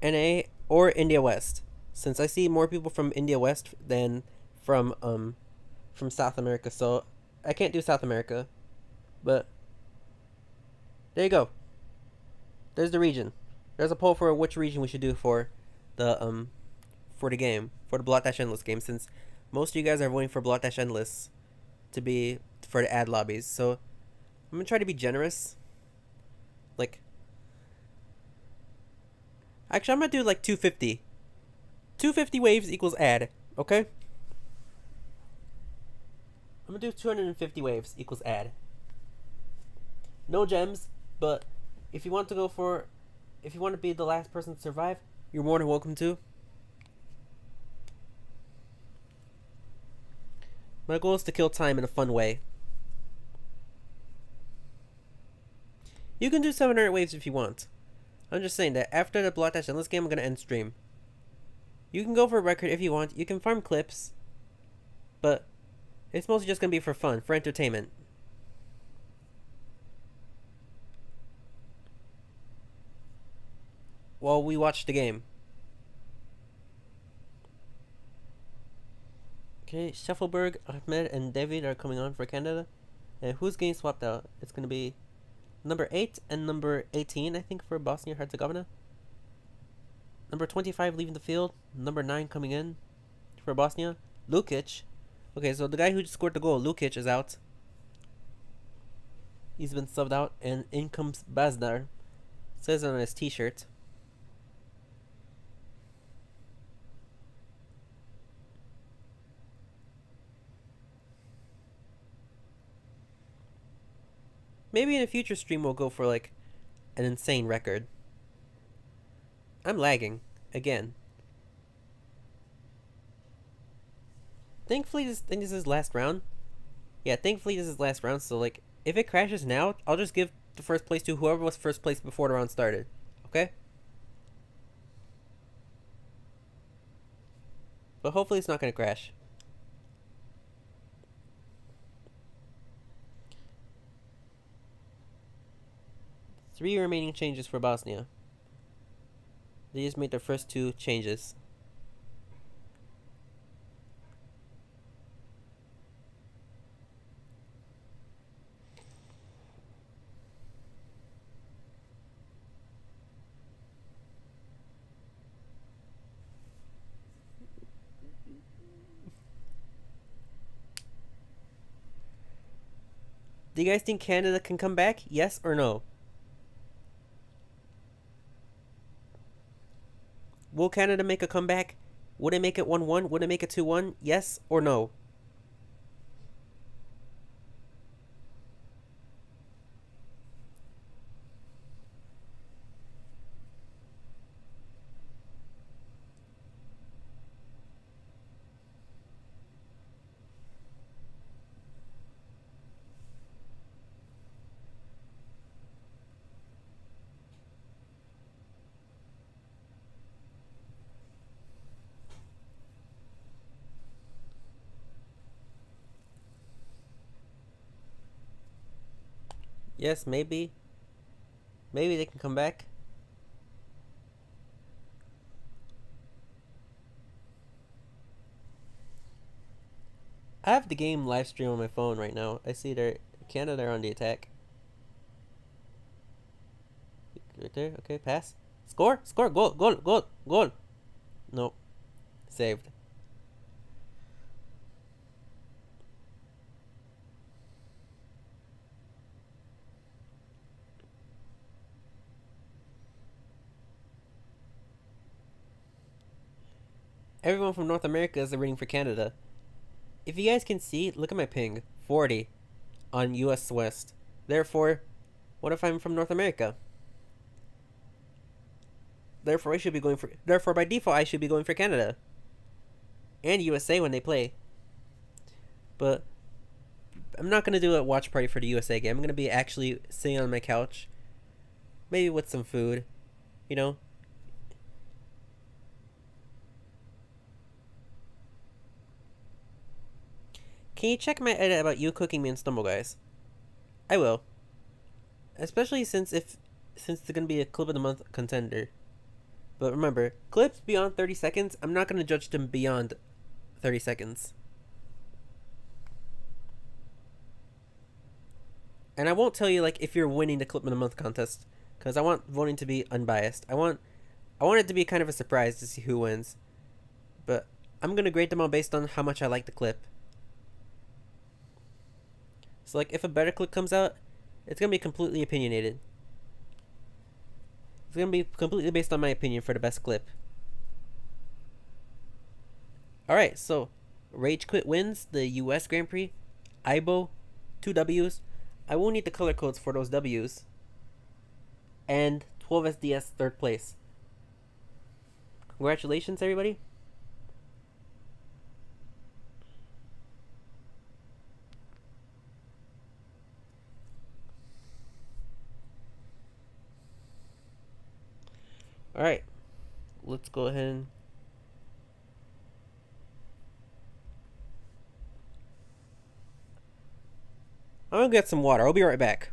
NA, or India West. Since I see more people from India West than from South America, so I can't do South America. But there you go. There's the region. There's a poll for which region we should do for the game, for the Blot Dash Endless game, since most of you guys are voting for Blot Dash Endless to be for the ad lobbies. So I'm gonna try to be generous. Like, actually, I'm gonna do like 250. 250 waves equals ad. Okay. I'm gonna do 250 waves equals ad. No gems, but if you want to be the last person to survive, you're more than welcome to. My goal is to kill time in a fun way. You can do 700 waves if you want. I'm just saying that after the Block Dash Endless game, I'm going to end stream. You can go for a record if you want. You can farm clips. But it's mostly just going to be for fun, for entertainment. While we watch the game. Okay, Shuffleberg, Ahmed, and David are coming on for Canada. And who's getting swapped out? It's going to be number 8 and number 18, I think, for Bosnia-Herzegovina. Number 25 leaving the field. Number 9 coming in for Bosnia. Lukic. Okay, so the guy who just scored the goal, Lukic, is out. He's been subbed out. And in comes Bazdar. It says it on his t-shirt. Maybe in a future stream we'll go for like an insane record. I'm lagging again. Thankfully, this is last round. Yeah, thankfully this is last round. So like, if it crashes now, I'll just give the first place to whoever was first place before the round started. Okay. But hopefully it's not gonna crash. Three remaining changes for Bosnia. They just made their first 2 changes. Do you guys think Canada can come back? Yes or no? Will Canada make a comeback? Would it make it 1-1? Would it make it 2-1? Yes or no? Yes, maybe. Maybe they can come back. I have the game live stream on my phone right now. I see they're Canada are on the attack. Right there. Okay, pass. Score! Score! Goal! Goal! Goal! Goal! Nope. Saved. Everyone from North America is rooting for Canada. If you guys can see, look at my ping. 40 on US West. Therefore, what if I'm from North America? Therefore, I should be going for. Therefore, by default, I should be going for Canada and USA when they play. But I'm not gonna do a watch party for the USA game. I'm gonna be actually sitting on my couch, maybe with some food, you know. Can you check my edit about you cooking me in Stumble Guys? I will, especially since it's gonna be a clip of the month contender. But remember, clips beyond 30 seconds, I'm not gonna judge them beyond 30 seconds. And I won't tell you like if you're winning the clip of the month contest, because I want voting to be unbiased. I want it to be kind of a surprise to see who wins. But I'm gonna grade them all based on how much I like the clip. So like if a better clip comes out, it's gonna be completely opinionated. It's gonna be completely based on my opinion for the best clip. Alright, so Rage Quit wins the US Grand Prix. Ibo, 2 W's. I will need the color codes for those W's. And 12SDS 3rd place. Congratulations, everybody. Alright, let's go ahead and I'm gonna get some water. I'll be right back.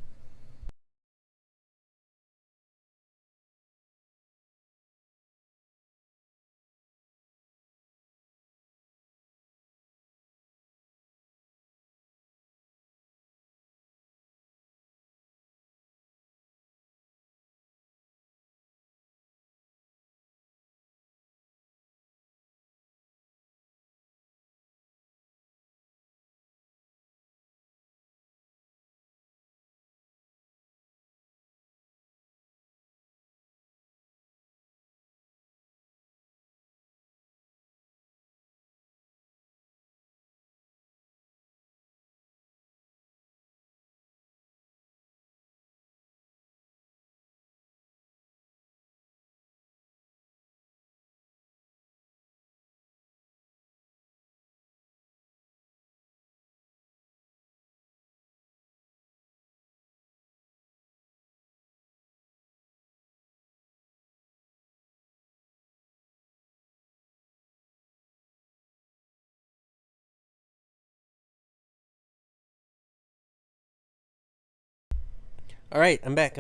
Alright, I'm back.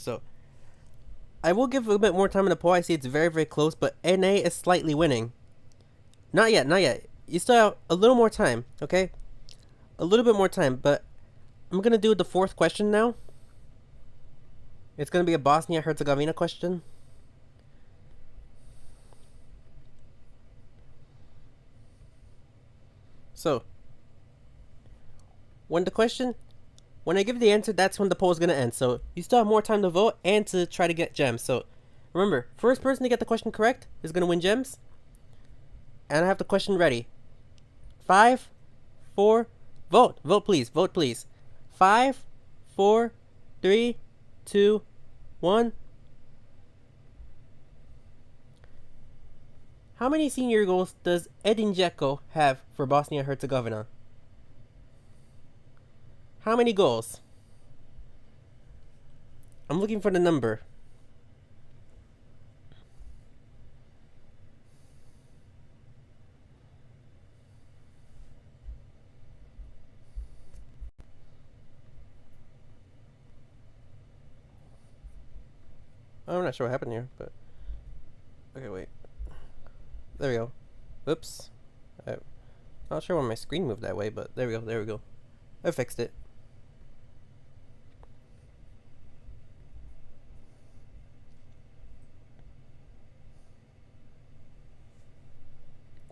So I will give a bit more time in the poll. I see it's very, very close, but NA is slightly winning. Not yet, not yet. You still have a little more time, okay? A little bit more time, but I'm gonna do the 4th question now. It's gonna be a Bosnia Herzegovina question. So, when I give the answer, that's when the poll is gonna end. So you still have more time to vote and to try to get gems. So remember, first person to get the question correct is gonna win gems. And I have the question ready. 5, 4, vote, vote please. 5, 4, 3, 2, 1. How many senior goals does Edin Dzeko have for Bosnia Herzegovina? How many goals? I'm looking for the number. I'm not sure what happened here, but okay, wait. There we go. Oops. Not sure why my screen moved that way, but there we go. There we go. I fixed it.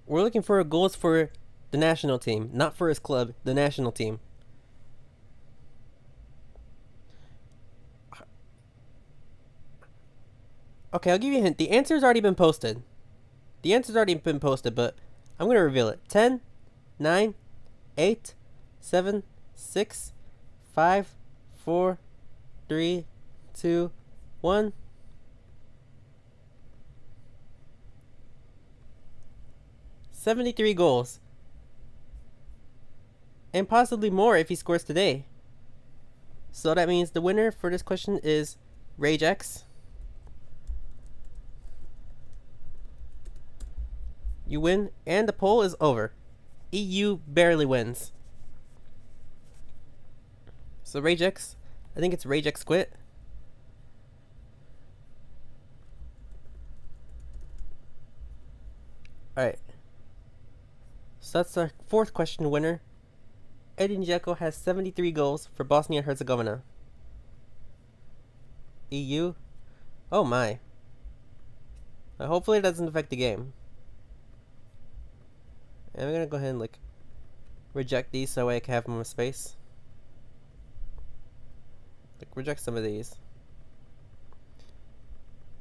We're looking for goals for the national team, not for his club, the national team. Okay, I'll give you a hint. The answer's already been posted. The answer's already been posted, but I'm going to reveal it. 10, 9, 8, 7, 6, 5, 4, 3, 2, 1. $73 goals. And possibly more if he scores today. So that means the winner for this question is RageX. You win, and the poll is over. EU barely wins. So RageX, I think it's RageX quit. Alright. So that's our fourth question winner. Edin Dzeko has 73 goals for Bosnia and Herzegovina. EU? Oh my. Hopefully it doesn't affect the game. And I'm gonna go ahead and reject these so I can have more space. Reject some of these.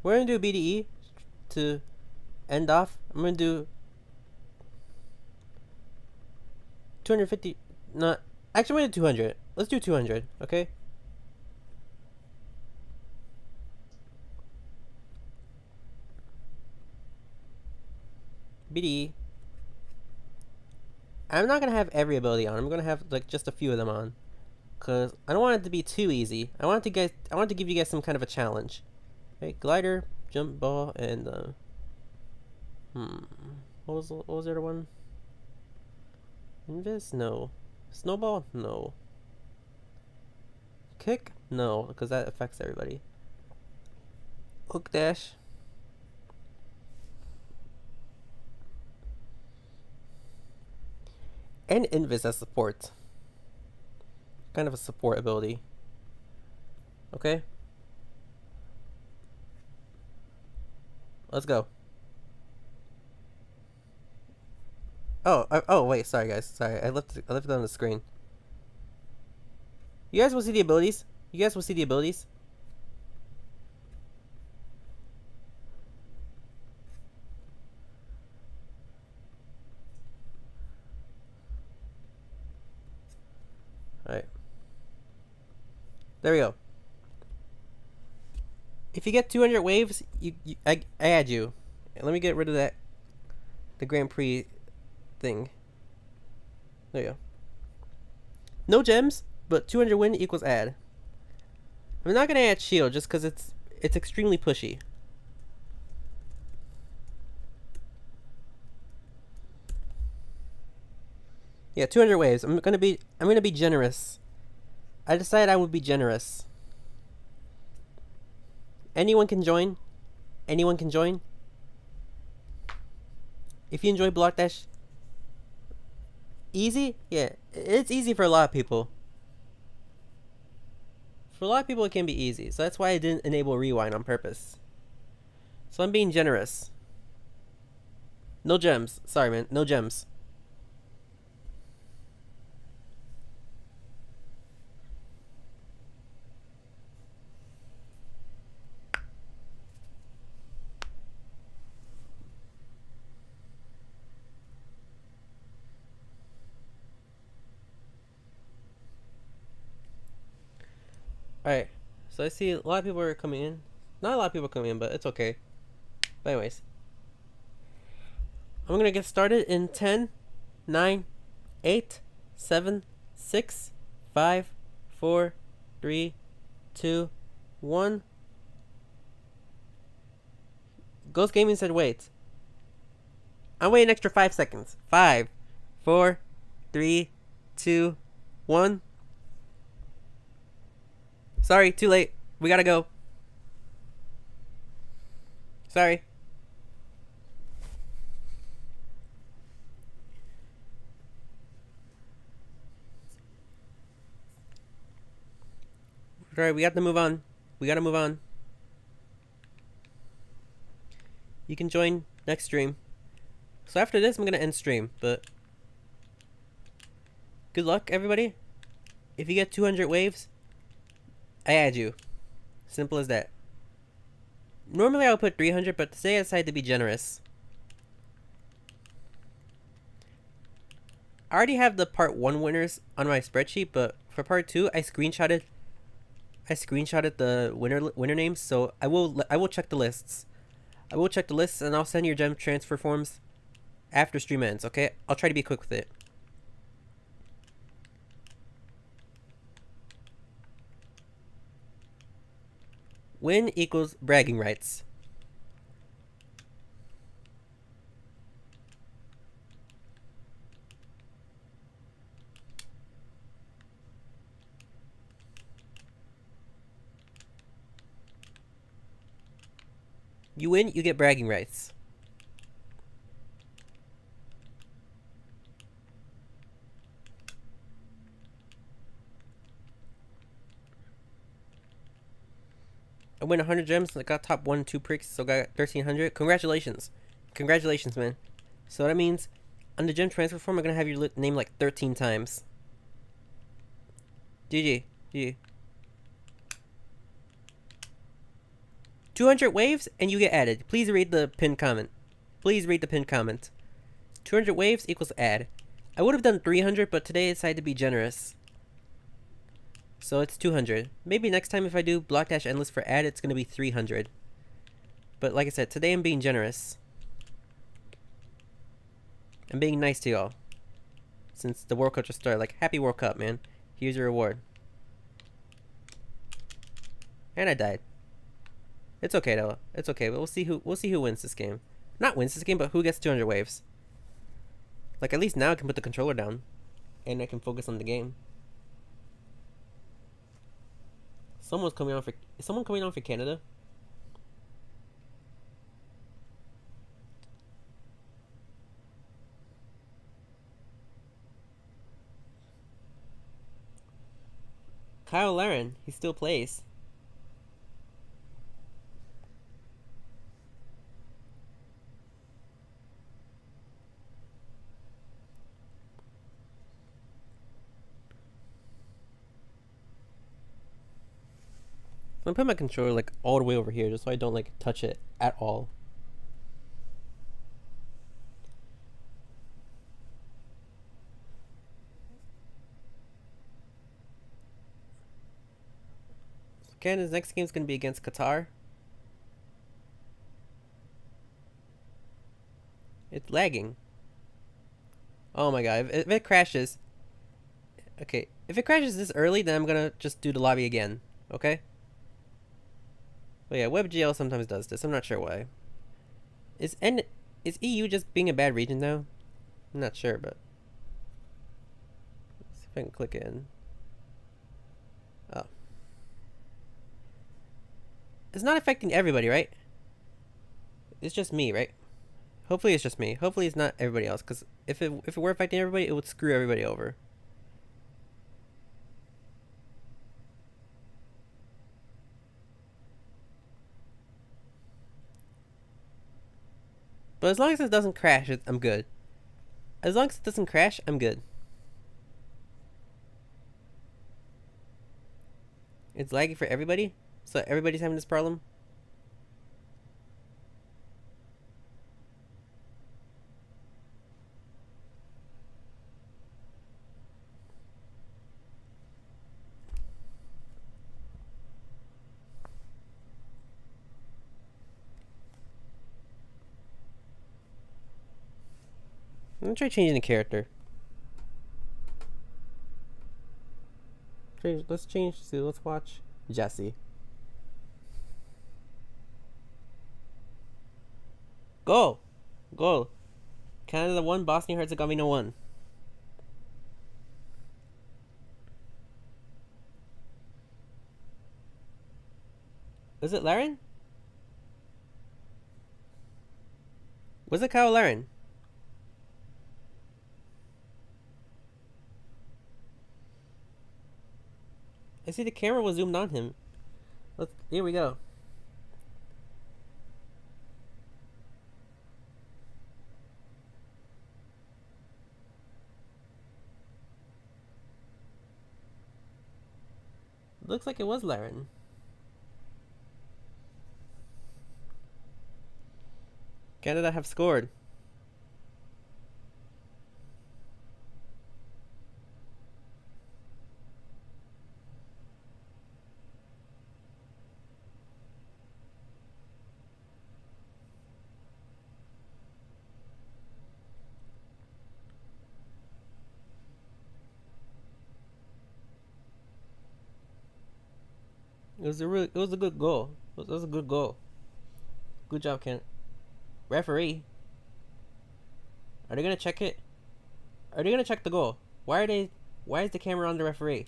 We're gonna do BDE to end off. I'm gonna do 250. Not actually, I'm gonna do 200. Let's do 200. Okay. BDE. I'm not gonna have every ability on. I'm gonna have just a few of them on, cause I don't want it to be too easy. I want to give you guys some kind of a challenge. Okay, glider, jump ball, and what was the other one? Invis? No. Snowball? No. Kick? No, because that affects everybody. Hook dash. And Invis as support. Kind of a support ability. Okay. Let's go. Oh wait, sorry guys. Sorry, I left it on the screen. You guys will see the abilities. Alright. There we go. If you get 200 waves, I add you. Let me get rid of that. The Grand Prix thing. There you go. No gems, but 200 win equals add. I'm not gonna add shield just because it's extremely pushy. Yeah, 200 waves. I'm gonna be generous. I decided I would be generous. Anyone can join. If you enjoy Block Dash, easy? Yeah, it's easy for a lot of people. For a lot of people, it can be easy. So that's why I didn't enable rewind on purpose. So I'm being generous. No gems. Sorry, man. No gems. Alright, so I see a lot of people are coming in. Not a lot of people coming in, but it's okay. But anyways. I'm gonna get started in 10, 9, 8, 7, 6, 5, 4, 3, 2, 1. Ghost Gaming said wait. I'm waiting an extra 5 seconds. 5, 4, 3, 2, 1. Sorry, too late. We gotta go. Sorry. Alright, we got to move on. We gotta move on. You can join next stream. So after this, I'm gonna end stream, but good luck, everybody. If you get 200 waves, I add you. Simple as that. Normally I would put 300, but today I decided to be generous. I already have the part 1 winners on my spreadsheet, but for part 2, I screenshotted the winner names, so I will check the lists. I will check the lists and I'll send your gem transfer forms after stream ends, okay? I'll try to be quick with it. Win equals bragging rights. You win, you get bragging rights. I win 100 gems. I got top 1 and 2 Prix, so got 1300. Congratulations. Congratulations, man. So that means on the gem transfer form, I'm going to have your name like 13 times. GG. GG. 200 waves and you get added. Please read the pinned comment. Please read the pinned comment. 200 waves equals add. I would have done 300, but today I decided to be generous. So it's 200. Maybe next time if I do block dash endless for add, it's going to be 300. But like I said, today I'm being generous. I'm being nice to y'all. Since the World Cup just started. Like, happy World Cup, man. Here's your reward. And I died. It's okay though. It's okay. But we'll see who wins this game. Not wins this game, but who gets 200 waves. Like, at least now I can put the controller down. And I can focus on the game. Is someone coming on for Canada? Kyle Laren, he still plays. I'm gonna put my controller like all the way over here just so I don't like touch it at all. So Canada's next game is gonna be against Qatar. It's lagging. Oh my god, if it crashes. Okay, if it crashes this early, then I'm gonna just do the lobby again, okay? But yeah, WebGL sometimes does this. I'm not sure why. Is EU just being a bad region now? I'm not sure, but let's see if I can click in. Oh, it's not affecting everybody, right? It's just me, right? Hopefully it's just me. Hopefully it's not everybody else, because if it were affecting everybody, it would screw everybody over. But as long as it doesn't crash, I'm good. As long as it doesn't crash, I'm good. It's laggy for everybody? So everybody's having this problem? I'm gonna try changing the character. Let's change to, let's watch Jesse. Go! Goal. Canada 1, Bosnia Herzegovina 1. Was it Laren? Was it Kyle Laren? I see the camera was zoomed on him. Here we go. Looks like it was Laren. Canada have scored. It was a good goal. It was a good goal. Good job, Ken. Referee. Are they gonna check it? Are they gonna check the goal? Why is the camera on the referee?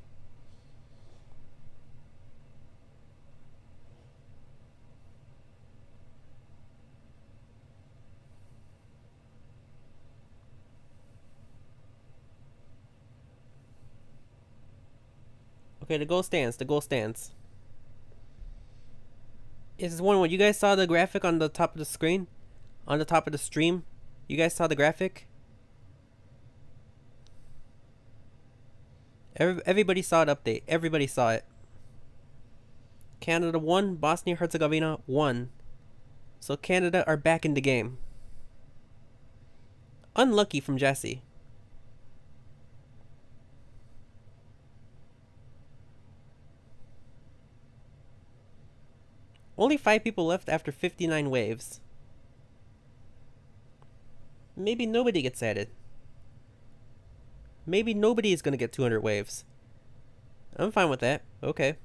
Okay, the goal stands. The goal stands. Is one what you guys saw the graphic on the top of the screen? On the top of the stream? You guys saw the graphic? Everybody saw it update. Everybody saw it. Canada won. Bosnia-Herzegovina won. So Canada are back in the game. Unlucky from Jesse. Only 5 people left after 59 waves. Maybe nobody gets added. Maybe nobody is going to get 200 waves. I'm fine with that. Okay.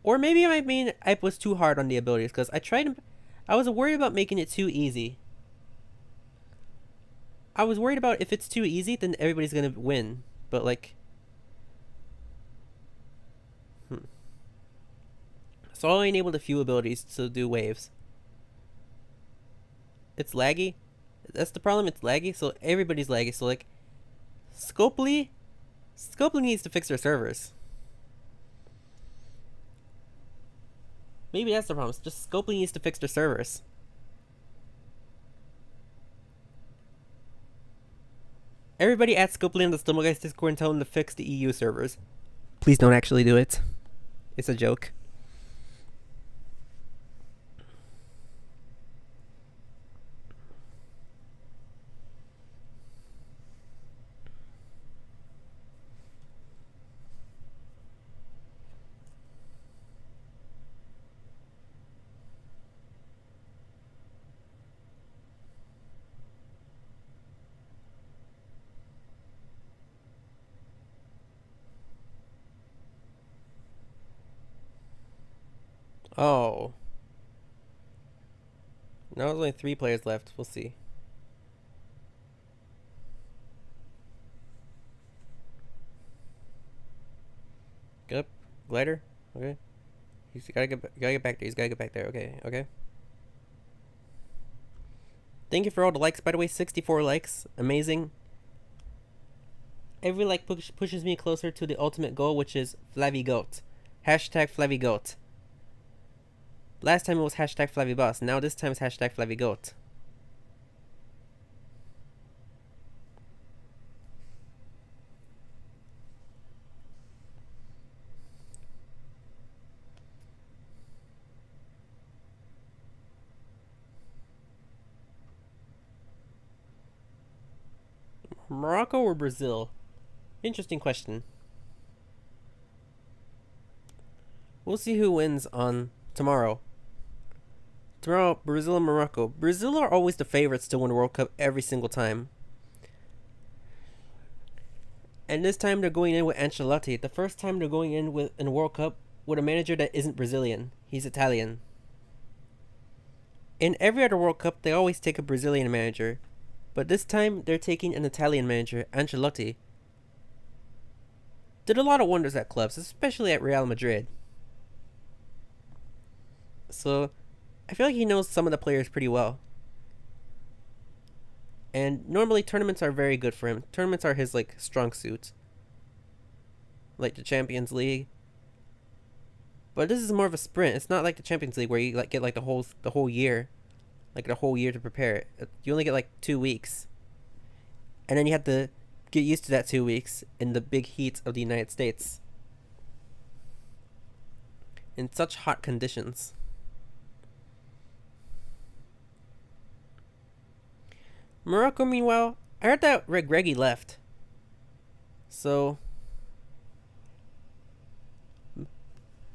Or maybe I was too hard on the abilities because I was worried about making it too easy. I was worried about if it's too easy, then everybody's going to win. But like... So I only enabled a few abilities to do waves. It's laggy. That's the problem, it's laggy. So everybody's laggy. So like, Scopely needs to fix their servers. Maybe that's the problem. It's just Scopely needs to fix their servers. Everybody at Scopely on the Stumbleguys Discord and tell them to fix the EU servers. Please don't actually do it. It's a joke. Oh. Now there's only 3 players left. We'll see. Get up. Glider. Okay. He's gotta get back there. He's gotta get back there. Okay. Okay. Thank you for all the likes, by the way. 64 likes. Amazing. Every like pushes me closer to the ultimate goal, which is FlavyGoat. Hashtag FlavyGoat. Last time it was hashtag FlavyBoss. Now this time it's hashtag FlavyGoat. Morocco or Brazil? Interesting question. We'll see who wins on tomorrow. Tomorrow, Brazil and Morocco. Brazil are always the favorites to win the World Cup every single time. And this time they're going in with Ancelotti. The first time they're going in a World Cup with a manager that isn't Brazilian. He's Italian. In every other World Cup, they always take a Brazilian manager. But this time, they're taking an Italian manager, Ancelotti. Did a lot of wonders at clubs, especially at Real Madrid. So, I feel like he knows some of the players pretty well. And normally tournaments are very good for him. Tournaments are his like strong suit. like the Champions League. But this is more of a sprint. It's not like the Champions League where you like get like the whole year, like the whole year to prepare it. You only get like 2 weeks, and then you have to get used to that 2 weeks in the big heat of the United States in such hot conditions. Morocco, meanwhile, I heard that Regragui left. So,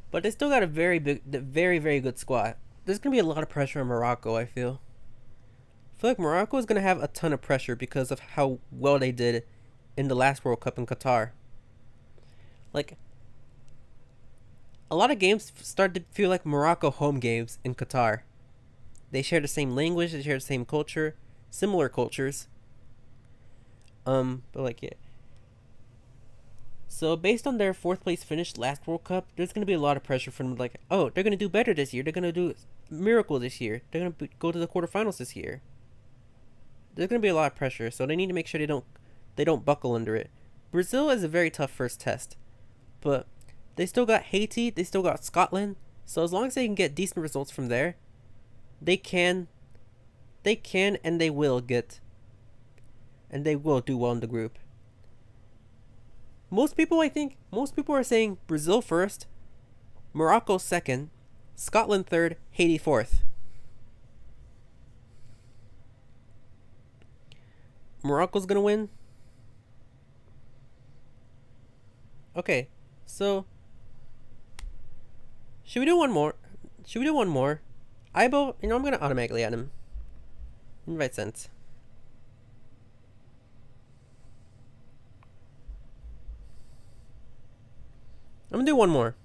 but they still got a very good squad. There's gonna be a lot of pressure on Morocco. I feel like Morocco is gonna have a ton of pressure because of how well they did in the last World Cup in Qatar. Like, a lot of games start to feel like Morocco home games in Qatar. They share the same language. They share the same culture, similar cultures. But like, yeah. So based on their 4th place finish last World Cup, there's gonna be a lot of pressure from like, oh, they're gonna do better this year. They're gonna do a miracle this year. They're gonna go to the quarterfinals this year. There's gonna be a lot of pressure, so they need to make sure they don't buckle under it. Brazil is a very tough first test, but they still got Haiti. They still got Scotland. So as long as they can get decent results from there, they can, and they will do well in the group. Most people are saying Brazil first, Morocco second, Scotland third, Haiti fourth. Morocco's gonna win. Okay, so should we do one more? Aibo, I'm gonna automatically add him. Invite sent. I'm gonna do one more.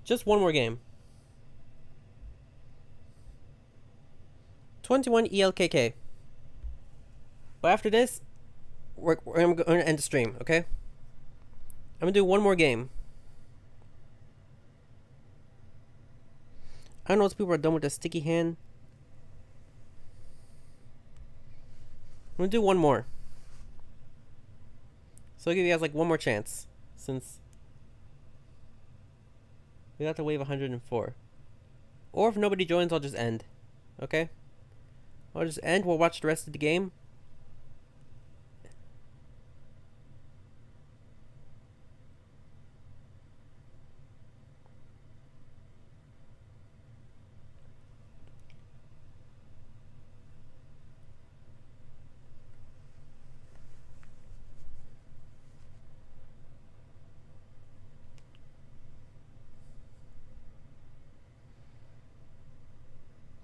Just one more game. 21 ELKK. But after this, we're going to end the stream, okay? I'm going to do one more game. I don't know if people are done with the sticky hand. I'm going to do one more. So I'll give you guys like one more chance. Since we got to wave 104. Or if nobody joins, I'll just end. Okay? I'll just end. We'll watch the rest of the game.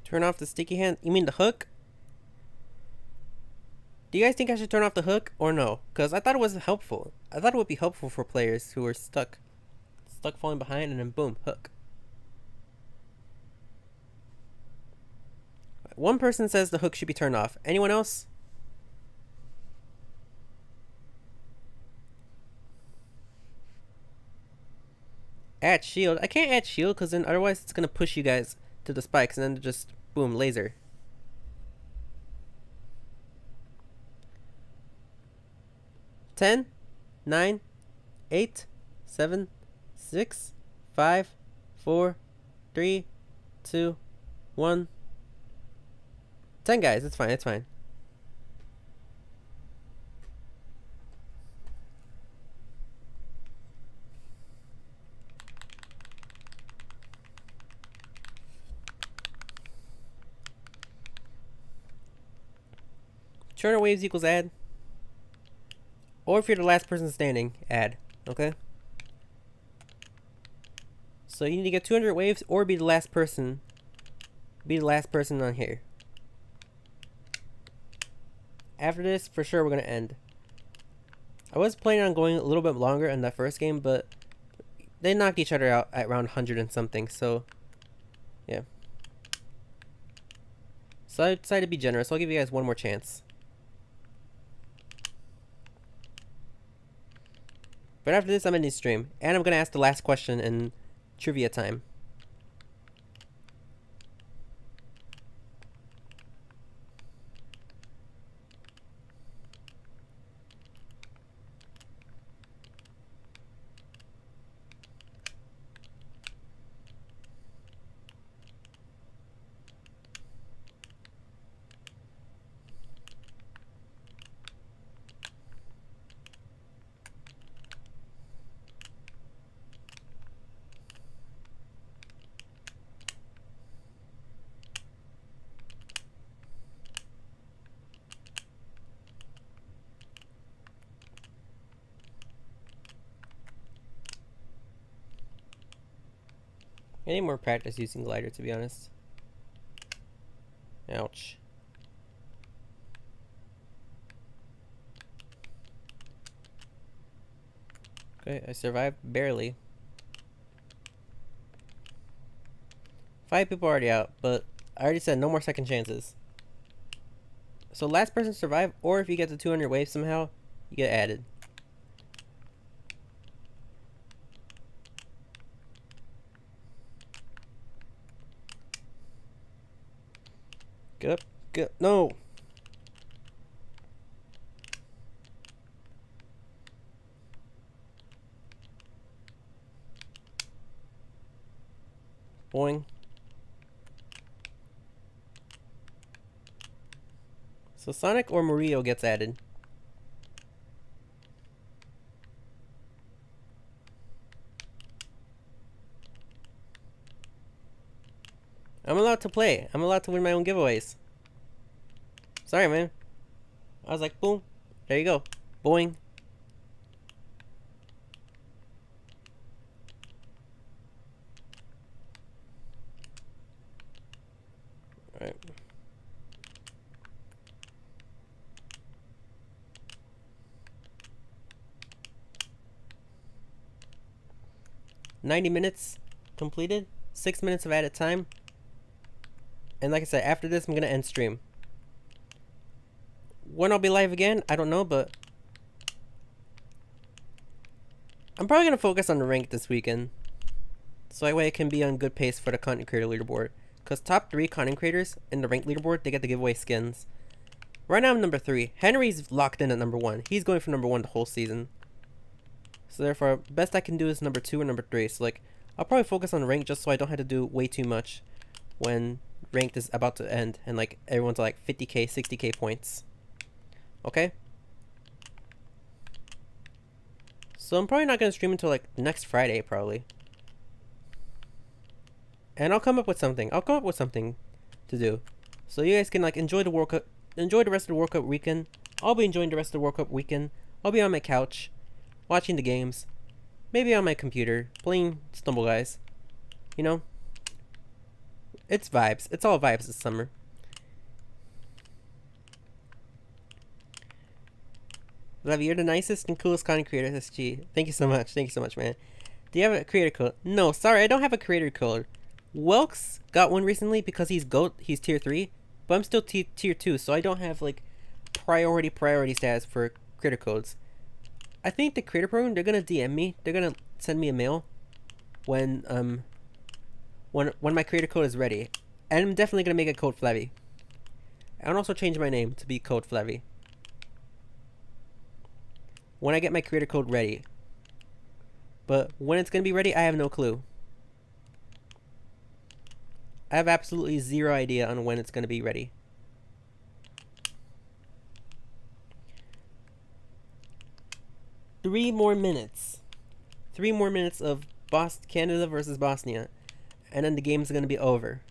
Turn off the sticky hand? You mean the hook? Do you guys think I should turn off the hook or no? Because I thought it was helpful. I thought it would be helpful for players who are stuck falling behind, and then boom, hook. One person says the hook should be turned off. Anyone else? Add shield. I can't add shield because then otherwise it's going to push you guys to the spikes and then just boom, laser. Ten, 9, 8, 7, 6, 5, 4, 3, 2, 1. 10 guys, it's fine, it's fine. Turner waves equals add. Or if you're the last person standing, add. Okay? So you need to get 200 waves or be the last person. Be the last person on here. After this, for sure, we're going to end. I was planning on going a little bit longer in that first game, but they knocked each other out at around 100 and something, so yeah. So I decided to be generous. I'll give you guys one more chance. But after this, I'm ending the stream, and I'm going to ask the last question in trivia time. I need more practice using glider, to be honest. Ouch. Okay, I survived barely. 5 people already out, but I already said no more second chances. So last person survive, or if you get to 200 waves somehow, you get added. Get up, get no. Boing. So Sonic or Mario gets added. I'm allowed to play. I'm allowed to win my own giveaways. Sorry, man. I was like, boom. There you go. Boing. Alright. $90 completed. 6 minutes of added time. And like I said, after this, I'm going to end stream. When I'll be live again, I don't know, but I'm probably going to focus on the rank this weekend. So that way I can be on good pace for the content creator leaderboard. Because top 3 content creators in the rank leaderboard, they get to give away skins. Right now I'm number 3. Henry's locked in at number 1. He's going for number 1 the whole season. So therefore, best I can do is number 2 or number 3. So like, I'll probably focus on rank just so I don't have to do way too much when ranked is about to end and like everyone's like 50k, 60k points. Okay? So I'm probably not going to stream until like next Friday probably. And I'll come up with something. I'll come up with something to do. So you guys can like enjoy the World Cup, enjoy the rest of the World Cup weekend. I'll be enjoying the rest of the World Cup weekend. I'll be on my couch, watching the games. Maybe on my computer, playing Stumble Guys. You know? It's vibes. It's all vibes this summer. Love you. You're the nicest and coolest content creator, SG. Thank you so much. Thank you so much, man. Do you have a creator code? No, sorry, I don't have a creator code. Welks got one recently because he's GOAT. He's tier 3. But I'm still tier 2, so I don't have, like, priority status for creator codes. I think the creator program, they're gonna DM me. They're gonna send me a mail when my creator code is ready. And I'm definitely gonna make it Code Flavy. I'll also change my name to be Code Flavy when I get my creator code ready. But when it's gonna be ready, I have no clue. I have absolutely zero idea on when it's gonna be ready. Three more minutes of Canada versus Bosnia, and then the game's gonna be over.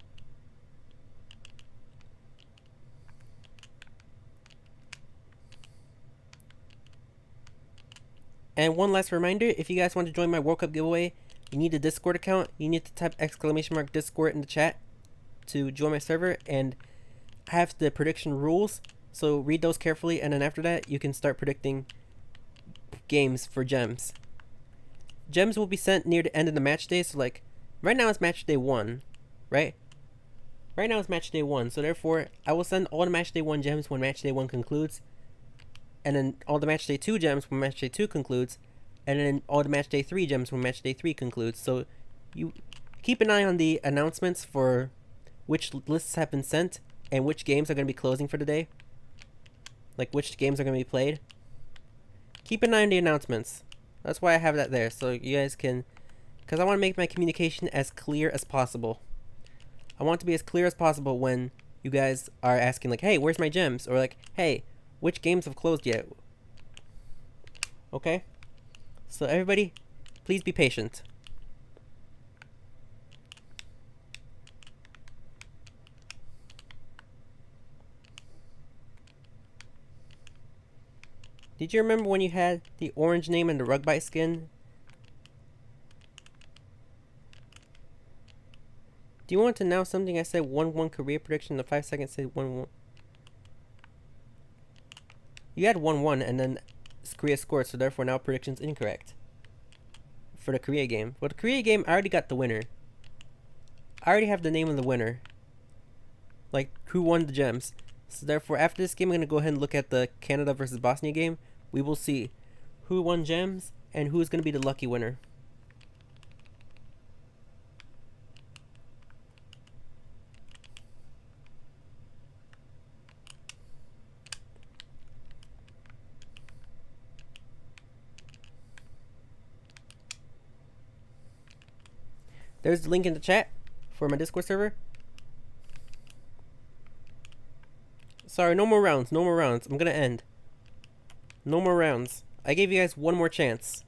And one last reminder, if you guys want to join my World Cup giveaway, you need a Discord account. You need to type !Discord in the chat to join my server, and I have the prediction rules, so read those carefully, and then after that, you can start predicting games for gems. Gems will be sent near the end of the match day, so like, right now it's match day 1, right? Right now it's match day 1, so therefore, I will send all the match day 1 gems when match day 1 concludes, and then all the match day 2 gems when match day 2 concludes, and then all the match day 3 gems when match day 3 concludes. So you keep an eye on the announcements for which lists have been sent and which games are going to be closing for the day. Like which games are going to be played. Keep an eye on the announcements. That's why I have that there, so you guys can, because I want to make my communication as clear as possible. I want it to be as clear as possible when you guys are asking like, hey, where's my gems? Or like, hey, which games have closed yet? Okay? So everybody, please be patient. Did you remember when you had the orange name and the rug bite skin? Do you want to announce something? I said 1-1 Korea prediction. The 5 seconds said 1-1. You had 1-1 and then Korea scored, so therefore now prediction's incorrect. For the Korea game. Well, the Korea game, I already got the winner. I already have the name of the winner. Like, who won the gems. So therefore, after this game, I'm going to go ahead and look at the Canada versus Bosnia game. We will see who won gems and who's going to be the lucky winner. There's the link in the chat for my Discord server. Sorry, no more rounds. No more rounds. I'm going to end. No more rounds. I gave you guys one more chance.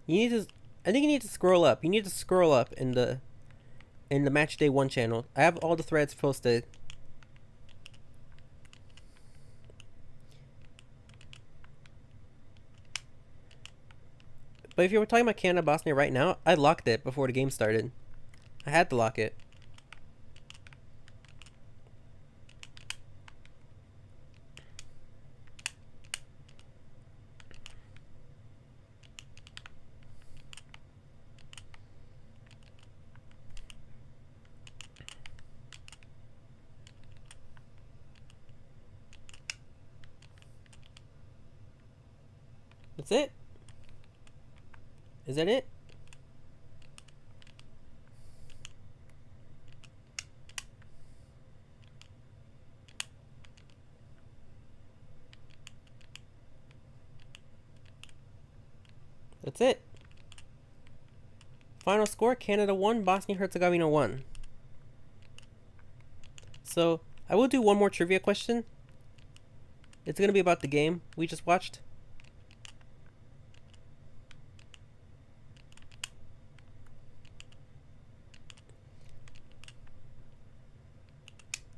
You need to... I think you need to scroll up. You need to scroll up in the Match Day 1 channel. I have all the threads posted. But if you were talking about Canada Bosnia right now, I locked it before the game started. I had to lock it. That's it? Is that it? That's it. Final score, Canada 1, Bosnia-Herzegovina 1. So, I will do one more trivia question. It's going to be about the game we just watched.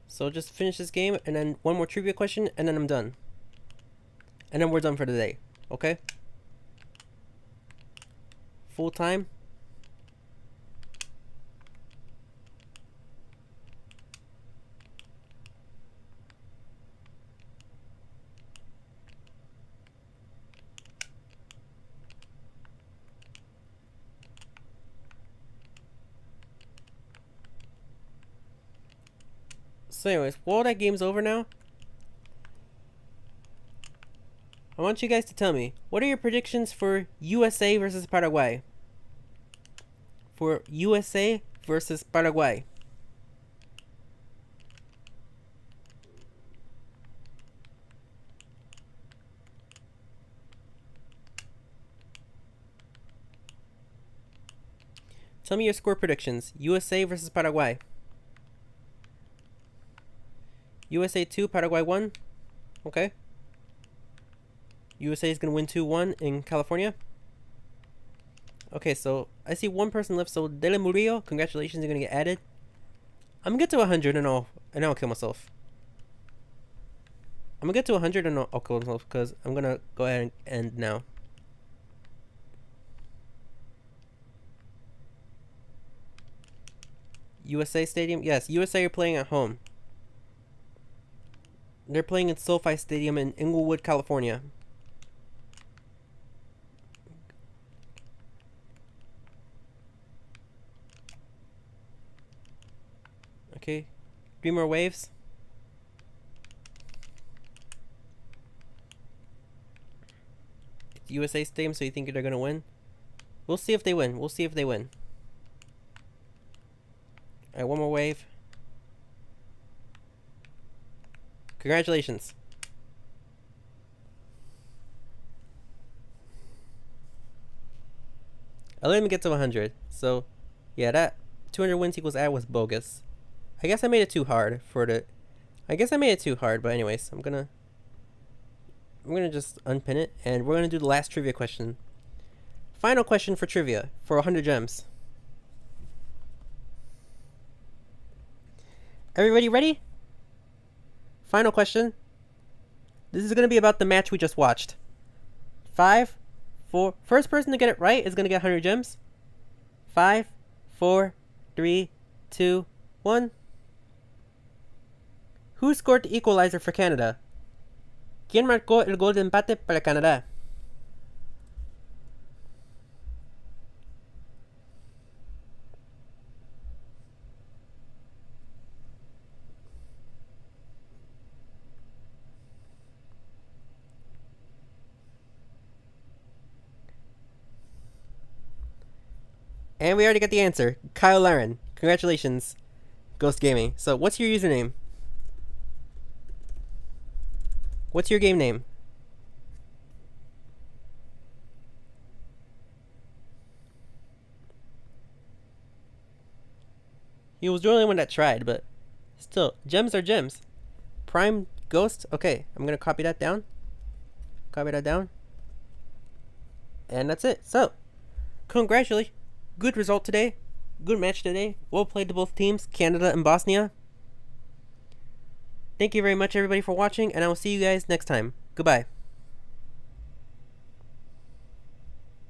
So just finish this game, and then one more trivia question, and then I'm done. And then we're done for the day, okay? Full time. So anyways, while that game's over now, I want you guys to tell me, what are your predictions for USA versus Paraguay? For USA versus Paraguay. Tell me your score predictions. USA versus Paraguay. USA 2, Paraguay 1. Okay. USA is going to win 2-1 in California. Okay, so I see one person left. So Dele Murillo, congratulations, you're going to get added. I'm going to get to 100 and I'll kill myself. I'm going to get to 100 and I'll kill myself because I'm going to go ahead and end now. USA Stadium? Yes, USA are playing at home. They're playing in SoFi Stadium in Inglewood, California. Okay. 3 more waves. It's USA Stadium, so you think they're going to win? We'll see if they win. We'll see if they win. Alright, one more wave. Congratulations. I let him get to 100. So, yeah, that 200 wins equals ad was bogus. I guess I made it too hard for the... I guess I made it too hard, but anyways, I'm gonna just unpin it, and we're gonna do the last trivia question. Final question for trivia, for 100 gems. Everybody ready? Final question. This is going to be about the match we just watched. 5, 4. First person to get it right is going to get 100 gems. 5, 4, 3, 2, 1. Who scored the equalizer for Canada? ¿Quién marcó el gol de empate para Canadá? And we already got the answer. Kyle Laren. Congratulations, Ghost Gaming. So, what's your username? What's your game name? He was the only one that tried, but still, gems are gems. Prime Ghost. Okay, I'm going to copy that down. Copy that down. And that's it. So, congratulations. Good result today. Good match today. Well played to both teams, Canada and Bosnia. Thank you very much, everybody, for watching, and I will see you guys next time. Goodbye.